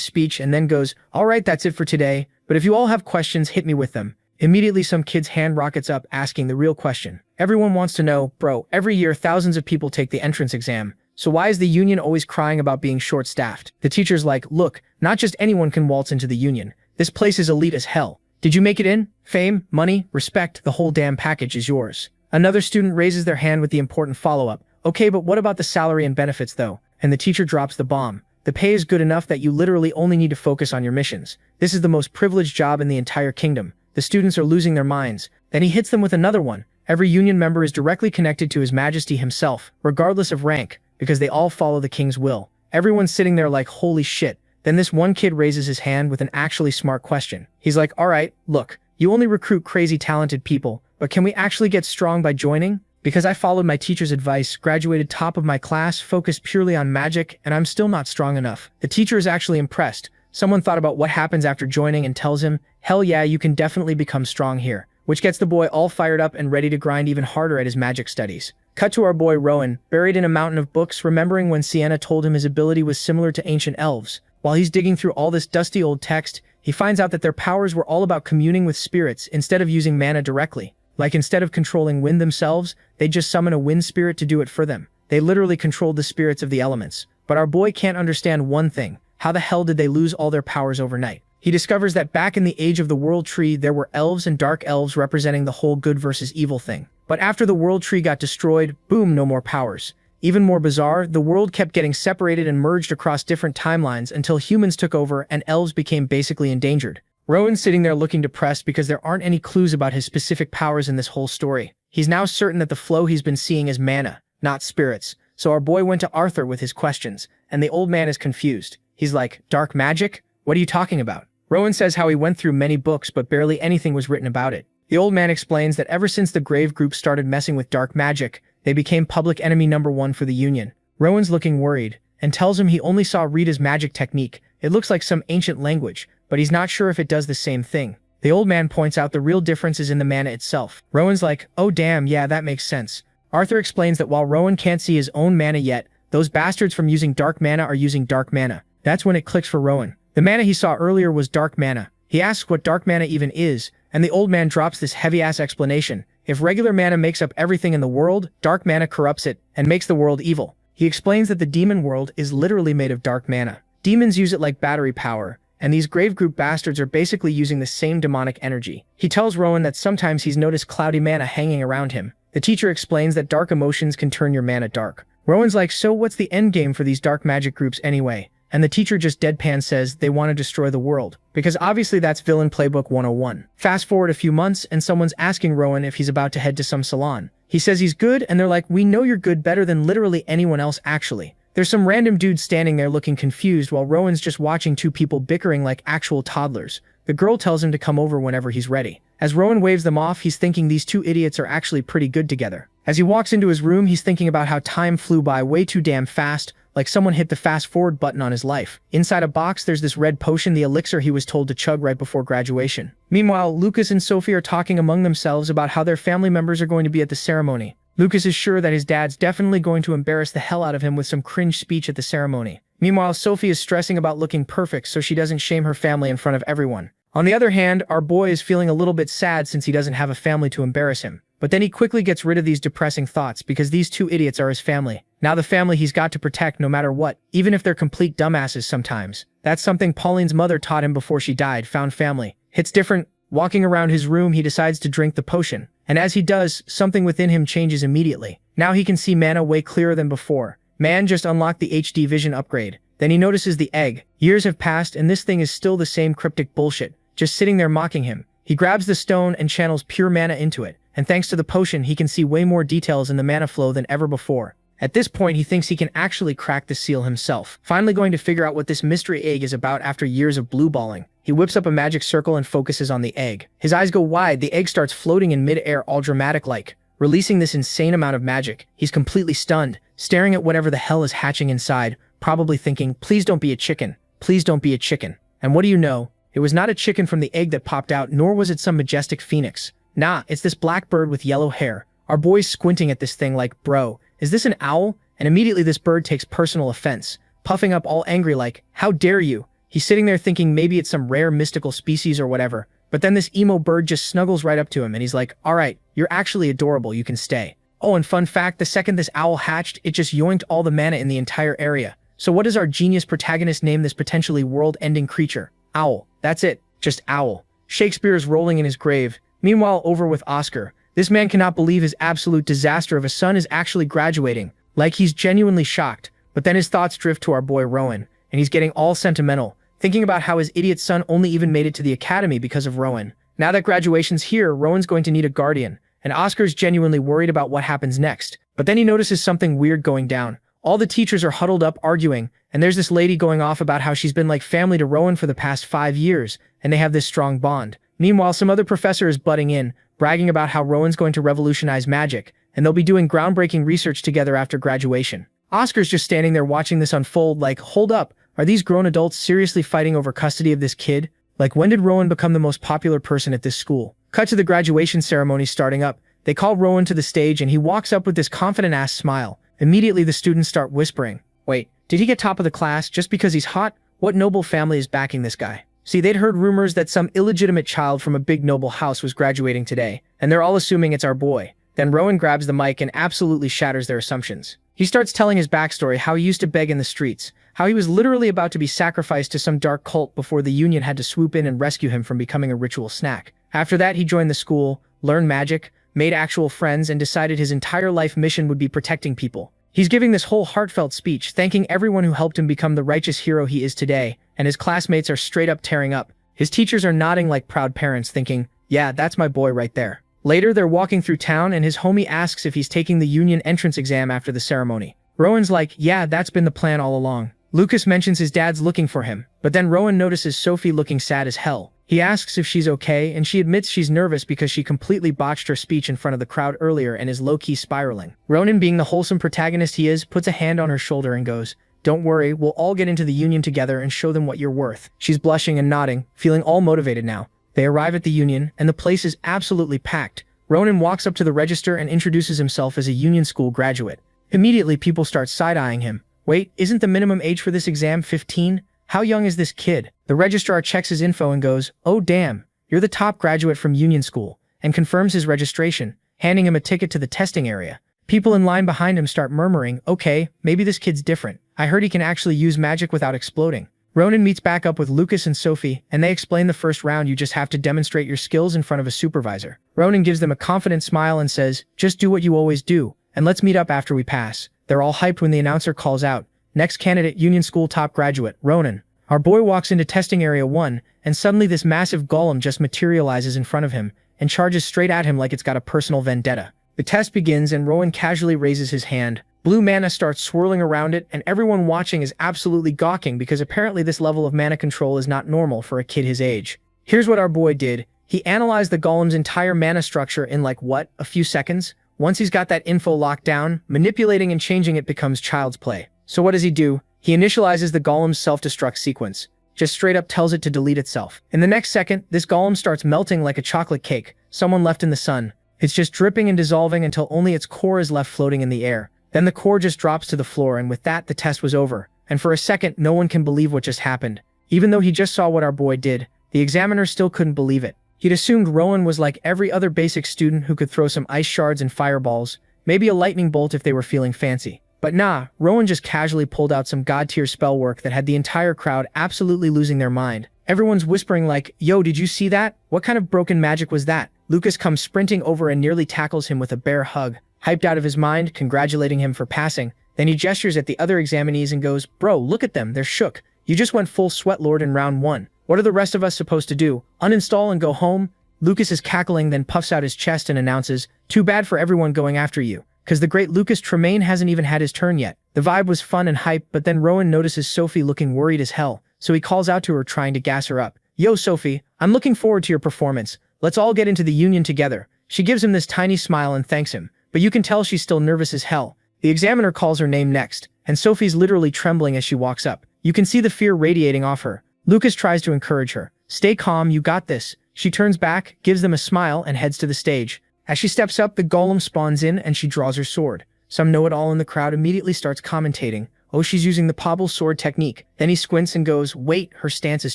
speech, and then goes, "All right, that's it for today, but if you all have questions, hit me with them." Immediately some kid's hand rockets up asking the real question. Everyone wants to know, bro, every year thousands of people take the entrance exam, so why is the union always crying about being short-staffed? The teacher's like, "Look, not just anyone can waltz into the union. This place is elite as hell. Did you make it in? Fame, money, respect, the whole damn package is yours." Another student raises their hand with the important follow-up. "Okay, but what about the salary and benefits though?" And the teacher drops the bomb. "The pay is good enough that you literally only need to focus on your missions. This is the most privileged job in the entire kingdom." The students are losing their minds. Then he hits them with another one. Every union member is directly connected to His Majesty himself, regardless of rank, because they all follow the king's will. Everyone's sitting there like, holy shit. Then this one kid raises his hand with an actually smart question. He's like, "All right, look, you only recruit crazy talented people, but can we actually get strong by joining? Because I followed my teacher's advice, graduated top of my class, focused purely on magic, and I'm still not strong enough." The teacher is actually impressed. Someone thought about what happens after joining and tells him, "Hell yeah, you can definitely become strong here." Which gets the boy all fired up and ready to grind even harder at his magic studies. Cut to our boy Rowan, buried in a mountain of books, remembering when Sienna told him his ability was similar to ancient elves. While he's digging through all this dusty old text, he finds out that their powers were all about communing with spirits instead of using mana directly. Like instead of controlling wind themselves, they'd just summon a wind spirit to do it for them. They literally controlled the spirits of the elements. But our boy can't understand one thing. How the hell did they lose all their powers overnight? He discovers that back in the age of the World Tree, there were elves and dark elves representing the whole good versus evil thing. But after the World Tree got destroyed, boom, no more powers. Even more bizarre, the world kept getting separated and merged across different timelines until humans took over and elves became basically endangered. Rowan's sitting there looking depressed because there aren't any clues about his specific powers in this whole story. He's now certain that the flow he's been seeing is mana, not spirits. So our boy went to Arthur with his questions, and the old man is confused. He's like, "Dark magic? What are you talking about?" Rowan says how he went through many books but barely anything was written about it. The old man explains that ever since the Grave group started messing with dark magic, they became public enemy #1 for the Union. Rowan's looking worried, and tells him he only saw Rita's magic technique. It looks like some ancient language, but he's not sure if it does the same thing. The old man points out the real difference is in the mana itself. Rowan's like, "Oh damn, yeah, that makes sense." Arthur explains that while Rowan can't see his own mana yet, those bastards from using dark mana are using dark mana. That's when it clicks for Rowan. The mana he saw earlier was dark mana. He asks what dark mana even is, and the old man drops this heavy-ass explanation. If regular mana makes up everything in the world, dark mana corrupts it and makes the world evil. He explains that the demon world is literally made of dark mana. Demons use it like battery power, and these grave group bastards are basically using the same demonic energy. He tells Rowan that sometimes he's noticed cloudy mana hanging around him. The teacher explains that dark emotions can turn your mana dark. Rowan's like, so what's the end game for these dark magic groups anyway? And the teacher just deadpan says they want to destroy the world. Because obviously that's Villain Playbook 101. Fast forward a few months and someone's asking Rowan if he's about to head to some salon. He says he's good and they're like, we know you're good better than literally anyone else actually. There's some random dude standing there looking confused while Rowan's just watching two people bickering like actual toddlers. The girl tells him to come over whenever he's ready. As Rowan waves them off, he's thinking these two idiots are actually pretty good together. As he walks into his room, he's thinking about how time flew by way too damn fast, like someone hit the fast forward button on his life. Inside a box, there's this red potion, the elixir he was told to chug right before graduation. Meanwhile, Lucas and Sophie are talking among themselves about how their family members are going to be at the ceremony. Lucas is sure that his dad's definitely going to embarrass the hell out of him with some cringe speech at the ceremony. Meanwhile, Sophie is stressing about looking perfect so she doesn't shame her family in front of everyone. On the other hand, our boy is feeling a little bit sad since he doesn't have a family to embarrass him. But then he quickly gets rid of these depressing thoughts because these two idiots are his family. Now the family he's got to protect no matter what, even if they're complete dumbasses sometimes. That's something Pauline's mother taught him before she died, found family. Hits different. Walking around his room, he decides to drink the potion. And as he does, something within him changes immediately. Now he can see mana way clearer than before. Man just unlocked the HD vision upgrade. Then he notices the egg. Years have passed and this thing is still the same cryptic bullshit, just sitting there mocking him. He grabs the stone and channels pure mana into it. And thanks to the potion, he can see way more details in the mana flow than ever before. At this point, he thinks he can actually crack the seal himself, finally going to figure out what this mystery egg is about after years of blue-balling. He whips up a magic circle and focuses on the egg. His eyes go wide, the egg starts floating in mid-air all dramatic-like, releasing this insane amount of magic. He's completely stunned, staring at whatever the hell is hatching inside, probably thinking, please don't be a chicken, please don't be a chicken. And what do you know? It was not a chicken from the egg that popped out, nor was it some majestic phoenix. Nah, it's this black bird with yellow hair. Our boy's squinting at this thing like, bro, is this an owl? And immediately this bird takes personal offense, puffing up all angry like, how dare you? He's sitting there thinking maybe it's some rare mystical species or whatever, but then this emo bird just snuggles right up to him and he's like, alright, you're actually adorable, you can stay. Oh, and fun fact, the second this owl hatched, it just yoinked all the mana in the entire area. So what does our genius protagonist name this potentially world-ending creature? Owl. That's it. Just owl. Shakespeare is rolling in his grave. Meanwhile, over with Oscar. This man cannot believe his absolute disaster of a son is actually graduating. Like he's genuinely shocked. But then his thoughts drift to our boy Rowan, and he's getting all sentimental, thinking about how his idiot son only even made it to the academy because of Rowan. Now that graduation's here, Rowan's going to need a guardian, and Oscar's genuinely worried about what happens next. But then he notices something weird going down. All the teachers are huddled up arguing, and there's this lady going off about how she's been like family to Rowan for the past 5 years, and they have this strong bond. Meanwhile, some other professor is butting in, bragging about how Rowan's going to revolutionize magic, and they'll be doing groundbreaking research together after graduation. Oscar's just standing there watching this unfold like, hold up, are these grown adults seriously fighting over custody of this kid? Like, when did Rowan become the most popular person at this school? Cut to the graduation ceremony starting up. They call Rowan to the stage and he walks up with this confident-ass smile. Immediately the students start whispering, wait, did he get top of the class just because he's hot? What noble family is backing this guy? See, they'd heard rumors that some illegitimate child from a big noble house was graduating today, and they're all assuming it's our boy. Then Rowan grabs the mic and absolutely shatters their assumptions. He starts telling his backstory, how he used to beg in the streets, how he was literally about to be sacrificed to some dark cult before the Union had to swoop in and rescue him from becoming a ritual snack. After that, he joined the school, learned magic, made actual friends, and decided his entire life mission would be protecting people. He's giving this whole heartfelt speech, thanking everyone who helped him become the righteous hero he is today, and his classmates are straight up tearing up. His teachers are nodding like proud parents, thinking, yeah, that's my boy right there. Later, they're walking through town and his homie asks if he's taking the Union entrance exam after the ceremony. Rowan's like, yeah, that's been the plan all along. Lucas mentions his dad's looking for him, but then Rowan notices Sophie looking sad as hell. He asks if she's okay, and she admits she's nervous because she completely botched her speech in front of the crowd earlier and is low-key spiraling. Ronan, being the wholesome protagonist he is, puts a hand on her shoulder and goes, don't worry, we'll all get into the Union together and show them what you're worth. She's blushing and nodding, feeling all motivated now. They arrive at the Union, and the place is absolutely packed. Ronan walks up to the register and introduces himself as a Union School graduate. Immediately, people start side-eyeing him. Wait, isn't the minimum age for this exam 15? How young is this kid? The registrar checks his info and goes, oh damn, you're the top graduate from Union School, and confirms his registration, handing him a ticket to the testing area. People in line behind him start murmuring, okay, maybe this kid's different. I heard he can actually use magic without exploding. Ronan meets back up with Lucas and Sophie, and they explain the first round you just have to demonstrate your skills in front of a supervisor. Ronan gives them a confident smile and says, just do what you always do, and let's meet up after we pass. They're all hyped when the announcer calls out, next candidate, Union School top graduate, Ronan. Our boy walks into testing area 1, and suddenly this massive golem just materializes in front of him, and charges straight at him like it's got a personal vendetta. The test begins and Rowan casually raises his hand. Blue mana starts swirling around it, and everyone watching is absolutely gawking because apparently this level of mana control is not normal for a kid his age. Here's what our boy did. He analyzed the golem's entire mana structure in a few seconds? Once he's got that info locked down, manipulating and changing it becomes child's play. So what does he do? He initializes the golem's self-destruct sequence. Just straight up tells it to delete itself. In the next second, this golem starts melting like a chocolate cake, someone left in the sun. It's just dripping and dissolving until only its core is left floating in the air. Then the core just drops to the floor, and with that, the test was over. And for a second, no one can believe what just happened. Even though he just saw what our boy did, the examiner still couldn't believe it. He'd assumed Rowan was like every other basic student who could throw some ice shards and fireballs, maybe a lightning bolt if they were feeling fancy. But nah, Rowan just casually pulled out some god-tier spell work that had the entire crowd absolutely losing their mind. Everyone's whispering like, yo, did you see that? What kind of broken magic was that? Lucas comes sprinting over and nearly tackles him with a bear hug. Hyped out of his mind, congratulating him for passing. Then he gestures at the other examinees and goes, bro, look at them, they're shook. You just went full sweatlord in round 1. What are the rest of us supposed to do? Uninstall and go home? Lucas is cackling, then puffs out his chest and announces, too bad for everyone going after you. Cause the great Lucas Tremaine hasn't even had his turn yet. The vibe was fun and hype, but then Rowan notices Sophie looking worried as hell, so he calls out to her trying to gas her up. Yo Sophie, I'm looking forward to your performance. Let's all get into the union together. She gives him this tiny smile and thanks him, but you can tell she's still nervous as hell. The examiner calls her name next, and Sophie's literally trembling as she walks up. You can see the fear radiating off her. Lucas tries to encourage her. Stay calm, you got this. She turns back, gives them a smile, and heads to the stage. As she steps up, the golem spawns in and she draws her sword. Some know-it-all in the crowd immediately starts commentating. Oh, she's using the Pobble sword technique. Then he squints and goes, wait, her stance is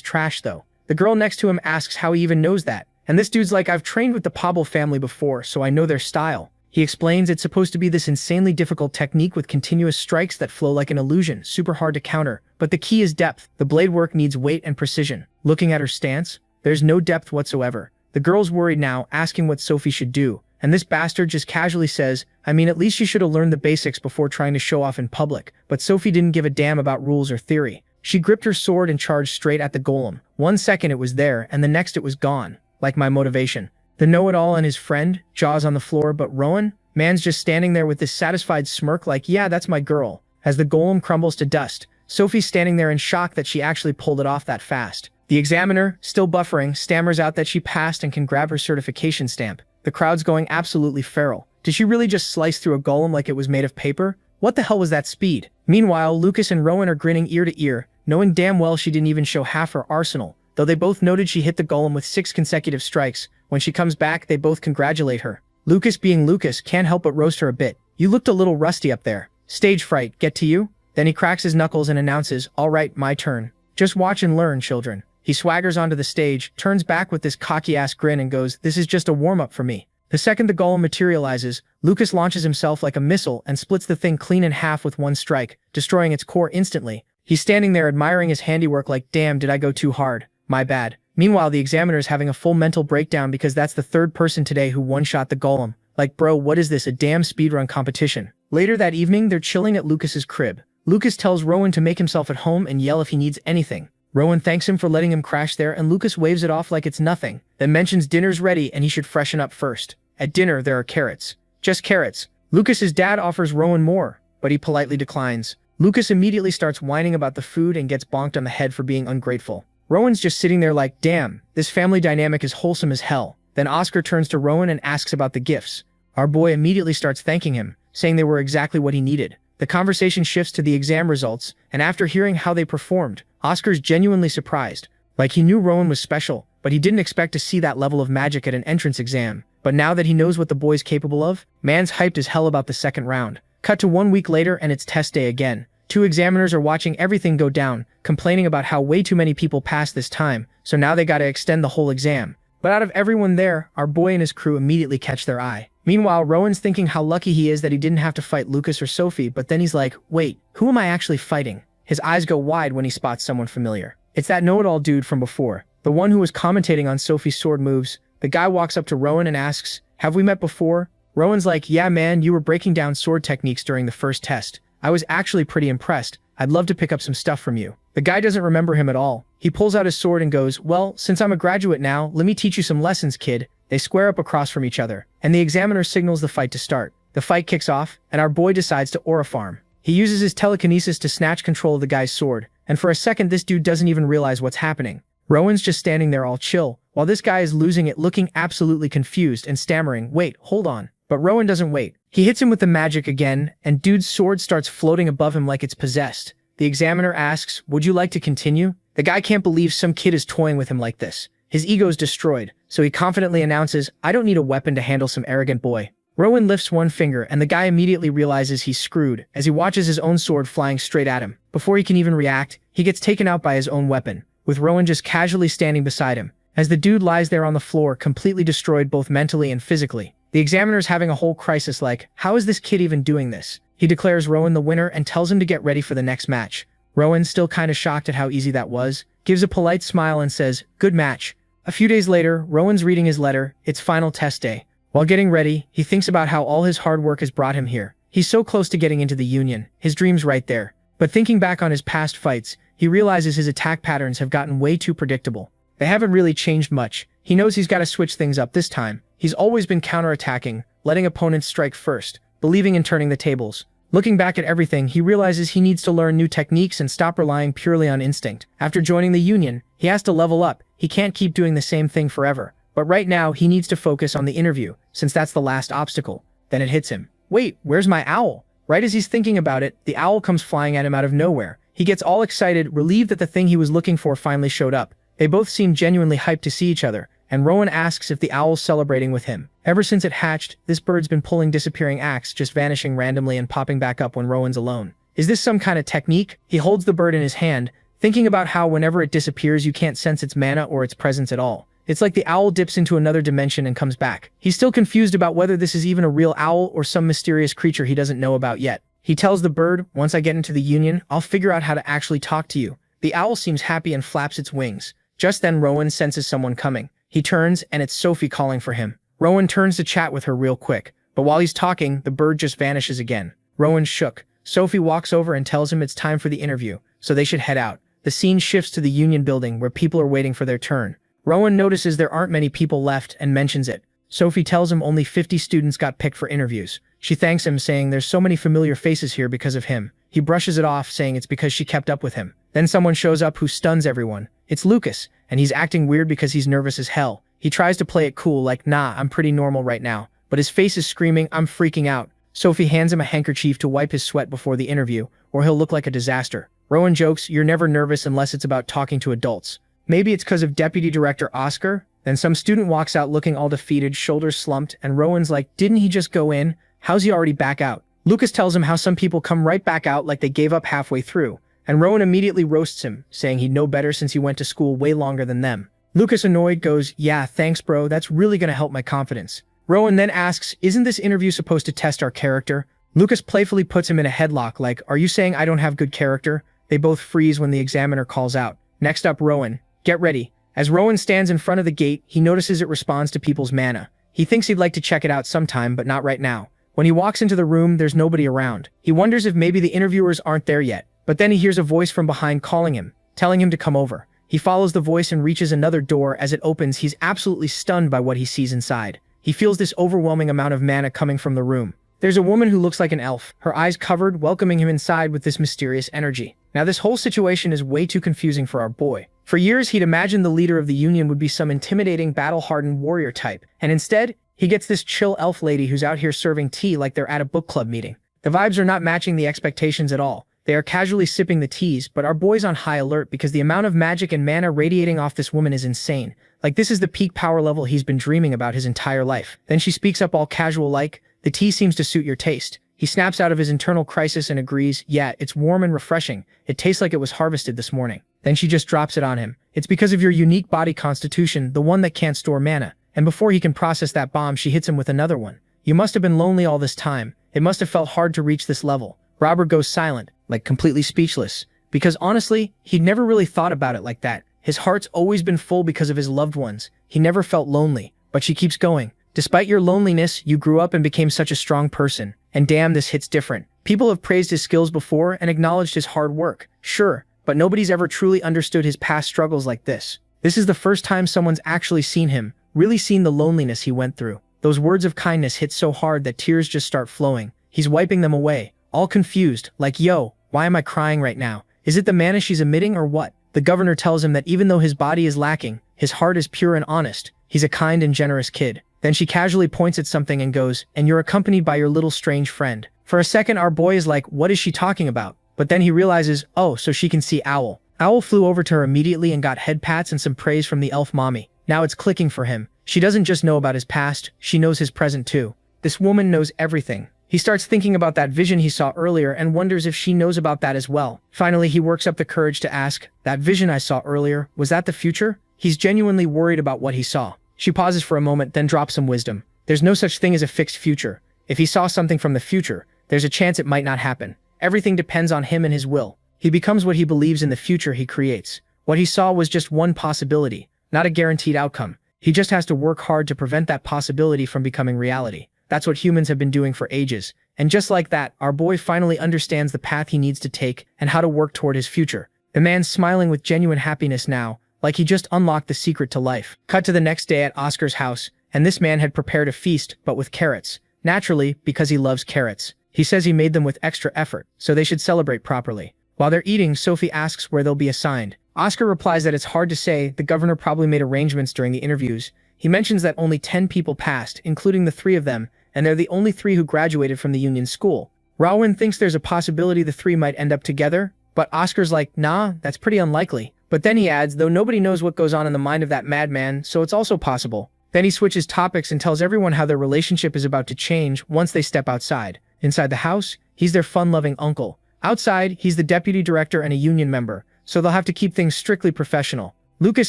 trash though. The girl next to him asks how he even knows that. And this dude's like, I've trained with the Pobble family before, so I know their style. He explains it's supposed to be this insanely difficult technique with continuous strikes that flow like an illusion, super hard to counter. But the key is depth. The blade work needs weight and precision. Looking at her stance, there's no depth whatsoever. The girl's worried now, asking what Sophie should do. And this bastard just casually says, I mean, at least she should have learned the basics before trying to show off in public. But Sophie didn't give a damn about rules or theory. She gripped her sword and charged straight at the golem. 1 second it was there, and the next it was gone. Like my motivation. The know-it-all and his friend, jaws on the floor, but Rowan? Man's just standing there with this satisfied smirk like, yeah, that's my girl. As the golem crumbles to dust, Sophie's standing there in shock that she actually pulled it off that fast. The examiner, still buffering, stammers out that she passed and can grab her certification stamp. The crowd's going absolutely feral. Did she really just slice through a golem like it was made of paper? What the hell was that speed? Meanwhile, Lucas and Rowan are grinning ear to ear, knowing damn well she didn't even show half her arsenal, though they both noted she hit the golem with 6 consecutive strikes. When she comes back, they both congratulate her. Lucas, being Lucas, can't help but roast her a bit. You looked a little rusty up there. Stage fright, get to you? Then he cracks his knuckles and announces, all right, my turn. Just watch and learn, children. He swaggers onto the stage, turns back with this cocky-ass grin and goes, this is just a warm-up for me. The second the golem materializes, Lucas launches himself like a missile and splits the thing clean in half with 1 strike, destroying its core instantly. He's standing there admiring his handiwork like, damn, did I go too hard? My bad. Meanwhile, the examiner's having a full mental breakdown because that's the 3rd person today who one-shot the golem. Like, bro, what is this, a damn speedrun competition? Later that evening, they're chilling at Lucas's crib. Lucas tells Rowan to make himself at home and yell if he needs anything. Rowan thanks him for letting him crash there, and Lucas waves it off like it's nothing, then mentions dinner's ready and he should freshen up first. At dinner, there are carrots. Just carrots. Lucas's dad offers Rowan more, but he politely declines. Lucas immediately starts whining about the food and gets bonked on the head for being ungrateful. Rowan's just sitting there like, damn, this family dynamic is wholesome as hell. Then Oscar turns to Rowan and asks about the gifts. Our boy immediately starts thanking him, saying they were exactly what he needed. The conversation shifts to the exam results, and after hearing how they performed, Oscar's genuinely surprised. Like he knew Rowan was special, but he didn't expect to see that level of magic at an entrance exam. But now that he knows what the boy's capable of, man's hyped as hell about the 2nd round. Cut to 1 week later and it's test day again. 2 examiners are watching everything go down, complaining about how way too many people passed this time, so now they gotta extend the whole exam. But out of everyone there, our boy and his crew immediately catch their eye. Meanwhile, Rowan's thinking how lucky he is that he didn't have to fight Lucas or Sophie, but then he's like, wait, who am I actually fighting? His eyes go wide when he spots someone familiar. It's that know-it-all dude from before, the one who was commentating on Sophie's sword moves. The guy walks up to Rowan and asks, have we met before? Rowan's like, yeah man, you were breaking down sword techniques during the first test. I was actually pretty impressed. I'd love to pick up some stuff from you. The guy doesn't remember him at all. He pulls out his sword and goes, well, since I'm a graduate now, let me teach you some lessons, kid. They square up across from each other, and the examiner signals the fight to start. The fight kicks off, and our boy decides to aura farm. He uses his telekinesis to snatch control of the guy's sword, and for a second this dude doesn't even realize what's happening. Rowan's just standing there all chill, while this guy is losing it, looking absolutely confused and stammering, wait, hold on. But Rowan doesn't wait. He hits him with the magic again, and dude's sword starts floating above him like it's possessed. The examiner asks, would you like to continue? The guy can't believe some kid is toying with him like this. His ego's destroyed, so he confidently announces, I don't need a weapon to handle some arrogant boy. Rowan lifts one finger, and the guy immediately realizes he's screwed as he watches his own sword flying straight at him. Before he can even react, he gets taken out by his own weapon, with Rowan just casually standing beside him. As the dude lies there on the floor, completely destroyed both mentally and physically. The examiner's having a whole crisis like, how is this kid even doing this? He declares Rowan the winner and tells him to get ready for the next match. Rowan, still kinda shocked at how easy that was, gives a polite smile and says, good match. A few days later, Rowan's reading his letter. It's final test day. While getting ready, he thinks about how all his hard work has brought him here. He's so close to getting into the Union, his dream's right there. But thinking back on his past fights, he realizes his attack patterns have gotten way too predictable. They haven't really changed much. He knows he's got to switch things up this time. He's always been counterattacking, letting opponents strike first, believing in turning the tables. Looking back at everything, he realizes he needs to learn new techniques and stop relying purely on instinct. After joining the Union, he has to level up. He can't keep doing the same thing forever. But right now, he needs to focus on the interview, since that's the last obstacle. Then it hits him. Wait, where's my owl? Right as he's thinking about it, the owl comes flying at him out of nowhere. He gets all excited, relieved that the thing he was looking for finally showed up. They both seem genuinely hyped to see each other, and Rowan asks if the owl's celebrating with him. Ever since it hatched, this bird's been pulling disappearing acts, just vanishing randomly and popping back up when Rowan's alone. Is this some kind of technique? He holds the bird in his hand, thinking about how whenever it disappears you can't sense its mana or its presence at all. It's like the owl dips into another dimension and comes back. He's still confused about whether this is even a real owl or some mysterious creature he doesn't know about yet. He tells the bird, once I get into the Union, I'll figure out how to actually talk to you. The owl seems happy and flaps its wings. Just then Rowan senses someone coming. He turns, and it's Sophie calling for him. Rowan turns to chat with her real quick, but while he's talking, the bird just vanishes again. Rowan's shook. Sophie walks over and tells him it's time for the interview, so they should head out. The scene shifts to the Union building where people are waiting for their turn. Rowan notices there aren't many people left and mentions it. Sophie tells him only 50 students got picked for interviews. She thanks him, saying there's so many familiar faces here because of him. He brushes it off, saying it's because she kept up with him. Then someone shows up who stuns everyone. It's Lucas, and he's acting weird because he's nervous as hell. He tries to play it cool like, nah, I'm pretty normal right now. But his face is screaming, I'm freaking out. Sophie hands him a handkerchief to wipe his sweat before the interview, or he'll look like a disaster. Rowan jokes, you're never nervous unless it's about talking to adults. Maybe it's because of Deputy Director Oscar? Then some student walks out looking all defeated, shoulders slumped, and Rowan's like, didn't he just go in? How's he already back out? Lucas tells him how some people come right back out like they gave up halfway through, and Rowan immediately roasts him, saying he'd know better since he went to school way longer than them. Lucas, annoyed, goes, yeah, thanks bro, that's really gonna help my confidence. Rowan then asks, isn't this interview supposed to test our character? Lucas playfully puts him in a headlock like, are you saying I don't have good character? They both freeze when the examiner calls out. Next up, Rowan. Get ready. As Rowan stands in front of the gate, he notices it responds to people's mana. He thinks he'd like to check it out sometime, but not right now. When he walks into the room, there's nobody around. He wonders if maybe the interviewers aren't there yet, but then he hears a voice from behind calling him, telling him to come over. He follows the voice and reaches another door. As it opens, he's absolutely stunned by what he sees inside. He feels this overwhelming amount of mana coming from the room. There's a woman who looks like an elf, her eyes covered, welcoming him inside with this mysterious energy. Now this whole situation is way too confusing for our boy. For years, he'd imagined the leader of the Union would be some intimidating, battle-hardened warrior type, and instead, he gets this chill elf lady who's out here serving tea like they're at a book club meeting. The vibes are not matching the expectations at all. They are casually sipping the teas, but our boy's on high alert because the amount of magic and mana radiating off this woman is insane. Like this is the peak power level he's been dreaming about his entire life. Then she speaks up all casual like, the tea seems to suit your taste. He snaps out of his internal crisis and agrees, yeah, it's warm and refreshing. It tastes like it was harvested this morning. Then she just drops it on him. It's because of your unique body constitution, the one that can't store mana. And before he can process that bomb, she hits him with another one. You must have been lonely all this time. It must have felt hard to reach this level. Robert goes silent, like completely speechless. Because honestly, he'd never really thought about it like that. His heart's always been full because of his loved ones. He never felt lonely. But she keeps going. Despite your loneliness, you grew up and became such a strong person. And damn, this hits different. People have praised his skills before and acknowledged his hard work. Sure, but nobody's ever truly understood his past struggles like this. This is the first time someone's actually seen him, really seen the loneliness he went through. Those words of kindness hit so hard that tears just start flowing. He's wiping them away, all confused, like, yo, why am I crying right now? Is it the mana she's emitting or what? The governor tells him that even though his body is lacking, his heart is pure and honest. He's a kind and generous kid. Then she casually points at something and goes, and you're accompanied by your little strange friend. For a second, our boy is like, what is she talking about? But then he realizes, oh, so she can see Owl. Owl flew over to her immediately and got head pats and some praise from the elf mommy. Now it's clicking for him. She doesn't just know about his past, she knows his present too. This woman knows everything. He starts thinking about that vision he saw earlier and wonders if she knows about that as well. Finally, he works up the courage to ask, that vision I saw earlier, was that the future? He's genuinely worried about what he saw. She pauses for a moment, then drops some wisdom. There's no such thing as a fixed future. If he saw something from the future, there's a chance it might not happen. Everything depends on him and his will. He becomes what he believes in the future he creates. What he saw was just one possibility, not a guaranteed outcome. He just has to work hard to prevent that possibility from becoming reality. That's what humans have been doing for ages. And just like that, our boy finally understands the path he needs to take and how to work toward his future. The man's smiling with genuine happiness now, like he just unlocked the secret to life. Cut to the next day at Oscar's house, and this man had prepared a feast, but with carrots. Naturally, because he loves carrots. He says he made them with extra effort, so they should celebrate properly. While they're eating, Sophie asks where they'll be assigned. Oscar replies that it's hard to say, the governor probably made arrangements during the interviews. He mentions that only 10 people passed, including the 3 of them, and they're the only 3 who graduated from the union school. Rowan thinks there's a possibility the 3 might end up together, but Oscar's like, nah, that's pretty unlikely. But then he adds, though nobody knows what goes on in the mind of that madman, so it's also possible. Then he switches topics and tells everyone how their relationship is about to change once they step outside. Inside the house, he's their fun-loving uncle. Outside, he's the deputy director and a union member, so they'll have to keep things strictly professional. Lucas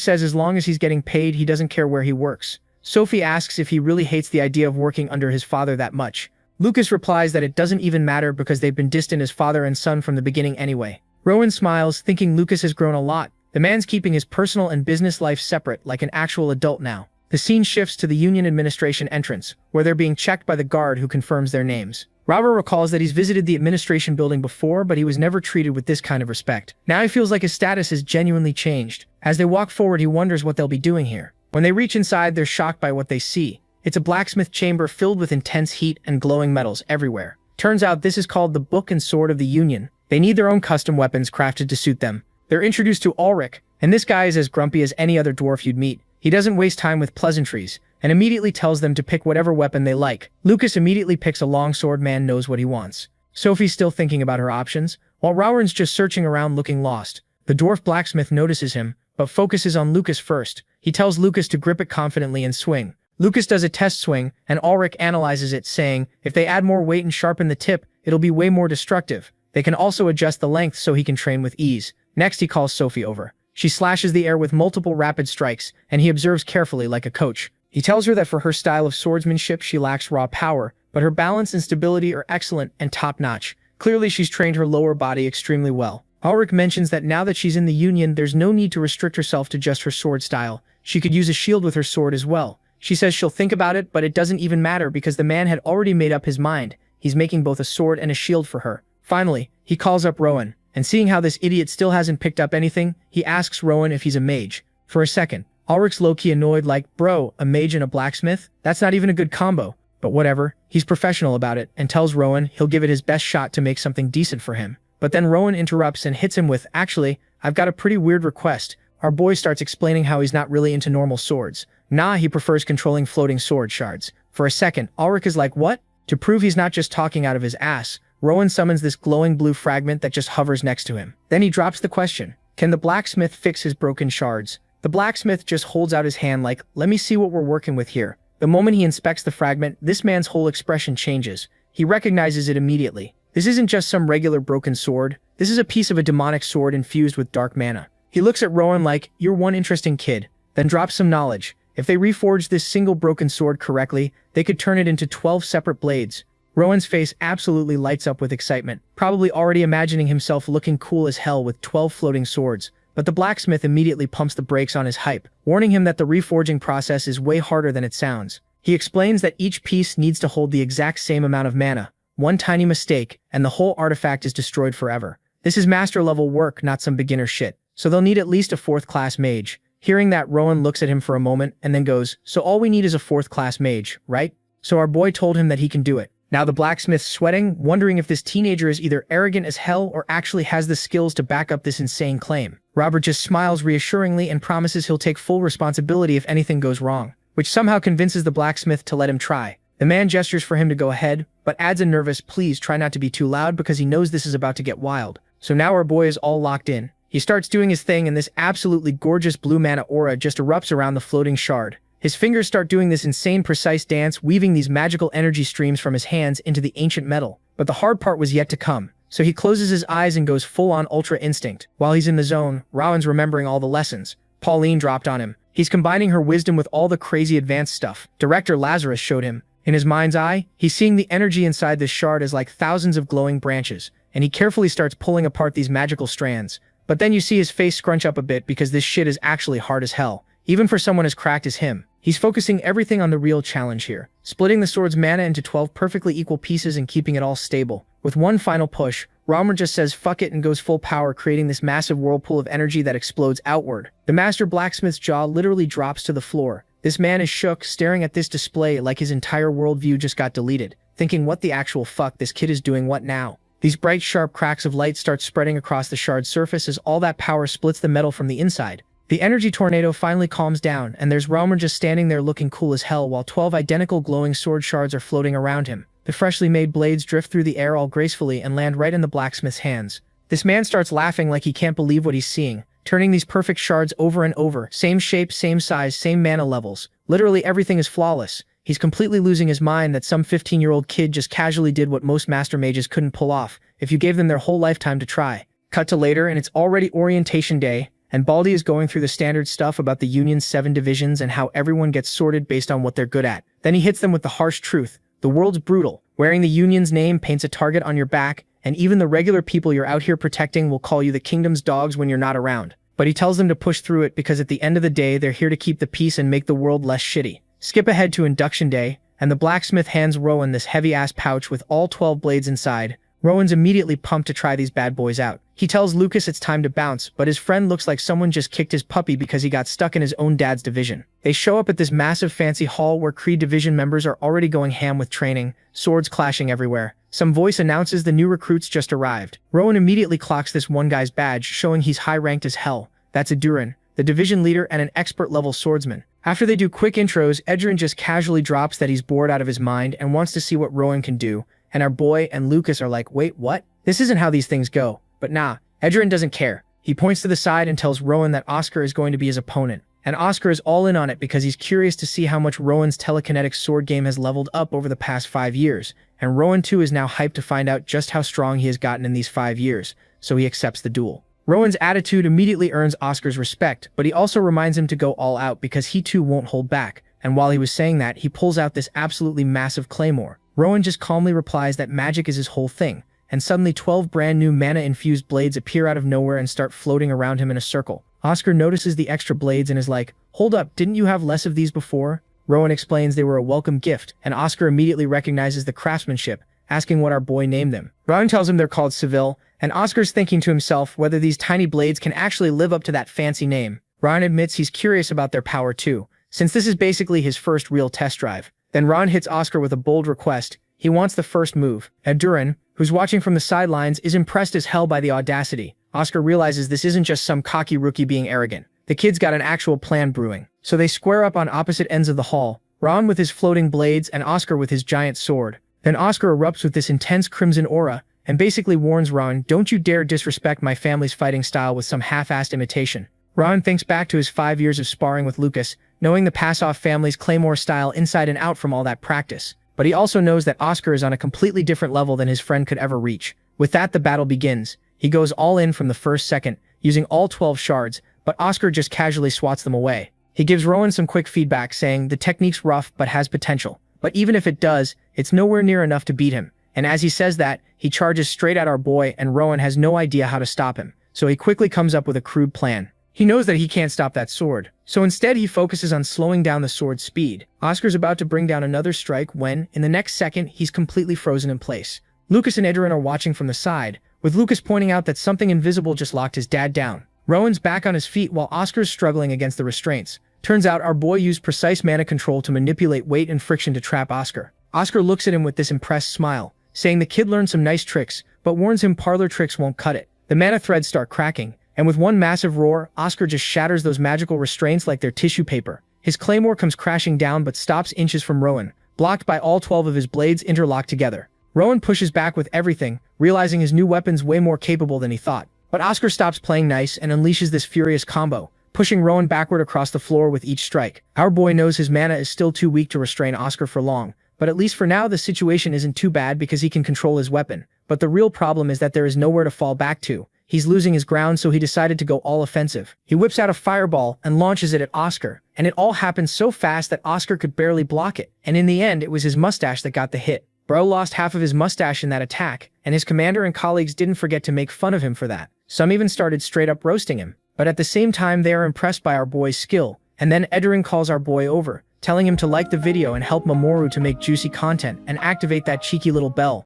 says as long as he's getting paid, he doesn't care where he works. Sophie asks if he really hates the idea of working under his father that much. Lucas replies that it doesn't even matter because they've been distant as father and son from the beginning anyway. Rowan smiles, thinking Lucas has grown a lot. The man's keeping his personal and business life separate like an actual adult now. The scene shifts to the union administration entrance, where they're being checked by the guard who confirms their names. Robert recalls that he's visited the administration building before, but he was never treated with this kind of respect. Now he feels like his status has genuinely changed. As they walk forward, he wonders what they'll be doing here. When they reach inside, they're shocked by what they see. It's a blacksmith chamber filled with intense heat and glowing metals everywhere. Turns out this is called the Book and Sword of the Union. They need their own custom weapons crafted to suit them. They're introduced to Ulrich, and this guy is as grumpy as any other dwarf you'd meet. He doesn't waste time with pleasantries, and immediately tells them to pick whatever weapon they like. Lucas immediately picks a longsword. Man knows what he wants. Sophie's still thinking about her options, while Rowan's just searching around looking lost. The dwarf blacksmith notices him, but focuses on Lucas first. He tells Lucas to grip it confidently and swing. Lucas does a test swing, and Ulrich analyzes it, saying, if they add more weight and sharpen the tip, it'll be way more destructive. They can also adjust the length so he can train with ease. Next, he calls Sophie over. She slashes the air with multiple rapid strikes, and he observes carefully like a coach. He tells her that for her style of swordsmanship, she lacks raw power, but her balance and stability are excellent and top-notch. Clearly, she's trained her lower body extremely well. Ulrich mentions that now that she's in the Union, there's no need to restrict herself to just her sword style. She could use a shield with her sword as well. She says she'll think about it, but it doesn't even matter because the man had already made up his mind. He's making both a sword and a shield for her. Finally, he calls up Rowan, and seeing how this idiot still hasn't picked up anything, he asks Rowan if he's a mage. For a second, Ulrich's low-key annoyed like, bro, a mage and a blacksmith? That's not even a good combo. But whatever, he's professional about it and tells Rowan he'll give it his best shot to make something decent for him. But then Rowan interrupts and hits him with, actually, I've got a pretty weird request. Our boy starts explaining how he's not really into normal swords. Nah, he prefers controlling floating sword shards. For a second, Ulrich is like, what? To prove he's not just talking out of his ass, Rowan summons this glowing blue fragment that just hovers next to him. Then he drops the question, can the blacksmith fix his broken shards? The blacksmith just holds out his hand like, let me see what we're working with here. The moment he inspects the fragment, this man's whole expression changes. he recognizes it immediately. This isn't just some regular broken sword. This is a piece of a demonic sword infused with dark mana. He looks at Rowan like, "You're one interesting kid," then drops some knowledge. If they reforged this single broken sword correctly, they could turn it into 12 separate blades. Rowan's face absolutely lights up with excitement, probably already imagining himself looking cool as hell with 12 floating swords. But the blacksmith immediately pumps the brakes on his hype, warning him that the reforging process is way harder than it sounds. He explains that each piece needs to hold the exact same amount of mana. One tiny mistake, and the whole artifact is destroyed forever. This is master-level work, not some beginner shit. So they'll need at least a 4th-class mage. Hearing that, Rowan looks at him for a moment and then goes, "So all we need is a 4th-class mage, right?" So our boy told him that he can do it. Now the blacksmith's sweating, wondering if this teenager is either arrogant as hell or actually has the skills to back up this insane claim. Robert just smiles reassuringly and promises he'll take full responsibility if anything goes wrong, which somehow convinces the blacksmith to let him try. The man gestures for him to go ahead, but adds a nervous, "Please try not to be too loud," because he knows this is about to get wild. So now our boy is all locked in. He starts doing his thing and this absolutely gorgeous blue mana aura just erupts around the floating shard. His fingers start doing this insane precise dance, weaving these magical energy streams from his hands into the ancient metal. But the hard part was yet to come. So he closes his eyes and goes full-on Ultra Instinct. While he's in the zone, Rowan's remembering all the lessons Pauline dropped on him. He's combining her wisdom with all the crazy advanced stuff Director Lazarus showed him. In his mind's eye, he's seeing the energy inside this shard as like thousands of glowing branches, and he carefully starts pulling apart these magical strands. But then you see his face scrunch up a bit because this shit is actually hard as hell, even for someone as cracked as him. He's focusing everything on the real challenge here, splitting the sword's mana into 12 perfectly equal pieces and keeping it all stable. With one final push, Rowan just says fuck it and goes full power, creating this massive whirlpool of energy that explodes outward. The master blacksmith's jaw literally drops to the floor. This man is shook, staring at this display like his entire worldview just got deleted, thinking what the actual fuck, this kid is doing what now? These bright sharp cracks of light start spreading across the shard's surface as all that power splits the metal from the inside. The energy tornado finally calms down, and there's Rowan just standing there looking cool as hell while 12 identical glowing sword shards are floating around him. The freshly made blades drift through the air all gracefully and land right in the blacksmith's hands. This man starts laughing like he can't believe what he's seeing, turning these perfect shards over and over. Same shape, same size, same mana levels. Literally everything is flawless. He's completely losing his mind that some 15-year-old kid just casually did what most master mages couldn't pull off if you gave them their whole lifetime to try. Cut to later, and it's already orientation day, and Baldy is going through the standard stuff about the Union's 7 divisions and how everyone gets sorted based on what they're good at. Then he hits them with the harsh truth. The world's brutal. Wearing the Union's name paints a target on your back, and even the regular people you're out here protecting will call you the kingdom's dogs when you're not around. But he tells them to push through it because at the end of the day, they're here to keep the peace and make the world less shitty. Skip ahead to induction day, and the blacksmith hands Rowan this heavy-ass pouch with all 12 blades inside. Rowan's immediately pumped to try these bad boys out. He tells Lucas it's time to bounce, but his friend looks like someone just kicked his puppy because he got stuck in his own dad's division. They show up at this massive fancy hall where Creed division members are already going ham with training, swords clashing everywhere. Some voice announces the new recruits just arrived. Rowan immediately clocks this one guy's badge, showing he's high-ranked as hell. That's Aduran, the division leader and an expert-level swordsman. After they do quick intros, Edrin just casually drops that he's bored out of his mind and wants to see what Rowan can do, and our boy and Lucas are like, wait, what? This isn't how these things go. But nah, Edrin doesn't care. He points to the side and tells Rowan that Oscar is going to be his opponent. And Oscar is all in on it because he's curious to see how much Rowan's telekinetic sword game has leveled up over the past 5 years. And Rowan too is now hyped to find out just how strong he has gotten in these 5 years, so he accepts the duel. Rowan's attitude immediately earns Oscar's respect, but he also reminds him to go all out because he too won't hold back. And while he was saying that, he pulls out this absolutely massive claymore. Rowan just calmly replies that magic is his whole thing, and suddenly 12 brand new mana-infused blades appear out of nowhere and start floating around him in a circle. Oscar notices the extra blades and is like, hold up, didn't you have less of these before? Rowan explains they were a welcome gift, and Oscar immediately recognizes the craftsmanship, asking what our boy named them. Rowan tells him they're called Seville, and Oscar's thinking to himself whether these tiny blades can actually live up to that fancy name. Rowan admits he's curious about their power too, since this is basically his first real test drive. Then Ron hits Oscar with a bold request. He wants the first move. Aduran, who's watching from the sidelines, is impressed as hell by the audacity. Oscar realizes this isn't just some cocky rookie being arrogant. The kid's got an actual plan brewing. So they square up on opposite ends of the hall, Ron with his floating blades and Oscar with his giant sword. Then Oscar erupts with this intense crimson aura, and basically warns Ron, don't you dare disrespect my family's fighting style with some half-assed imitation. Ron thinks back to his 5 years of sparring with Lucas, knowing the Passoff family's claymore style inside and out from all that practice. but he also knows that Oscar is on a completely different level than his friend could ever reach. With that, the battle begins. He goes all in from the first second, using all 12 shards, but Oscar just casually swats them away. He gives Rowan some quick feedback saying the technique's rough but has potential. But even if it does, it's nowhere near enough to beat him. And as he says that, he charges straight at our boy and Rowan has no idea how to stop him. So he quickly comes up with a crude plan. He knows that he can't stop that sword. So instead he focuses on slowing down the sword's speed. Oscar's about to bring down another strike when, in the next second, he's completely frozen in place. Lucas and Edrin are watching from the side, with Lucas pointing out that something invisible just locked his dad down. Rowan's back on his feet while Oscar's struggling against the restraints. Turns out our boy used precise mana control to manipulate weight and friction to trap Oscar. Oscar looks at him with this impressed smile, saying the kid learned some nice tricks, but warns him parlor tricks won't cut it. The mana threads start cracking, and with one massive roar, Oscar just shatters those magical restraints like they're tissue paper. His claymore comes crashing down but stops inches from Rowan, blocked by all 12 of his blades interlocked together. Rowan pushes back with everything, realizing his new weapon's way more capable than he thought. But Oscar stops playing nice and unleashes this furious combo, pushing Rowan backward across the floor with each strike. Our boy knows his mana is still too weak to restrain Oscar for long, but at least for now the situation isn't too bad because he can control his weapon. But the real problem is that there is nowhere to fall back to. He's losing his ground, so he decided to go all offensive. He whips out a fireball and launches it at Oscar, and it all happened so fast that Oscar could barely block it, and in the end it was his mustache that got the hit. Bro lost half of his mustache in that attack, and his commander and colleagues didn't forget to make fun of him for that. Some even started straight up roasting him. But at the same time they are impressed by our boy's skill, and then Edrin calls our boy over, telling him to like the video and help Mamoru to make juicy content and activate that cheeky little bell.